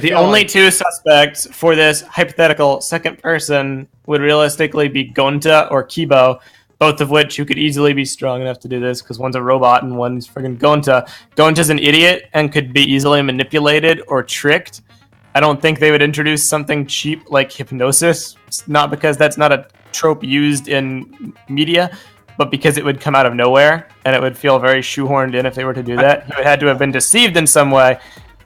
The only two suspects for this hypothetical second person would realistically be Gonta or Kibo, both of which you could easily be strong enough to do this, because one's a robot and one's friggin' Gonta. Gonta's an idiot and could be easily manipulated or tricked. I don't think they would introduce something cheap like hypnosis, not because that's not a trope used in media, but because it would come out of nowhere, and it would feel very shoehorned in if they were to do that. He would have to have been deceived in some way.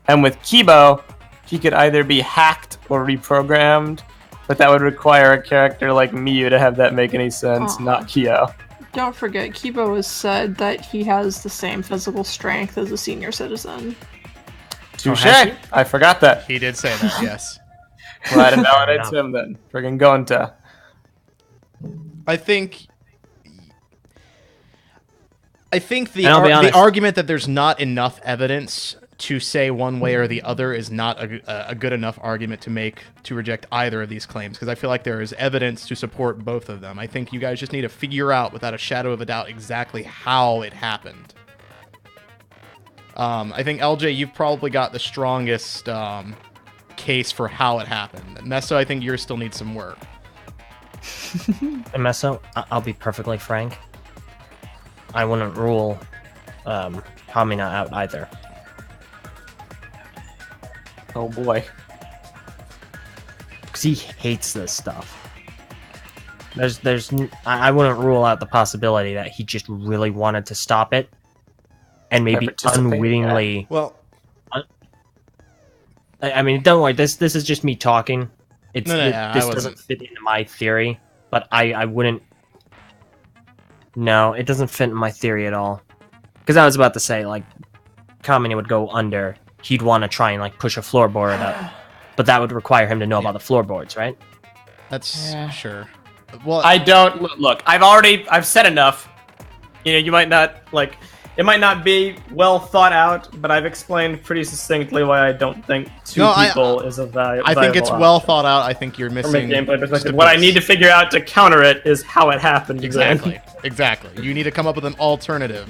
And with Kibo, he could either be hacked or reprogrammed, but that would require a character like Miyu to have that make any sense, not Kyo. Don't forget, Kibo has said that he has the same physical strength as a senior citizen. Touche! I forgot that. He did say that, yes. Well, that invalidates him then. Friggin' Gonta. I think the argument that there's not enough evidence to say one way or the other is not a good enough argument to reject either of these claims, because I feel like there is evidence to support both of them. I think you guys just need to figure out without a shadow of a doubt exactly how it happened. I think LJ, you've probably got the strongest case for how it happened. Meso, I think yours still needs some work. And Meso, I'll be perfectly frank. I wouldn't rule Hamina out either. Oh boy. Because he hates this stuff. I wouldn't rule out the possibility that he just really wanted to stop it, and maybe unwittingly. Yeah. Well, I mean, don't worry. This is just me talking. This doesn't fit into my theory, but I wouldn't. No, it doesn't fit in my theory at all. Because I was about to say, like, Kamini would go under. He'd want to try and like push a floorboard up, but that would require him to know about the floorboards, right? That's sure. Well, I don't look. I've said enough. You know, you might not like. It might not be well thought out, but I've explained pretty succinctly why I don't think two people is a value. I think it's well thought out. I think you're missing. From a gameplay perspective, what I need to figure out to counter it is how it happened. Exactly. Exactly. You need to come up with an alternative.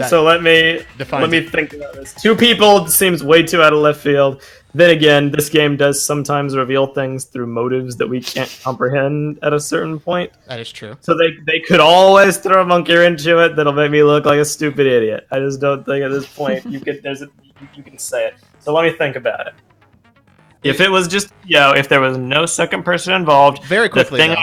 So let me think about this. Two people seems way too out of left field. Then again, this game does sometimes reveal things through motives that we can't comprehend at a certain point. That is true. So they could always throw a monkey into it that'll make me look like a stupid idiot. I just don't think at this point you can say it. So let me think about it. If it was just if there was no second person involved, very quickly.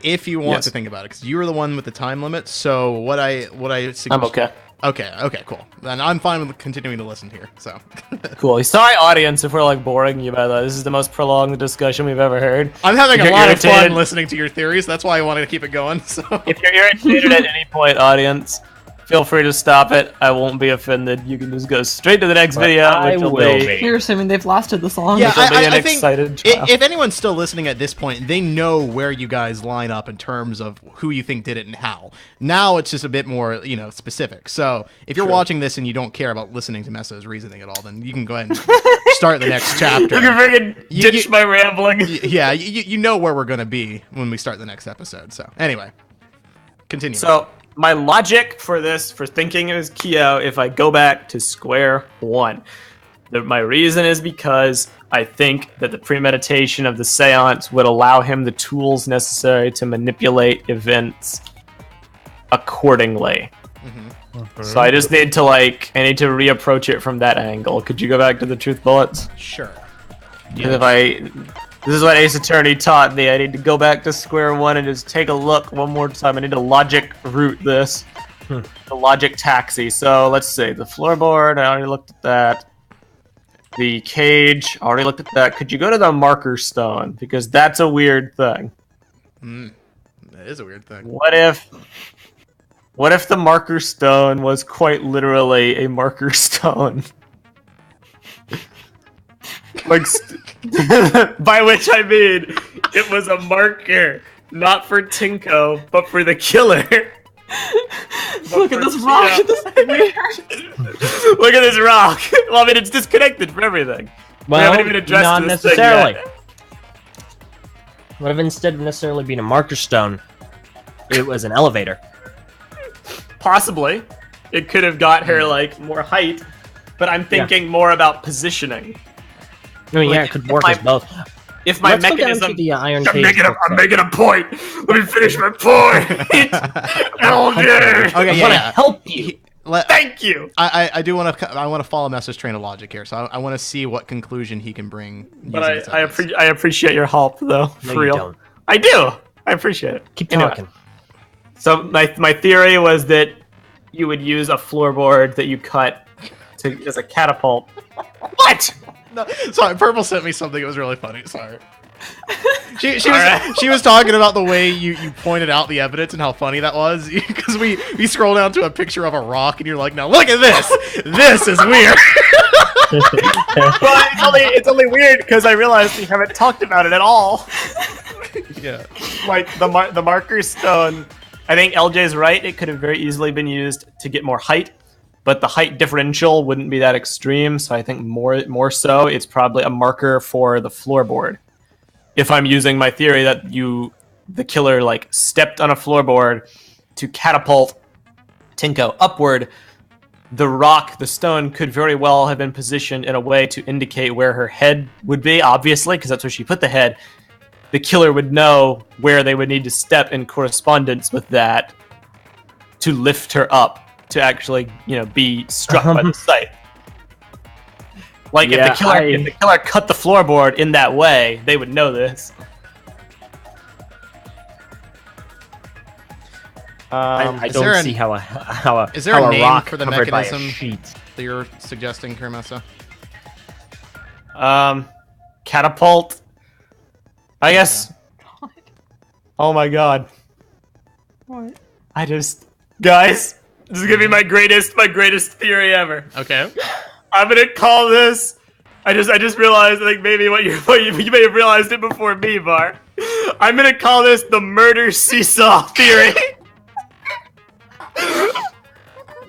If you want to think about it, because you were the one with the time limit. So what I suggest. I'm okay. Okay, cool. Then I'm fine with continuing to listen here. So cool. Sorry, audience, if we're like boring you by that. This is the most prolonged discussion we've ever heard. I'm having a lot of fun listening to your theories. That's why I wanted to keep it going. So if you're irritated at any point, audience, feel free to stop it. I won't be offended. You can just go straight to the next video, which will be. You're assuming they've lasted this long. Yeah, I think if anyone's still listening at this point, they know where you guys line up in terms of who you think did it and how. Now it's just a bit more, specific. So if you're watching this and you don't care about listening to Messo's reasoning at all, then you can go ahead and start the next chapter. You can freaking ditch my rambling. Yeah, you know where we're going to be when we start the next episode. So anyway, continue. So my logic for thinking it was Kyo, if I go back to square one, my reason is because I think that the premeditation of the seance would allow him the tools necessary to manipulate events accordingly. Mm-hmm. So I just need to reapproach it from that angle. Could you go back to the truth bullets? Sure. Yeah. This is what Ace Attorney taught me. I need to go back to square one and just take a look one more time. I need to logic root this. The logic taxi. So let's see. The floorboard, I already looked at that. The cage, I already looked at that. Could you go to the marker stone? Because that's a weird thing. That is a weird thing. What if the marker stone was quite literally a marker stone? Like, by which I mean, it was a marker, not for Tinko, but for the killer. Look at this rock. Look at this rock. Well, I mean, it's disconnected from everything. Well, we haven't even addressed not this necessarily. thing yet. What if instead of necessarily being a marker stone, it was an elevator? Possibly. It could have got her, more height, but I'm thinking more about positioning. I mean, it could work as both. If my mechanism, the iron I'm making a point. Let me finish my point. LJ. Okay, I want to help you. Thank you. I do want to. I want to follow Messer's train of logic here, so I want to see what conclusion he can bring. But I appreciate your help, though. For real, don't. I do. I appreciate it. Keep talking. So my theory was that you would use a floorboard that you cut as a catapult. What? No, sorry, Purple sent me something. It was really funny. Sorry. She was talking about the way you pointed out the evidence and how funny that was, because we scroll down to a picture of a rock and you're like, now look at this. This is weird. Well, it's only weird because I realized we haven't talked about it at all. Yeah. Like the marker stone. I think LJ's right. It could have very easily been used to get more height. But the height differential wouldn't be that extreme, so I think more so it's probably a marker for the floorboard. If I'm using my theory that the killer stepped on a floorboard to catapult Tinko upward, the stone could very well have been positioned in a way to indicate where her head would be, obviously, because that's where she put the head. The killer would know where they would need to step in correspondence with that. to lift her up to actually, be struck by the scythe. Like, if the killer cut the floorboard in that way, they would know this. I don't see how a name rock for the covered by a mechanism sheet. that you're suggesting, Kermessa? Catapult. I guess. Oh my god. What? Guys, this is gonna be my greatest theory ever. Okay. I'm gonna call this. I just realized. I think maybe you may have realized it before me, Bar. I'm gonna call this the murder seesaw theory.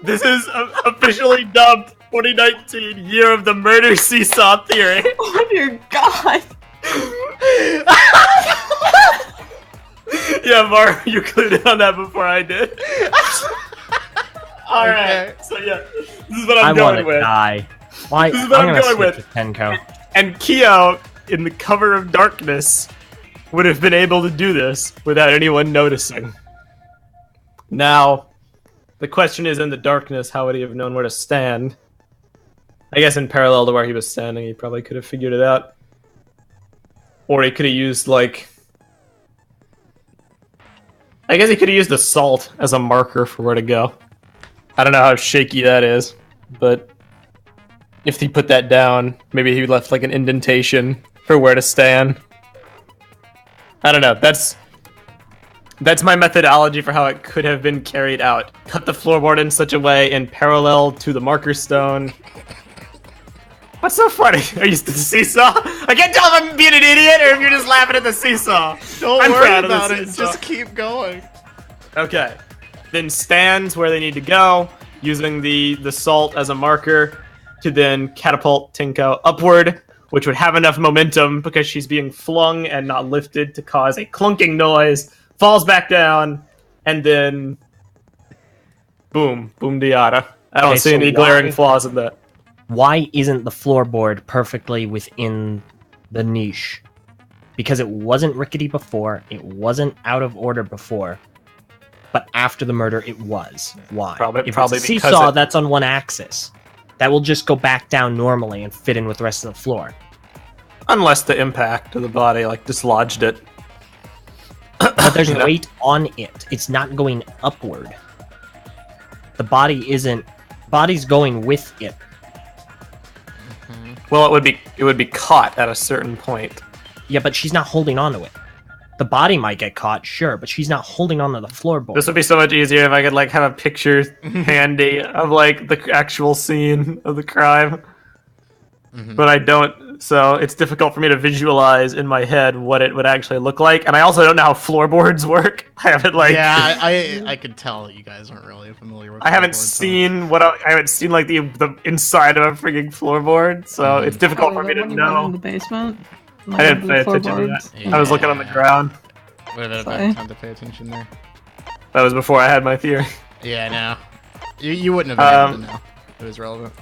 This is officially dubbed 2019 year of the murder seesaw theory. Oh dear God. Yeah, Bar, you clued in on that before I did. All right. So yeah, this is what I'm going with. Die. Why? This is what I'm going switch with. Tenko. And Kyo, in the cover of darkness, would have been able to do this without anyone noticing. Now, the question is, in the darkness, how would he have known where to stand? I guess in parallel to where he was standing, he probably could have figured it out. Or he could have used, like... I guess he could have used the salt as a marker for where to go. I don't know how shaky that is, but... if he put that down, maybe he left, like, an indentation for where to stand. I don't know, that's my methodology for how it could have been carried out. Cut the floorboard in such a way in parallel to the marker stone. What's so funny? Are you the seesaw? I can't tell if I'm being an idiot or if you're just laughing at the seesaw. Don't worry proud about of the it. seesaw. Just keep going. Okay. Then stands where they need to go, using the salt as a marker to then catapult Tinko upward, which would have enough momentum because she's being flung and not lifted to cause a clunking noise, falls back down, and then boom, boom diada. I don't see any glaring flaws in that. Why isn't the floorboard perfectly within the niche? Because it wasn't rickety before, it wasn't out of order before, but after the murder it was. Why? Probably if it's a because seesaw that's on one axis, that will just go back down normally and fit in with the rest of the floor. Unless the impact of the body, like, dislodged it. But there's weight on it. It's not going upward. The body's going with it. Well, it would be caught at a certain point. Yeah, but she's not holding on to it. The body might get caught, sure, but she's not holding on to the floorboard. This would be so much easier if I could, like, have a picture handy of, like, the actual scene of the crime. But I don't, so it's difficult for me to visualize in my head what it would actually look like. And I also don't know how floorboards work. I haven't, like... Yeah, I could tell that you guys aren't really familiar with I haven't seen like, the inside of a freaking floorboard, so it's difficult for me to know. In the basement. I didn't pay attention to that. Yeah. I was looking on the ground. Would have been time to pay attention there. That was before I had my theory. Yeah, no. You wouldn't have been able to know. It was relevant.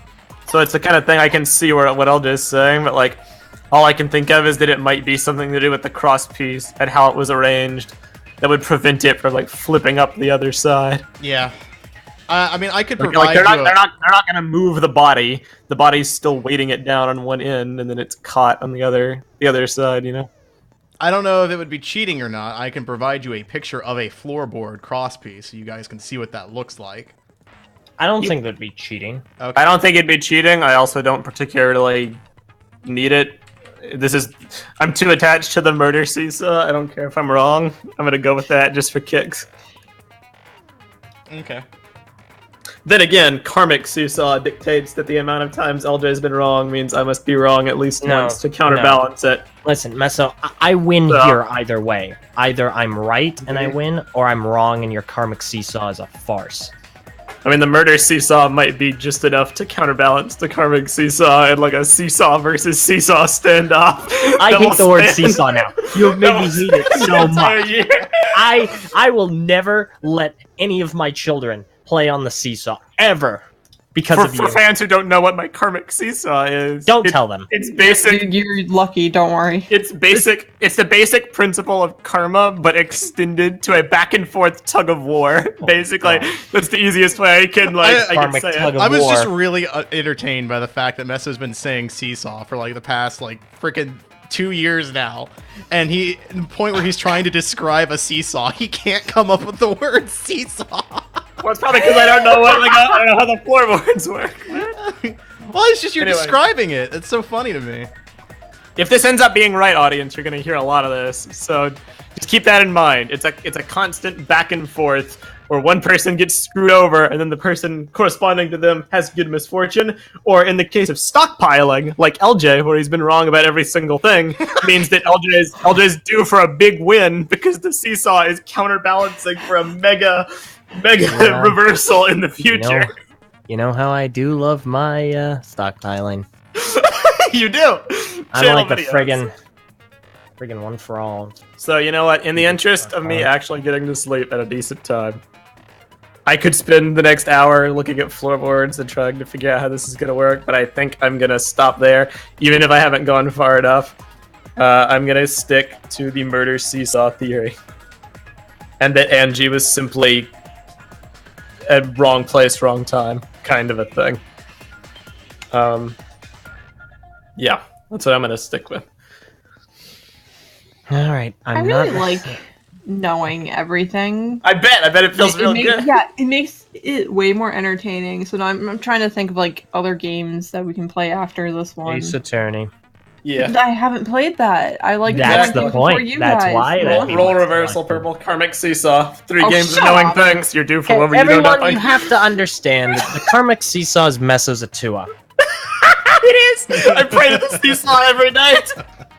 So it's the kind of thing I can see what LJ is saying, but, like, all I can think of is that it might be something to do with the cross piece and how it was arranged that would prevent it from, like, flipping up the other side. Yeah. I mean, I could provide like, they're not gonna move the body. The body's still weighting it down on one end, and then it's caught on the other side. You know. I don't know if it would be cheating or not. I can provide you a picture of a floorboard crosspiece so you guys can see what that looks like. I don't think that'd be cheating. Okay. I don't think it'd be cheating. I also don't particularly need it. I'm too attached to the murder seesaw. I don't care if I'm wrong. I'm gonna go with that just for kicks. Okay. Then again, karmic seesaw dictates that the amount of times LJ has been wrong means I must be wrong at least once to counterbalance it. Listen, Meso, I win here either way. Either I'm right and I win, or I'm wrong and your karmic seesaw is a farce. I mean, the murder seesaw might be just enough to counterbalance the karmic seesaw in, like, a seesaw versus seesaw standoff. I hate the word seesaw now. You have made me hate it so much. I will never let any of my children play on the seesaw, ever. because for, of for you. fans who don't know what my karmic seesaw is, Don't tell them. It's basic. You're lucky. Don't worry. It's basic. It's the basic principle of karma, but extended to a back and forth tug of war. Basically, that's the easiest way I can can say it. I was just really entertained by the fact that Meso's been saying seesaw for like the past like freaking 2 years now, and the point where he's trying to describe a seesaw, he can't come up with the word seesaw. Well, it's probably because I don't know I don't know how the floorboards work. Well, it's just you're describing it. It's so funny to me. If this ends up being right, audience, you're gonna hear a lot of this. So just keep that in mind. It's a constant back and forth where one person gets screwed over and then the person corresponding to them has good misfortune. Or in the case of stockpiling, like LJ, where he's been wrong about every single thing, means that LJ's due for a big win because the seesaw is counterbalancing for a mega reversal in the future. You know how I do love my stockpiling. You do. I'm like the friggin' one for all. So you know what? In the interest of me actually getting to sleep at a decent time, I could spend the next hour looking at floorboards and trying to figure out how this is gonna work. But I think I'm gonna stop there, even if I haven't gone far enough. I'm gonna stick to the murder seesaw theory, and that Angie was simply at wrong place, wrong time, kind of a thing. Yeah, that's what I'm gonna stick with. All right, I really like knowing everything. I bet it feels real good. Yeah, it makes it way more entertaining. So now I'm trying to think of like other games that we can play after this one. Ace Attorney. Yeah. I haven't played that. I like That's the point. You That's guys. why. Roll reversal, purple, karmic seesaw. 3 games of shut knowing up. things. You're due for whatever you Everyone, know. you have to understand that the karmic seesaw is Meso's Atua. It is. I pray to the seesaw every night.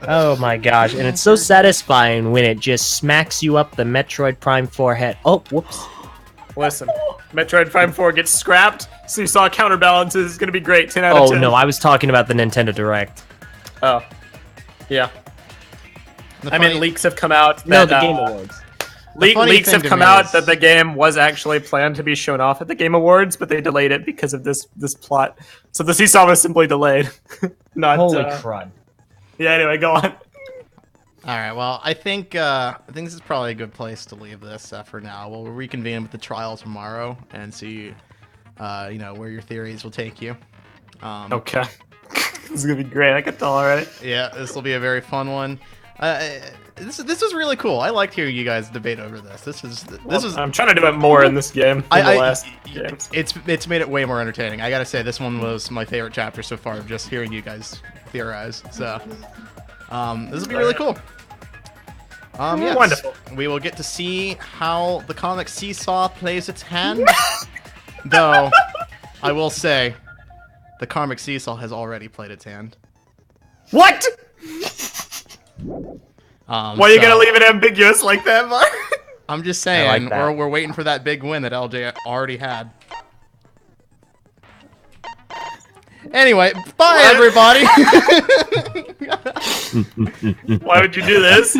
Oh my gosh, and it's so satisfying when it just smacks you up the Metroid Prime 4 head. Oh, whoops. Listen, Metroid Prime 4 gets scrapped. Seesaw counterbalances. It's gonna be great. 10 out of 10. Oh no, I was talking about the Nintendo Direct. Oh. Yeah. I mean, leaks have come out. No, that, the Game Awards. Leaks have come out that the game was actually planned to be shown off at the Game Awards, but they delayed it because of this plot. So the seesaw was simply delayed. Not. Holy crud. Yeah. Anyway, go on. All right. Well, I think this is probably a good place to leave this for now. We'll reconvene with the trial tomorrow and see, where your theories will take you. Okay. This is gonna be great. I can tell already. Yeah, this will be a very fun one. This is really cool. I liked hearing you guys debate over this. This is. I'm trying to do it more in this game than the last games. It's made it way more entertaining. I gotta say, this one was my favorite chapter so far. Just hearing you guys theorize. So, this will be really cool. Yes. Wonderful. We will get to see how the comic seesaw plays its hand. Though, I will say, the karmic seesaw has already played its hand. What? Why are you gonna leave it ambiguous like that, Mark? I'm just saying, that. we're waiting for that big win that LJ already had. Anyway, bye everybody! Why would you do this?